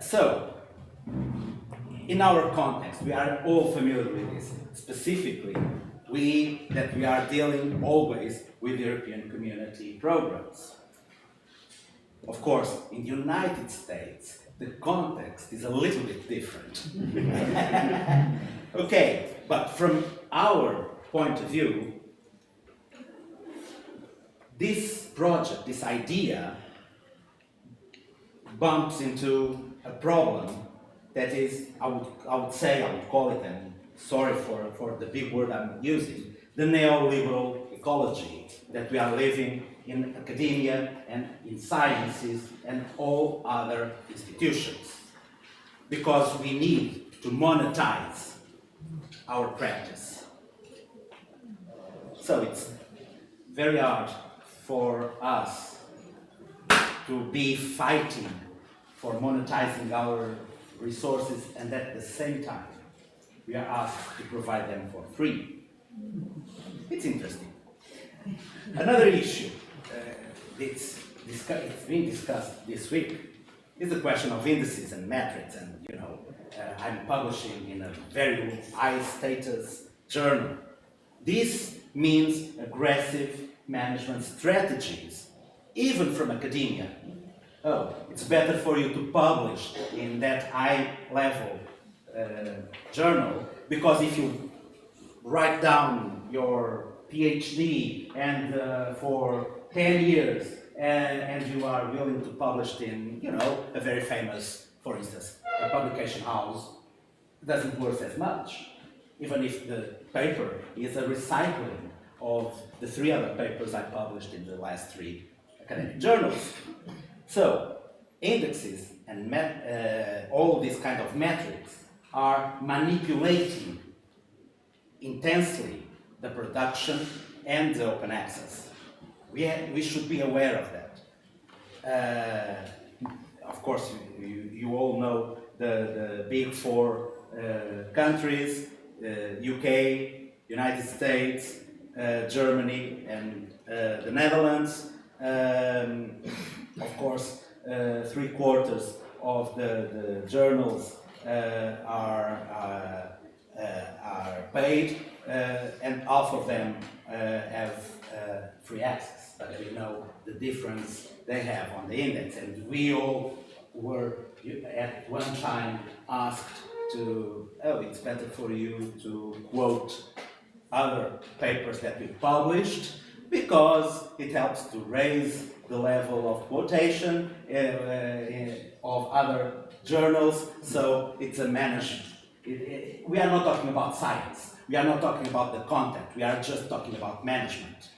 S6: So, in our context, we are all familiar with this. Specifically, we are dealing always with European Community programs. Of course, in the United States, the context is a little bit different. Okay, but from our point of view, this project, this idea, bumps into a problem that is, I would call it, and sorry for the big word I'm using, the neoliberal ecology that we are living in academia and in sciences and all other institutions. Because we need to monetize our practice. So it's very hard for us to be fighting for monetizing our resources, and at the same time we are asked to provide them for free. It's interesting. Another issue it's being discussed this week is the question of indices and metrics, and I'm publishing in a very high status journal. This means aggressive management strategies, even from academia. Oh, it's better for you to publish in that high level journal, because if you write down your PhD and for 10 years and you are willing to publish in, a very famous, for instance, a publication house, it doesn't worth as much, even if the paper is a recycling of the 3 other papers I published in the last 3 academic journals. So, indexes and all these kind of metrics are manipulating intensely the production and the open access. We should be aware of that. Of course, you all know the big 4 countries, UK, United States, Germany, and the Netherlands. Of course, 3/4 of the journals are paid, and half of them have free access. But we know the difference they have on the index, and we all were at one time asked to, it's better for you to quote other papers that we published, because it helps to raise the level of quotation of other journals. So it's a management. We are not talking about science. We are not talking about the content. We are just talking about management.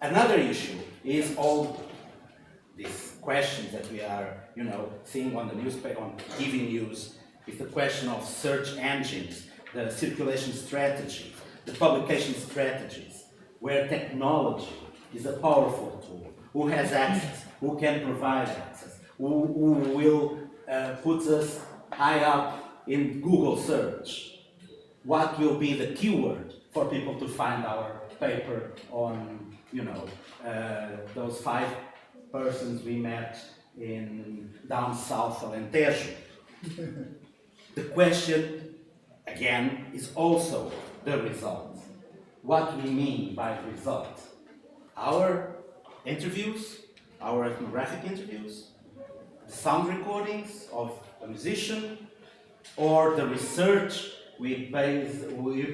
S6: Another issue is all these questions that we are, seeing on the newspaper, on TV news, is the question of search engines, the circulation strategy, the publication strategies, where technology is a powerful tool. Who has access? Who can provide access? Who will put us high up in Google search? What will be the keyword for people to find our paper on, those 5 persons we met in down south of Alentejo? The question, again, is also the result. What we mean by result? Our interviews, our ethnographic interviews, the sound recordings of a musician, or the research we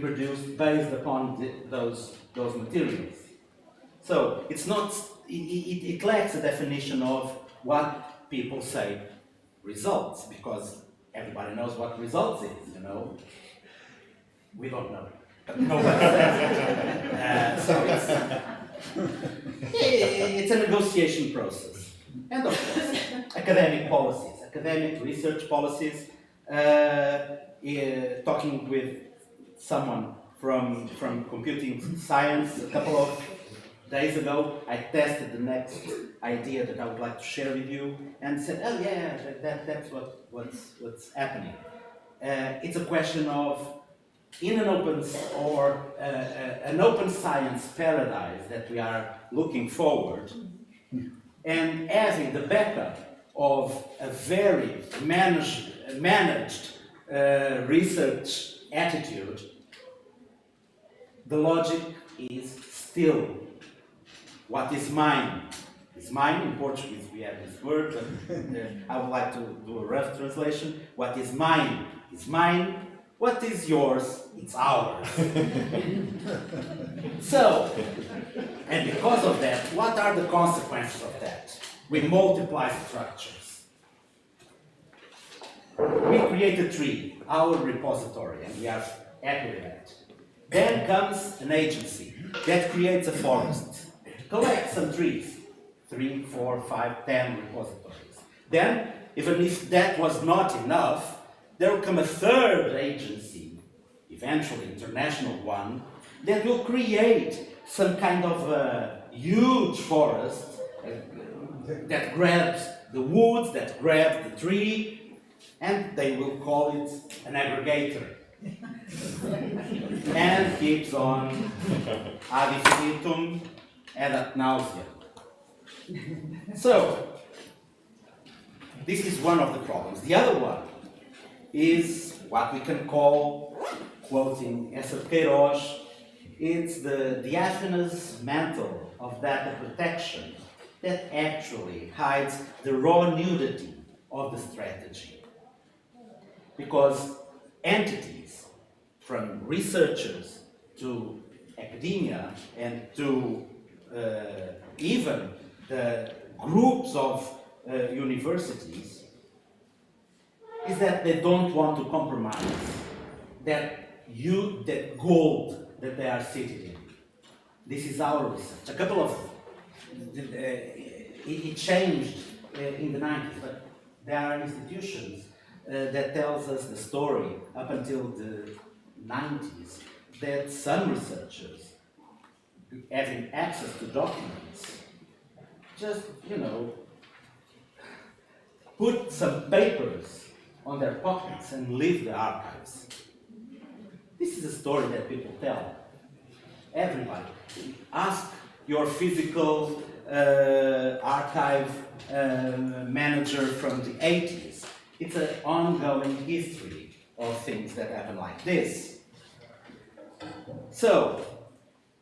S6: produce based upon those materials. So it's not, it lacks a definition of what people say results, because everybody knows what results is, We don't know. Nobody says. So it's a negotiation process. And of course, academic policies, academic research policies, talking with someone from computing science a couple of days ago, I tested the next idea that I would like to share with you, and said, oh yeah, that's what's happening. It's a question of, in an open science paradise that we are looking forward, and having the backup of a very managed research attitude, the logic is still what is mine. Is mine. In Portuguese we have this word, but I would like to do a rough translation. What is mine, What is yours, it's ours. So, and because of that, what are the consequences of that? We multiply structures. We create a tree, our repository, and we are happy with that. Then comes an agency that creates a forest, collects some trees, 3, 4, 5, 10 repositories. Then, even if that was not enough, there will come a third agency, eventually international one, that will create some kind of a huge forest that grabs the woods, that grabs the tree, and they will call it an aggregator. And keeps on ad infinitum and ad nauseam. So, this is one of the problems. The other one is what we can call, quoting Essa Queiroz, it's the diaphanous mantle of data protection that actually hides the raw nudity of the strategy. Because entities, from researchers to academia and to even the groups of universities, is that they don't want to compromise that gold that they are sitting in. This is our research. A couple of, it changed in the 90s, but there are institutions that tells us the story up until the 90s that some researchers having access to documents just, put some papers on their pockets and leave the archives. This is a story that people tell. Everybody. Ask your physical archive manager from the 80s. It's an ongoing history of things that happen like this. So,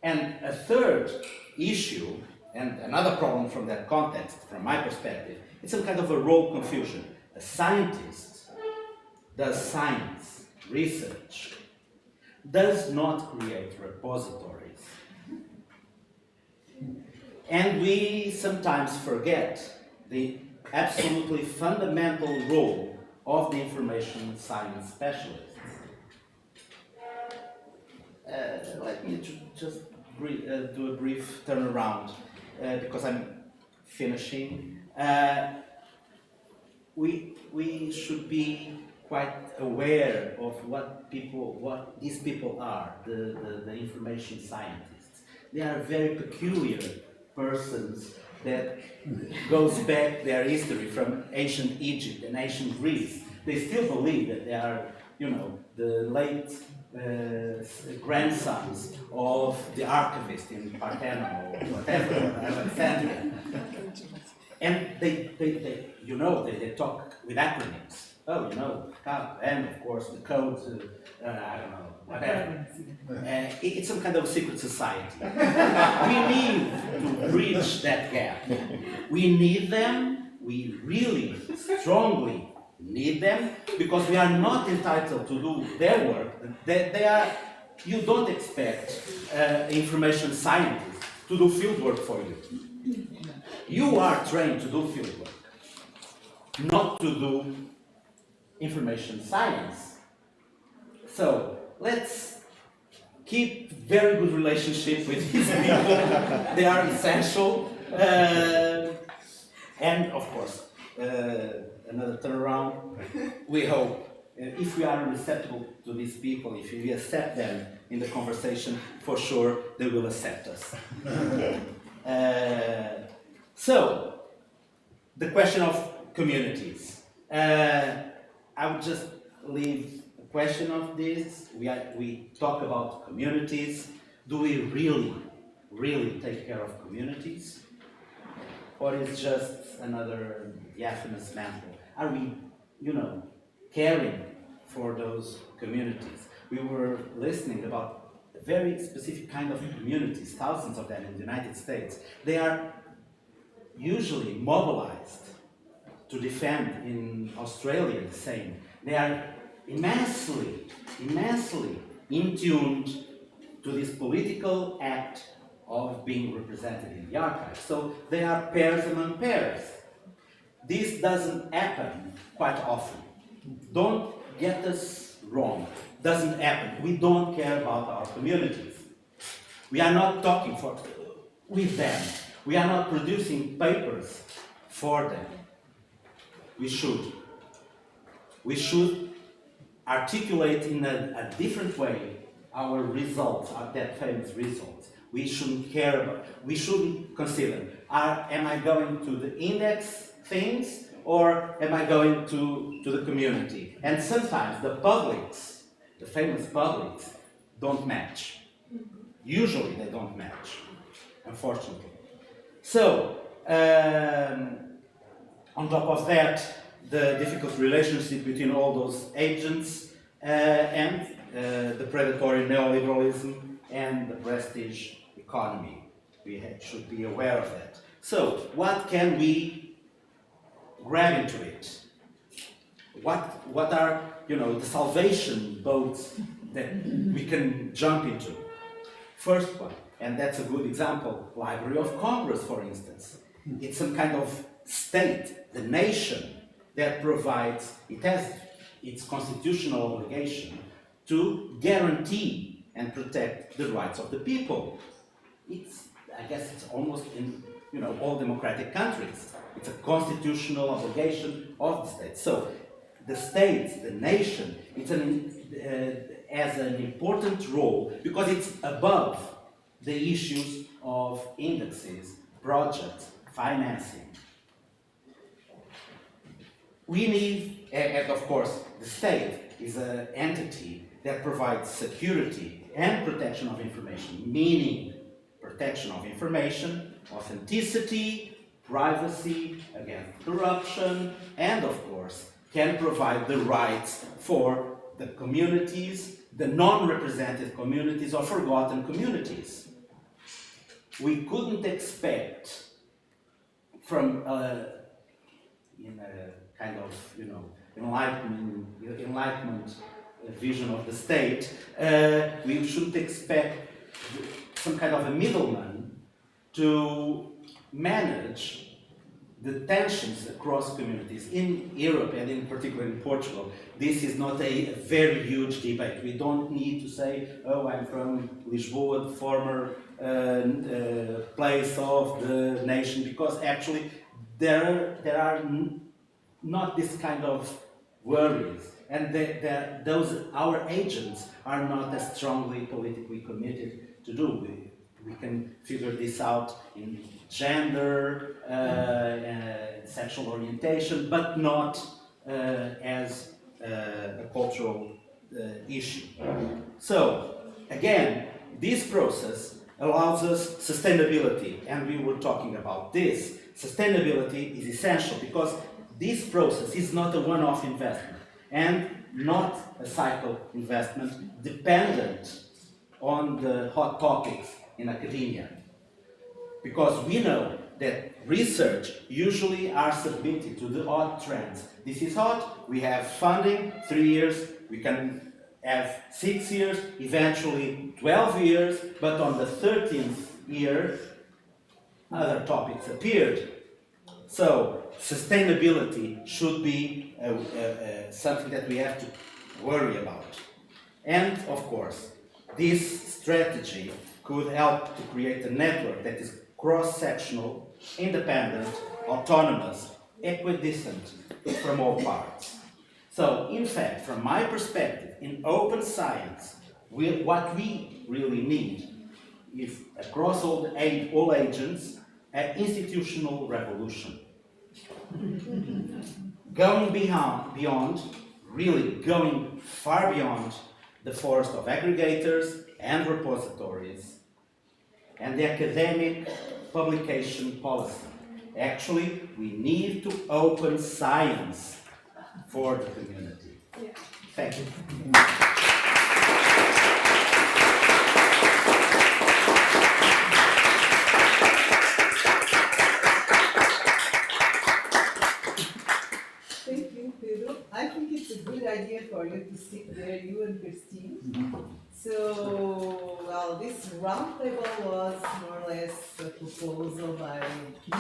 S6: and a third issue, and another problem from that context, from my perspective, it's some kind of a role confusion. A scientist does science, research, does not create repositories. And we sometimes forget the absolutely fundamental role of the information science specialists. Let me just do a brief turnaround because I'm finishing. We should be quite aware of what these people are, the information scientists. They are very peculiar persons that goes back their history from ancient Egypt and ancient Greece. They still believe that they are, the late grandsons of the archivist in Parthenon or whatever, Alexandria. And they talk with acronyms. Oh, and of course the code, I don't know, whatever. It's some kind of secret society. We need to bridge that gap. We need them, we really strongly need them, because we are not entitled to do their work. You don't expect information scientists to do field work for you. You are trained to do field work, not to do information science. So let's keep very good relationship with these people. They are essential. And of course, another turnaround. We hope, if we are receptive to these people, if we accept them in the conversation, for sure they will accept us. So, the question of communities. I would just leave a question of this. We talk about communities. Do we really take care of communities? Or is just another diaphanous mantle? Are we, caring for those communities? We were listening about a very specific kind of communities, thousands of them in the United States. They are usually mobilized to defend. In Australia, the same. They are immensely in tuned to this political act of being represented in the archive. So they are pairs among pairs. This doesn't happen quite often. Don't get us wrong. Doesn't happen. We don't care about our communities. We are not talking with them. We are not producing papers for them. We should. We should articulate in a different way our results, that famous results. We shouldn't care about, we shouldn't consider, am I going to the index things or am I going to the community? And sometimes the publics, the famous publics, don't match. Usually they don't match, unfortunately. So, on top of that, the difficult relationship between all those agents and the predatory neoliberalism and the prestige economy. We should be aware of that. So, what can we grab into it? What are, the salvation boats that we can jump into? First one, and that's a good example, Library of Congress, for instance. It's some kind of state, the nation, that provides, it has its constitutional obligation to guarantee and protect the rights of the people. I guess it's almost in all democratic countries. It's a constitutional obligation of the state. So the state, the nation, has an important role because it's above the issues of indexes, projects, financing. We need, and of course, the state is an entity that provides security and protection of information, meaning protection of information, authenticity, privacy, against corruption, and of course, can provide the rights for the communities, the non-represented communities or forgotten communities. We couldn't expect from in a kind of enlightenment vision of the state, we shouldn't expect some kind of a middleman to manage the tensions across communities in Europe and in particular in Portugal. This is not a very huge debate. We don't need to say, oh, I'm from Lisboa, the former place of the nation, because actually there are not this kind of worries, and our agents are not as strongly politically committed to do. We can figure this out in gender, sexual orientation, but not as a cultural issue. So, again, this process allows us sustainability, and we were talking about this. Sustainability is essential because this process is not a one-off investment and not a cycle investment dependent on the hot topics in academia. Because we know that research usually are submitted to the hot trends. This is hot, we have funding, 3 years, we can have 6 years, eventually 12 years, but on the 13th year, other topics appeared. So, sustainability should be something that we have to worry about. And, of course, this strategy could help to create a network that is cross-sectional, independent, autonomous, equidistant from all parts. So, in fact, from my perspective, in open science, what we really need is, across all agents, an institutional revolution. Going beyond, really going far beyond the forest of aggregators and repositories and the academic publication policy. Actually, we need to open science for the community.
S4: Yeah.
S6: Thank you.
S1: Thank you, Pedro. I think it's a good idea for you to roundtable was more or less a proposal by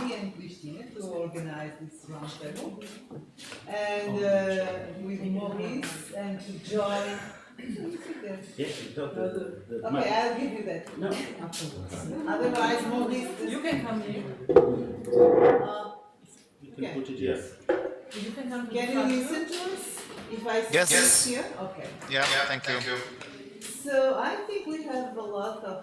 S1: me and Cristina to organize this roundtable, and with Maurice, and to join.
S6: Yes, you got
S1: Okay, I'll give you that.
S6: No.
S1: Otherwise, Maurice.
S7: You can come here.
S6: You
S1: Okay.
S6: can put it yes.
S7: You can come to
S1: Can
S7: the
S1: you
S7: front.
S1: listen to us? If I
S9: Yes.
S1: speak here? Okay.
S9: Yeah, thank you.
S1: So I think we have a lot of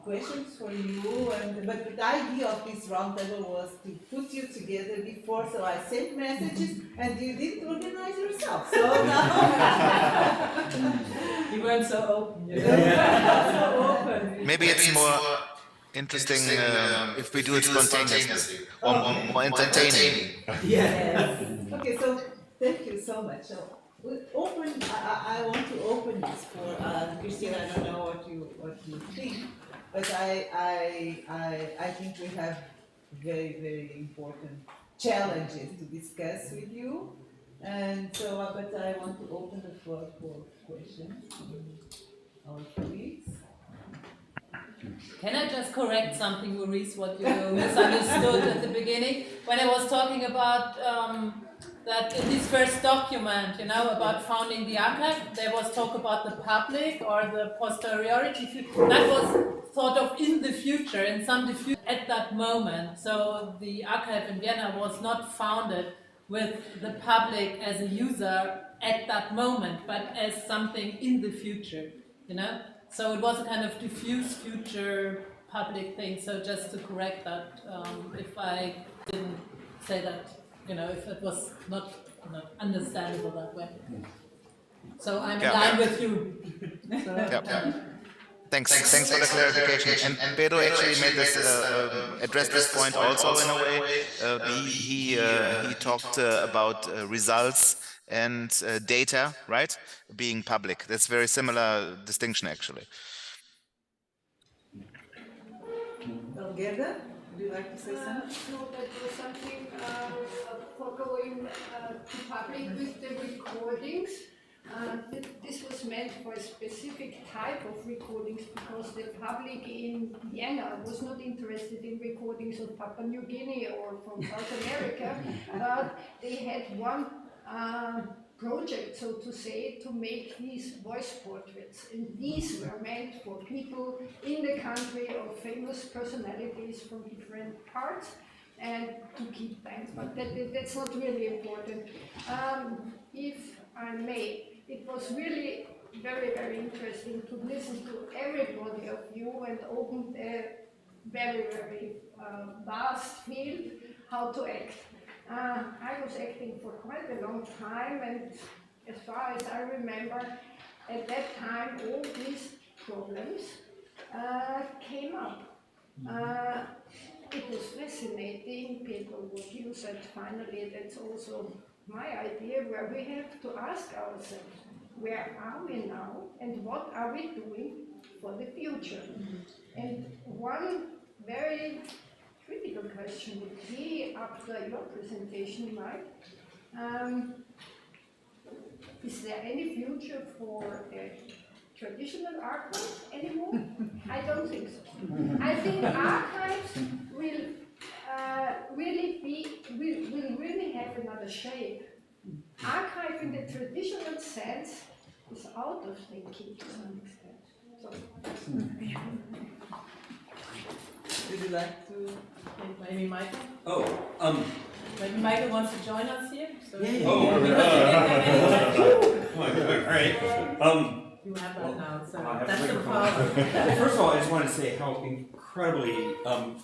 S1: questions for you, but the idea of this roundtable was to put you together before, so I sent messages and you didn't organize yourself. So now
S7: You weren't so open. You know? So open.
S9: Maybe it's more interesting if we do it spontaneously or more entertaining.
S7: Yes.
S1: okay, so thank you so much. So I want to open this for Christian. I don't know what you think, but I think we have very important challenges to discuss with you, and so but I want to open the floor for questions from our colleagues.
S7: Can I just correct something, Maurice, what you misunderstood at the beginning? When I was talking about that in this first document, you know, about founding the archive, there was talk about the public or the posteriority. That was thought of in the future, in some diffuse at that moment. So the archive in Vienna was not founded with the public as a user at that moment, but as something in the future, you know? So it was a kind of diffuse future public thing. So just to correct that, if I didn't say that, you know, if it was not understandable that way. So I'm in line with you. So,
S9: Thanks for the clarification. And Pedro actually made this addressed this point also in a way. He talked about results and data, right, being public. That's very similar distinction actually.
S1: Gerda, would you like to say something?
S3: No, that was something for going to public with the recordings. This was meant for a specific type of recordings because the public in Vienna was not interested in recordings of Papua New Guinea or from South America, but they had one project, so to say, to make these voice portraits. And these were meant for people in the country or famous personalities from different parts and to keep them. But that's not really important. If I may, it was really very interesting to listen to everybody of you and opened a very vast field how to act. I was acting for quite a long time, and as far as I remember, at that time all these problems came up. It was fascinating, people would use it. Finally, that's also my idea, where we have to ask ourselves, where are we now and what are we doing for the future? And one very critical question would be, after your presentation, Mike, is there any future for a traditional archive anymore? I don't think so. I think archives will really have another shape. Archive in the traditional sense is out of thinking to some extent. So.
S1: Would you like to?
S7: maybe Michael?
S5: Oh,
S7: Maybe Michael wants to join us here? So
S5: all right.
S7: You have that now, so
S5: I have
S7: that's the
S5: microphone.
S7: power.
S5: First of all, I just wanted to say how incredibly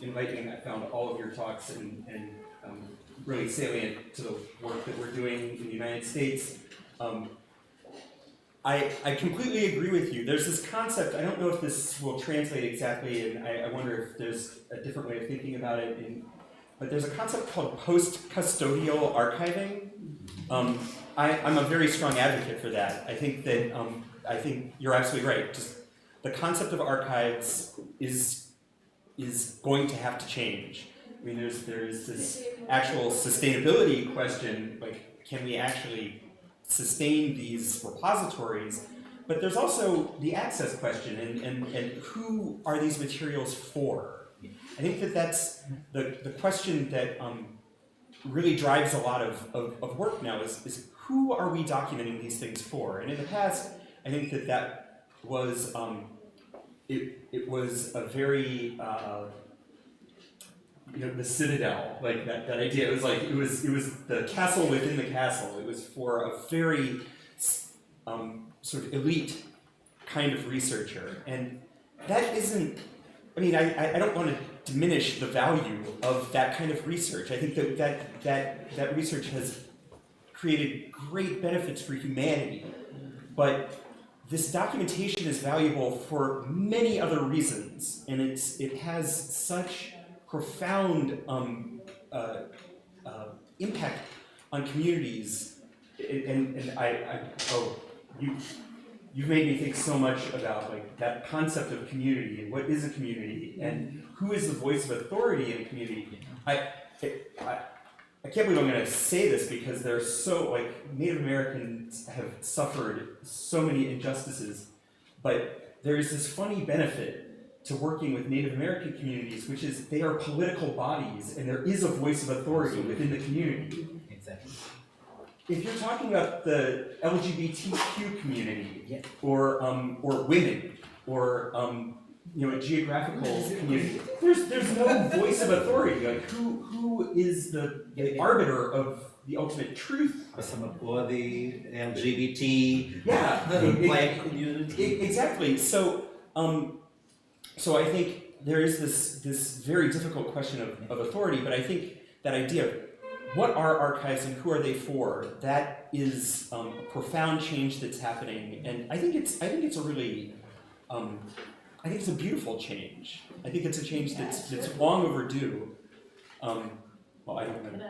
S5: enlightening I found all of your talks and really salient to the work that we're doing in the United States. I completely agree with you. There's this concept, I don't know if this will translate exactly, and I wonder if there's a different way of thinking about it, but there's a concept called post-custodial archiving. I'm a very strong advocate for that. I think that I think you're absolutely right. Just the concept of archives is going to have to change. I mean, there's this actual sustainability question, like, can we actually sustain these repositories? but there's also the access question and who are these materials for? I think that that's the question that really drives a lot of work now is who are we documenting these things for? And in the past, I think that was, it was a very, the citadel, like that idea. It was like, it was the castle within the castle. It was for a very sort of elite kind of researcher. And that isn't, I mean, I don't want to diminish the value of that kind of research. I think that research has created great benefits for humanity. But this documentation is valuable for many other reasons, and it has such profound impact on communities. And you've made me think so much about like that concept of community and what is a community and who is the voice of authority in a community. I can't believe I'm going to say this because they're so, like, Native Americans have suffered so many injustices, but there is this funny benefit to working with Native American communities, which is they are political bodies and there is a voice of authority within the community.
S6: Exactly.
S5: If you're talking about the LGBTQ community, or women, or a geographial community, there's no voice of authority. Like who is the arbiter of the ultimate truth?
S6: Or the LGBT,
S5: Black
S6: community.
S5: Exactly. So I think there is this very difficult question of authority, but I think that idea of what are archives and who are they for? That is a profound change that's happening, and I think it's a really, I think it's a beautiful change. I think it's a change that's long overdue. Well, I don't know.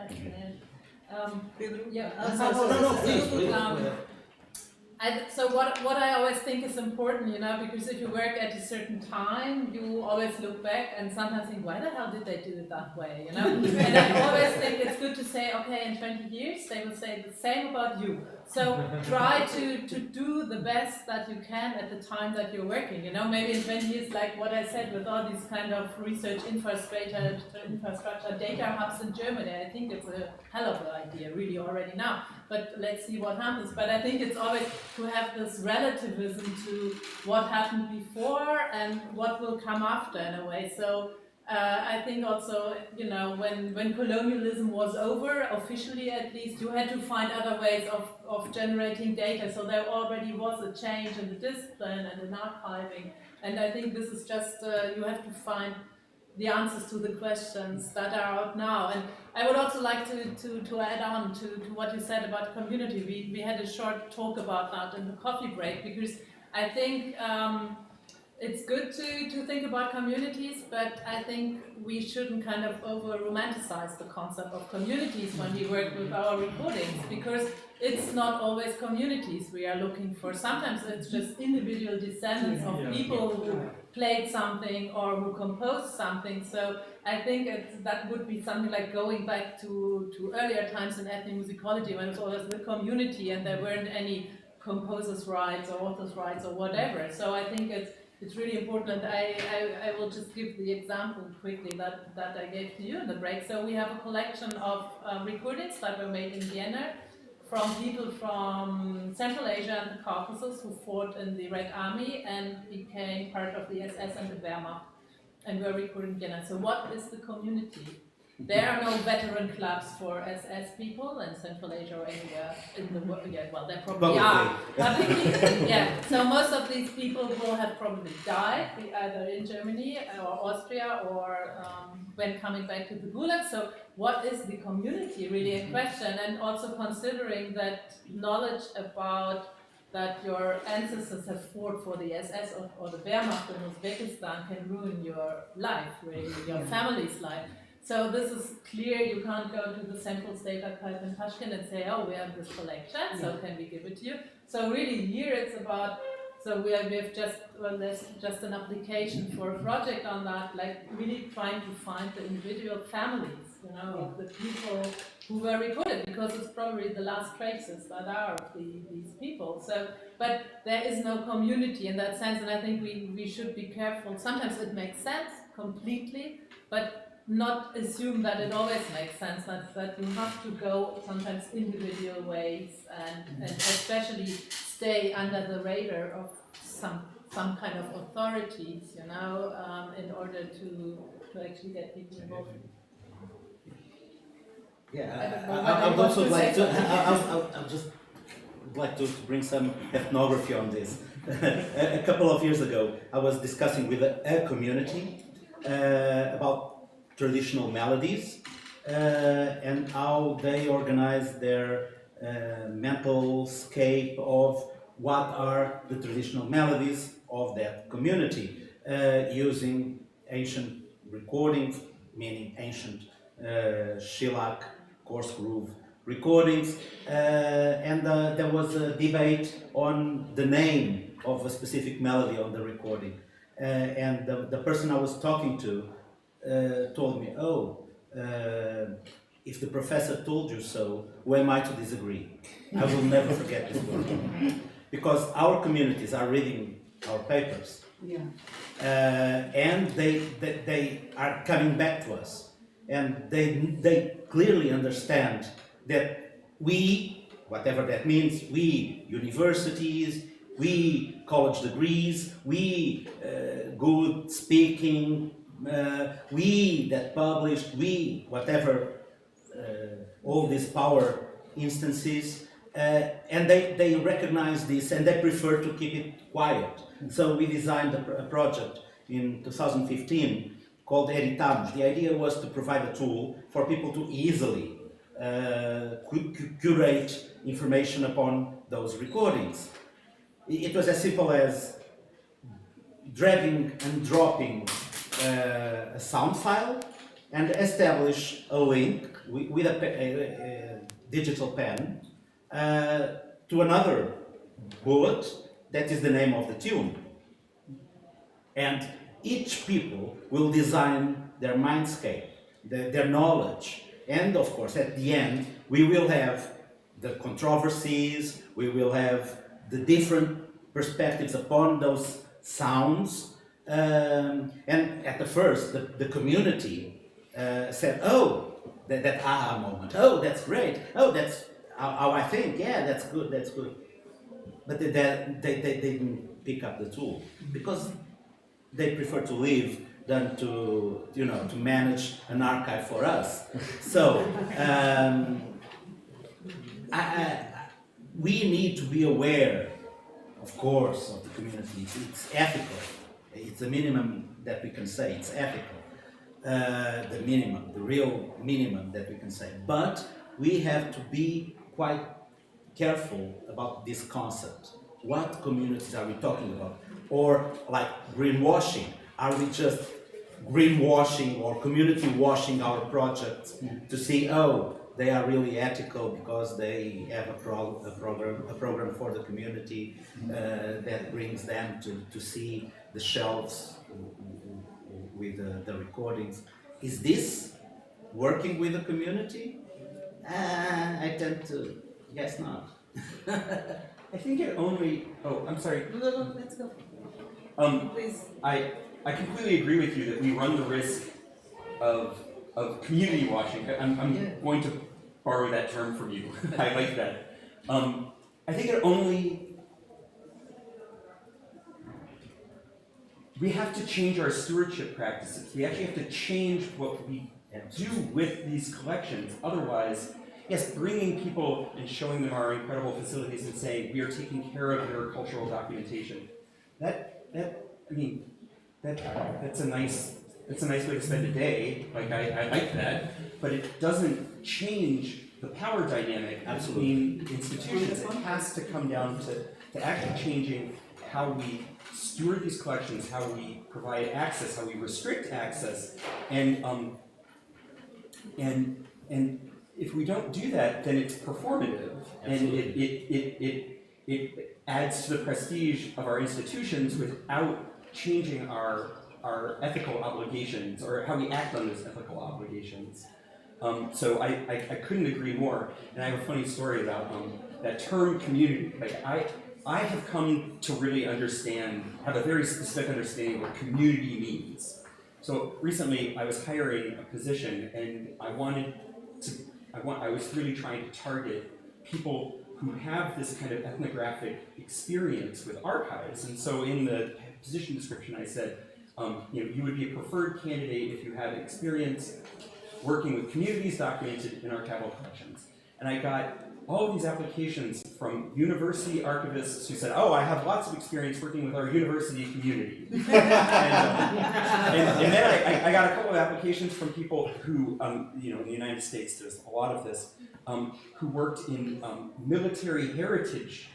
S7: So what I always think is important, because if you work at a certain time, you always look back and sometimes think, why the hell did they do it that way, And I always think it's good to say, okay, in 20 years, they will say the same about you. So try to do the best that you can at the time that you're working, Maybe in 20 years, like what I said, with all these kind of research infrastructure, data hubs in Germany, I think it's a hell of an idea, really, already now. But let's see what happens. But I think it's always to have this relativism to what happened before and what will come after, in a way. So I think also, when colonialism was over, officially at least, you had to find other ways of generating data. So there already was a change in the discipline and in archiving. And I think this is just, you have to find the answers to the questions that are out now. And I would also like to add on to what you said about community. We had a short talk about that in the coffee break, because I think it's good to think about communities, but I think we shouldn't kind of over-romanticize the concept of communities when we work with our recordings, because it's not always communities we are looking for. Sometimes it's just individual descendants of people who played something or who composed something. So I think that would be something like going back to earlier times in ethnomusicology, when it was always the community and there weren't any composers' rights or authors' rights or whatever. So I think it's really important. I will just give the example quickly that I gave to you in the break. So we have a collection of recordings that were made in Vienna from people from Central Asia and the Caucasus who fought in the Red Army and became part of the SS and the Wehrmacht, and were recorded in Vienna. So what is the community? There are no veteran clubs for SS people in Central Asia or anywhere in the world. Yeah, well, there probably are. Publicly, yeah. So most of these people will have probably died either in Germany or Austria or when coming back to the Gulag. So what is the community really in question? And also considering that knowledge about that your ancestors have fought for the SS or the Wehrmacht in Uzbekistan can ruin your life, really, your family's life. So this is clear. You can't go to the Central State Archive in Tashkent and say, oh, we have this collection, so can we give it to you? So really here it's about So we have just, well, there's just an application for a project on that, like really trying to find the individual families, you know, of the people who were recorded, because it's probably the last traces that are of these people. So, but there is no community in that sense, and I think we should be careful. Sometimes it makes sense completely, but not assume that it always makes sense, that you have to go sometimes individual ways and especially stay under the radar of some kind of authorities, you know, in order to actually get people involved.
S6: Yeah, I would also like to, I'll just like to bring some ethnography on this. A couple of years ago, I was discussing with a community about traditional melodies and how they organize their mental scape of what are the traditional melodies of that community, using ancient recordings, meaning ancient shellac, coarse groove recordings, and there was a debate on the name of a specific melody on the recording. And the person I was talking to told me, if the professor told you so, who am I to disagree? I will never forget this word. Because our communities are reading our papers.
S8: Yeah.
S6: And they are coming back to us. And they clearly understand that we, whatever that means, we universities, we college degrees, we good speaking, we that published, we whatever, all these power instances, and they recognize this and they prefer to keep it quiet. So we designed a project in 2015 called Editamos. The idea was to provide a tool for people to easily curate information upon those recordings. It was as simple as dragging and dropping a sound file and establish a link with a digital pen to another bullet that is the name of the tune. And each people will design their mindscape, their knowledge, and of course at the end we will have the controversies, we will have the different perspectives upon those sounds. And at the first, the community said, that aha moment, that's great, that's how I think, yeah, that's good. But they didn't pick up the tool because they prefer to live than to manage an archive for us. So we need to be aware, of course, of the community. It's ethical. It's the minimum that we can say. It's ethical. The minimum, the real minimum that we can say. But we have to be quite careful about this concept. What communities are we talking about? Or like greenwashing. Are we just greenwashing or community washing our projects to see, they are really ethical because they have a program for the community that brings them to see the shelves with the recordings. Is this working with the community? I tend to guess not.
S5: I think it only. Oh, I'm sorry.
S1: No, let's go. Please.
S5: I completely agree with you that we run the risk of community washing. I'm going to borrow that term from you. I like that. I think it only. We have to change our stewardship practices. We actually have to change what we do with these collections. Otherwise, yes, bringing people and showing them our incredible facilities and saying we are taking care of their cultural documentation. That's a nice way to spend a day. Like I like that, but it doesn't change the power dynamic between institutions. It has to come down to actually changing how we steward these collections, how we provide access, how we restrict access, and if we don't do that, then it's performative, and it adds to the prestige of our institutions without changing our ethical obligations or how we act on those ethical obligations. So I couldn't agree more. And I have a funny story about that term community. Like I have come to really have a very specific understanding of what community means. So recently I was hiring a position and I was really trying to target people who have this kind of ethnographic experience with archives. And so in the position description I said, you would be a preferred candidate if you have experience working with communities documented in archival collections. And I got all of these applications from university archivists who said, oh, I have lots of experience working with our university community. and then I got a couple of applications from people who, in the United States, there's a lot of this, who worked in military heritage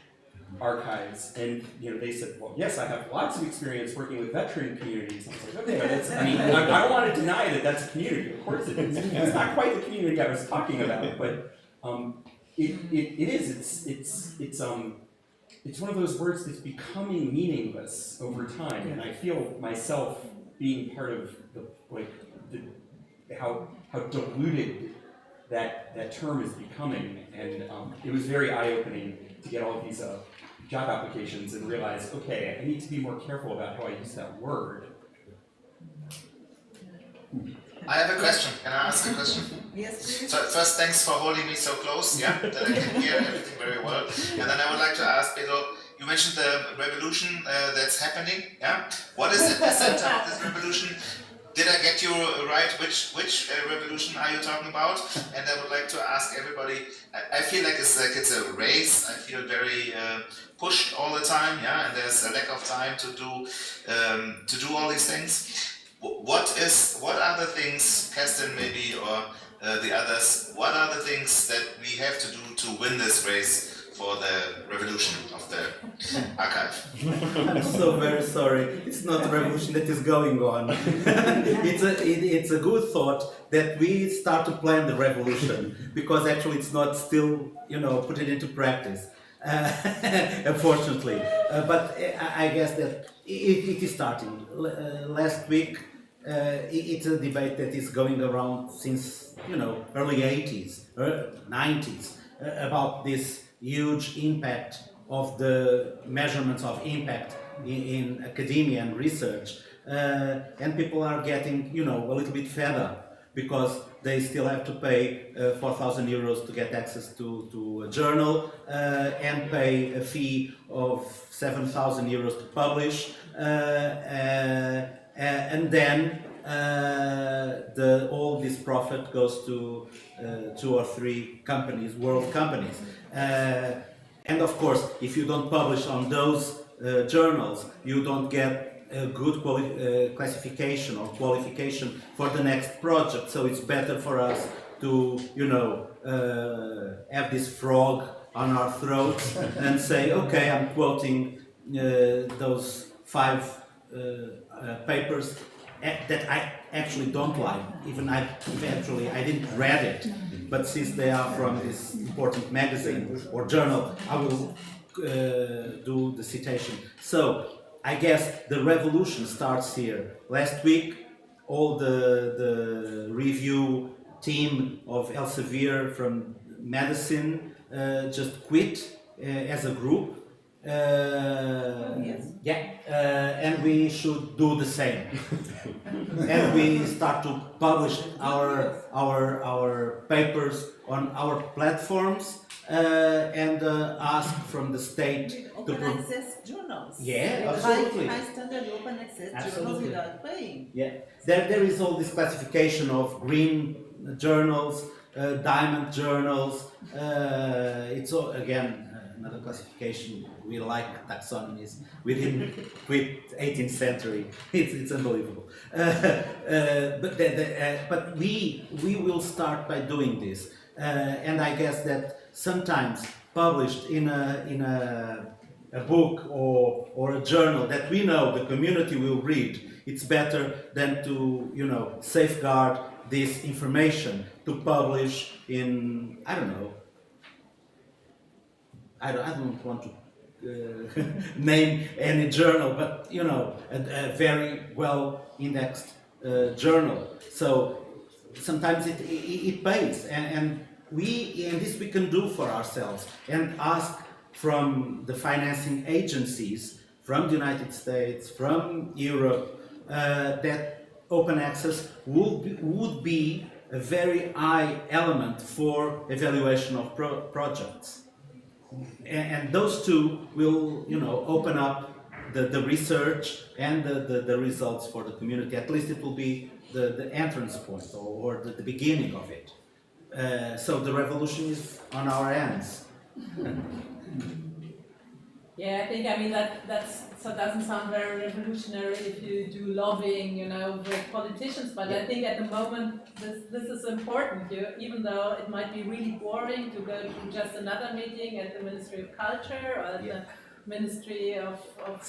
S5: archives, and they said, well, yes, I have lots of experience working with veteran communities. I was like, okay, but I don't want to deny that that's a community. Of course it is. It's not quite the community I was talking about, but it is. It's one of those words that's becoming meaningless over time, and I feel myself being part of how diluted that term is becoming, and it was very eye-opening to get all of these job applications and realize, okay, I need to be more careful about how I use that word.
S9: I have a question. Can I ask a question?
S1: Yes, please.
S9: So first, thanks for holding me so close, that I can hear everything very well. And then I would like to ask Pedro, you mentioned the revolution that's happening, What is at the center of this revolution? Did I get you right? Which revolution are you talking about? And I would like to ask everybody. I feel like it's a race. I feel very pushed all the time, and there's a lack of time to do all these things. What are the things, Kerstin maybe or the others? What are the things that we have to do to win this race for the revolution of the archive?
S6: I'm so very sorry. It's not a revolution that is going on. It's a good thought that we start to plan the revolution, because actually it's not still, put it into practice, unfortunately. But I guess that it is starting. Last week, it's a debate that is going around since, early 80s, 90s, about this huge impact of the measurements of impact in academia and research, and people are getting, a little bit fed up because they still have to pay 4,000 euros to get access to a journal and pay a fee of 7,000 euros to publish, and then all this profit goes to 2 or 3 companies, world companies. And of course, if you don't publish on those journals, you don't get a good classification or qualification for the next project. So it's better for us to, have this frog on our throats and say, okay, I'm quoting those 5 papers that I actually don't like. Even I didn't read it, but since they are from this important magazine or journal, I will do the citation. So I guess the revolution starts here. Last week, all the review team of Elsevier from medicine just quit as a group.
S1: Yes.
S6: And we should do the same. And we start to publish our papers on our platforms and ask from the state
S1: Open access journals.
S6: Yeah, absolutely.
S1: High standard open access journals without paying.
S6: Yeah, there is all this classification of green journals, diamond journals. It's all, again, another classification. We like taxonomies. We didn't quit 18th century. It's unbelievable. But we will start by doing this, and I guess that sometimes published in a book or a journal that we know the community will read, it's better than to safeguard this information to publish in, I don't know. I don't want to name any journal, but you know, a very well indexed journal. So sometimes it pays, and this we can do for ourselves and ask from the financing agencies from the United States, from Europe, that open access would be a very high element for evaluation of projects. And those two will, you know, open up the research and the results for the community. At least it will be the entrance point or the beginning of it. So the revolution is on our hands.
S7: Yeah, I think, I mean, that doesn't sound very revolutionary if you do lobbying, you know, with politicians, but I think at the moment this is important, even though it might be really boring to go to just another meeting at the Ministry of Culture or at the Ministry of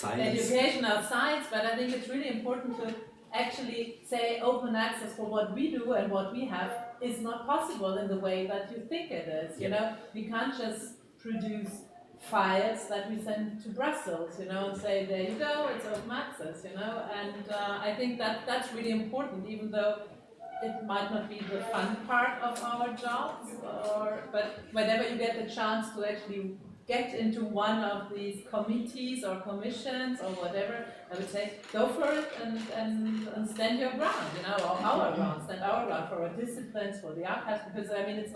S7: Education or Science, but I think it's really important to actually say open access for what we do and what we have is not possible in the way that you think it is, you know. We can't just produce files that we send to Brussels, you know, and say, there you go, it's open access, you know, and I think that's really important, even though it might not be the fun part of our jobs, but whenever you get the chance to actually get into one of these committees or commissions or whatever, I would say, go for it and stand your ground, you know, or our ground, stand our ground for our disciplines, for the archives, because I mean, it's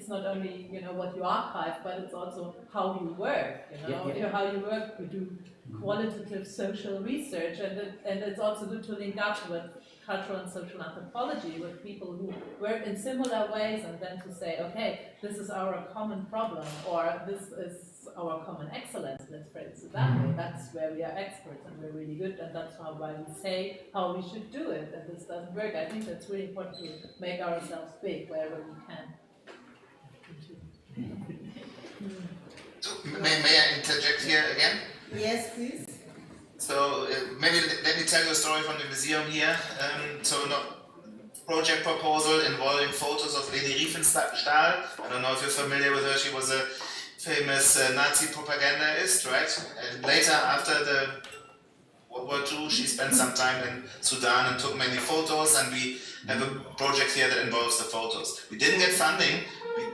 S7: not only you know what you archive, but it's also how you work. You know, You know how you work. We do qualitative social research, and it's also good to link up with cultural and social anthropology, with people who work in similar ways, and then to say, okay, this is our common problem, or this is our common excellence. Let's phrase it that way. That's where we are experts, and we're really good, and that's why we say how we should do it. And this doesn't work. I think that's really important to make ourselves big wherever we can.
S9: So, may I interject here again?
S1: Yes, please.
S9: So maybe let me tell you a story from the museum here. Project proposal involving photos of Leni Riefenstahl. I don't know if you're familiar with her. She was a famous Nazi propagandist, right? And later, after the World War II, she spent some time in Sudan and took many photos, and we have a project here that involves the photos. We didn't get funding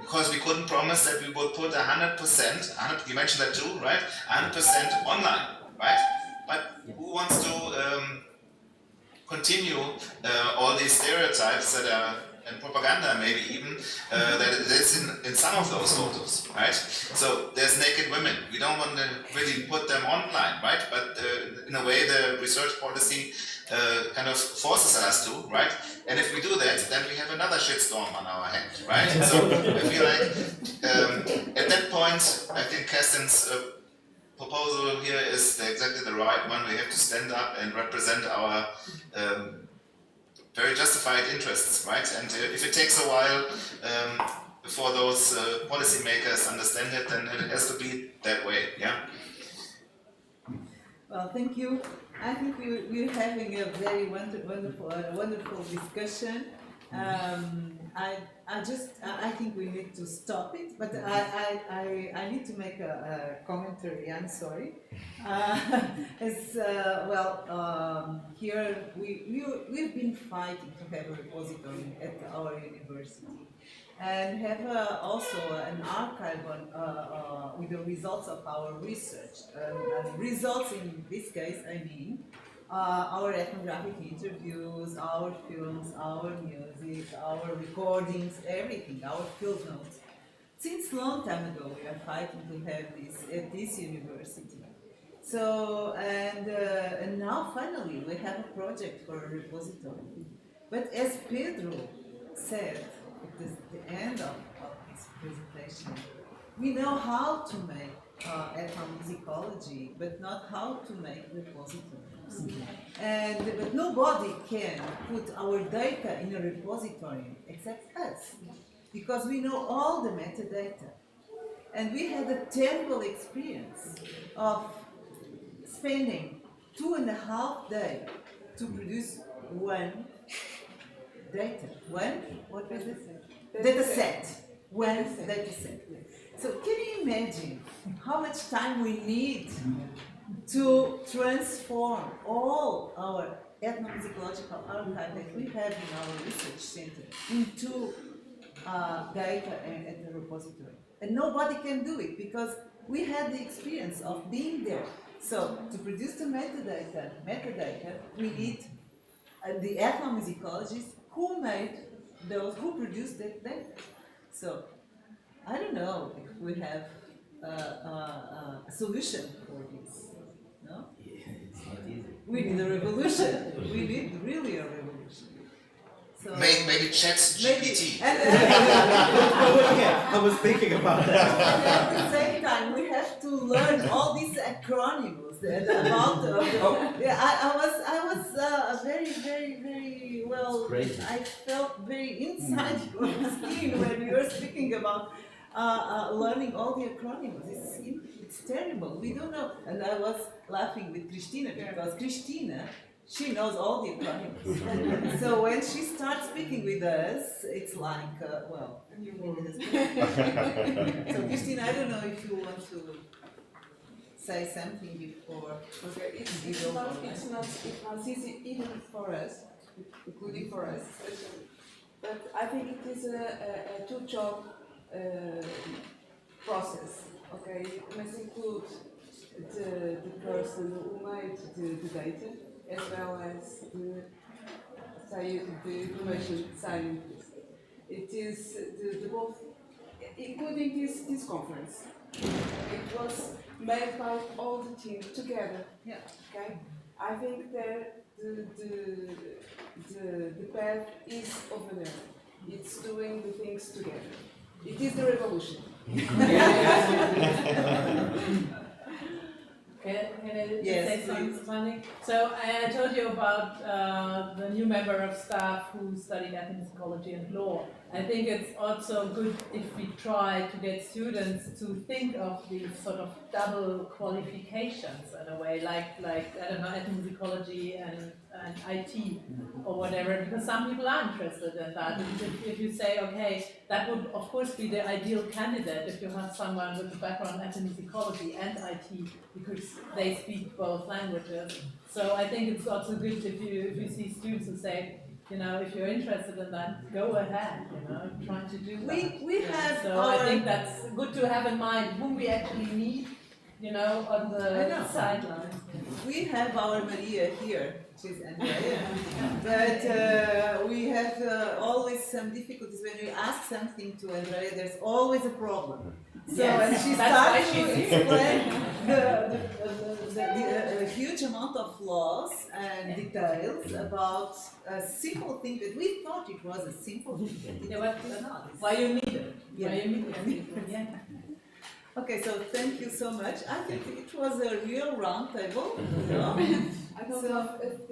S9: because we couldn't promise that we would put 100%, you mentioned that too, right? 100% online, right? But who wants to continue all these stereotypes that are, and propaganda maybe even, that is in some of those photos, right? So there's naked women. We don't want to really put them online, right? But in a way the research policy kind of forces us to, right? And if we do that, then we have another shitstorm on our hands, right? So I feel like at that point, I think Kerstin's proposal here is exactly the right one. We have to stand up and represent our very justified interests, right? And if it takes a while before those policymakers understand it, then it has to be that way, yeah?
S1: Well, thank you. I think we're having a very wonderful discussion. I think we need to stop it, but I need to make a commentary. I'm sorry. Here we've been fighting to have a repository at our university, and have also an archive on, with the results of our research. Results in this case, I mean, our ethnographic interviews, our films, our music, our recordings, everything, our field notes. Since long time ago, we are fighting to have this at this university. So, and now finally we have a project for a repository. But as Pedro said at the end of his presentation, we know how to make ethnomusicology, but not how to make repositories. But nobody can put our data in a repository except us, because we know all the metadata. And we had a terrible experience of spending 2.5 days to produce one data. One? What was it? Data set. One data set. So can you imagine how much time we need to transform all our ethnomusicological archive that we have in our research center into data and at the repository? And nobody can do it because we had the experience of being there. So to produce the metadata, we need the ethnomusicologists who made those, who produced that data. So I don't know if we have a solution for this. No?
S6: It's not easy.
S1: We need a revolution. We need really a revolution. So
S9: Maybe ChatGPT.
S6: Yeah, I was thinking about that.
S1: And at the same time, we have to learn all these acronyms about I was very well.
S6: Crazy.
S1: I felt very inside your skin when you were speaking about learning all the acronyms. It's terrible. We don't know. And I was laughing with Christina because Christina, she knows all the acronyms. So when she starts speaking with us, it's like, well. So Christina, I don't know if you want to say something before.
S4: Okay, it's not easy even for us, including for us, especially. But I think it is a two-job process. Okay, it must include the person who made the data as well as the information scientist. It is the both, including this conference. It was made by all the team together.
S1: Yeah.
S4: Okay. I think that the path is over there. It's doing the things together. It is the revolution.
S7: Can I
S1: Yes,
S7: say something? So I told you about the new member of staff who studied ethnomusicology and law. I think it's also good if we try to get students to think of these sort of double qualifications in a way, like I don't know, ethnomusicology and IT or whatever, because some people are interested in that. And if you say, okay, that would of course be the ideal candidate if you have someone with a background in ethnomusicology and IT, because they speak both languages. So I think it's also good if you see students who say, you know, if you're interested in that, go ahead, you know, trying to do that.
S1: We have
S7: so I think that's good to have in mind whom we actually need, you know, on the sidelines.
S1: We have our Maria here, she's Andrea, but we have always some difficulties when we ask something to Andrea. There's always a problem. So and she starts to explain the huge amount of laws and details about a simple thing that we thought it was a simple thing.
S7: Yeah, but
S1: It's not.
S7: why you need it?
S1: Yeah.
S7: Why you need it? Yeah.
S1: Okay, so thank you so much. I think it was a real round table. You know?
S4: I don't know if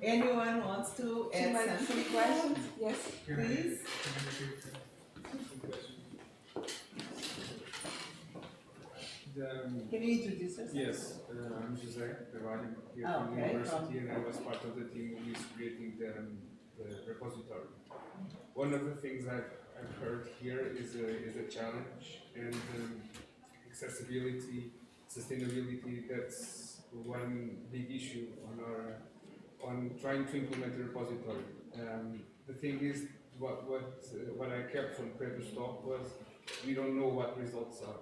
S1: Anyone wants to add
S4: make
S1: something?
S4: some questions. Yes.
S1: Please. Can you introduce yourself?
S10: Yes, I'm José, providing here
S1: Oh,
S10: from
S1: okay,
S10: university, and I was part of the team who is creating the repository. One of the things I've heard here is a challenge, and accessibility, sustainability. That's one big issue on trying to implement the repository. The thing is, what I kept from previous talk was we don't know what results are.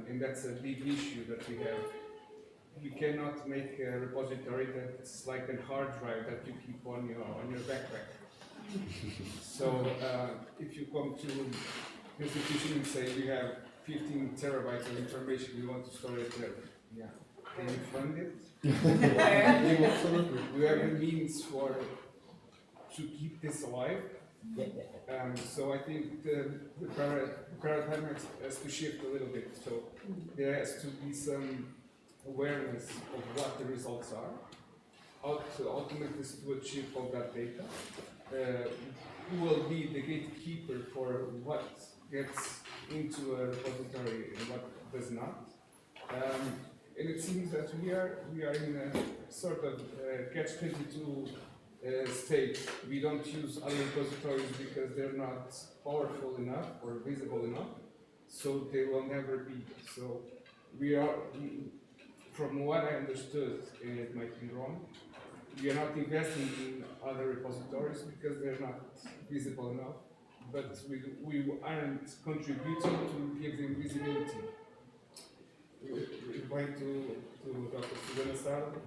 S10: And that's a big issue that we have. We cannot make a repository that's like a hard drive that you keep on your backpack. So if you come to the institution and say we have 15 terabytes of information, we want to store it there. Yeah. Can you fund it? We have the means to keep this alive. So I think the paradigm has to shift a little bit. So there has to be some awareness of what the results are, how to ultimately stewardship of that data, who will be the gatekeeper for what gets into a repository and what does not. And it seems that we are in a sort of catch-22 state. We don't use other repositories because they're not powerful enough or visible enough. so they will never be. So we are, from what I understood, and it might be wrong, we are not investing in other repositories because they're not visible enough, but we aren't contributing to give them visibility. We're going to Dr. Sociedad,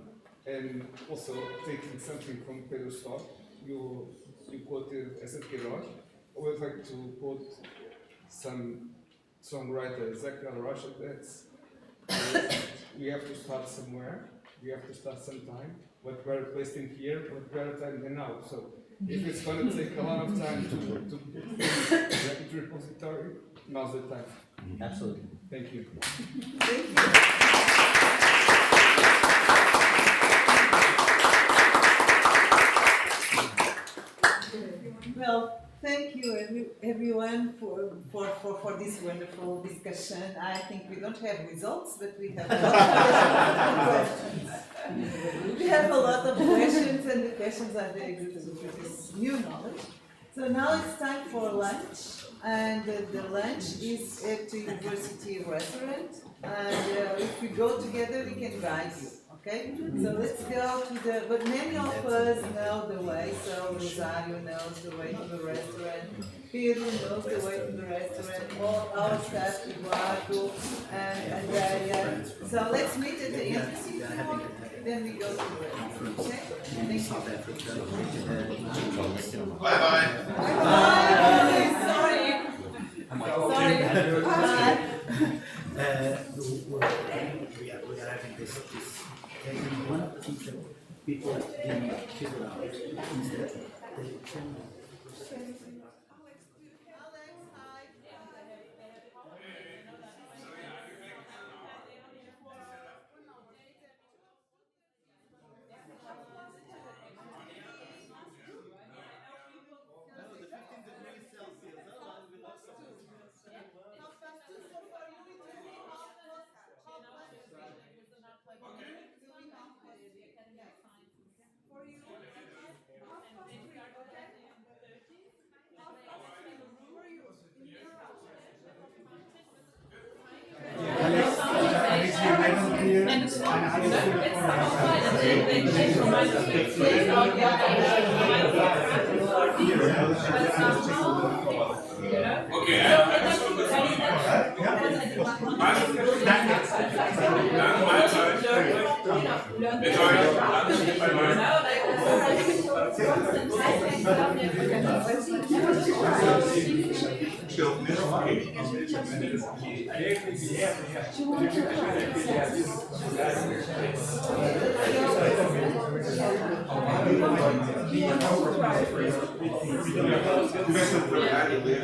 S10: and also taking something from Pedro's talk, you quoted Essa Queiroz. I would like to quote some songwriter, Zach Rocha, that's we have to start somewhere, we have to start sometime. What better place than here, what better time than now? So if it's going to take a lot of time to get the repository, now's the time.
S6: Absolutely.
S10: Thank you.
S1: Thank you. Well, thank you everyone for this wonderful discussion. I think we don't have results, but we have a lot of questions. We have a lot of questions, and the questions are very good to produce new knowledge. So now it's time for lunch, and the lunch is at the university restaurant. And if we go together, we can guide you. Okay, so let's go to the, but many of us know the way, so Rosario knows the way to the restaurant, Pedro knows the way to the restaurant, all our staff, Eduardo and Andrea. So let's meet at the entrance if you want, then we go to the restaurant, okay? Thank you.
S9: Bye-bye.
S1: Bye-bye. Sorry. Bye.
S6: We are having this. And one of the things that people didn't figure out is that they can.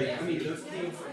S10: I mean, those came from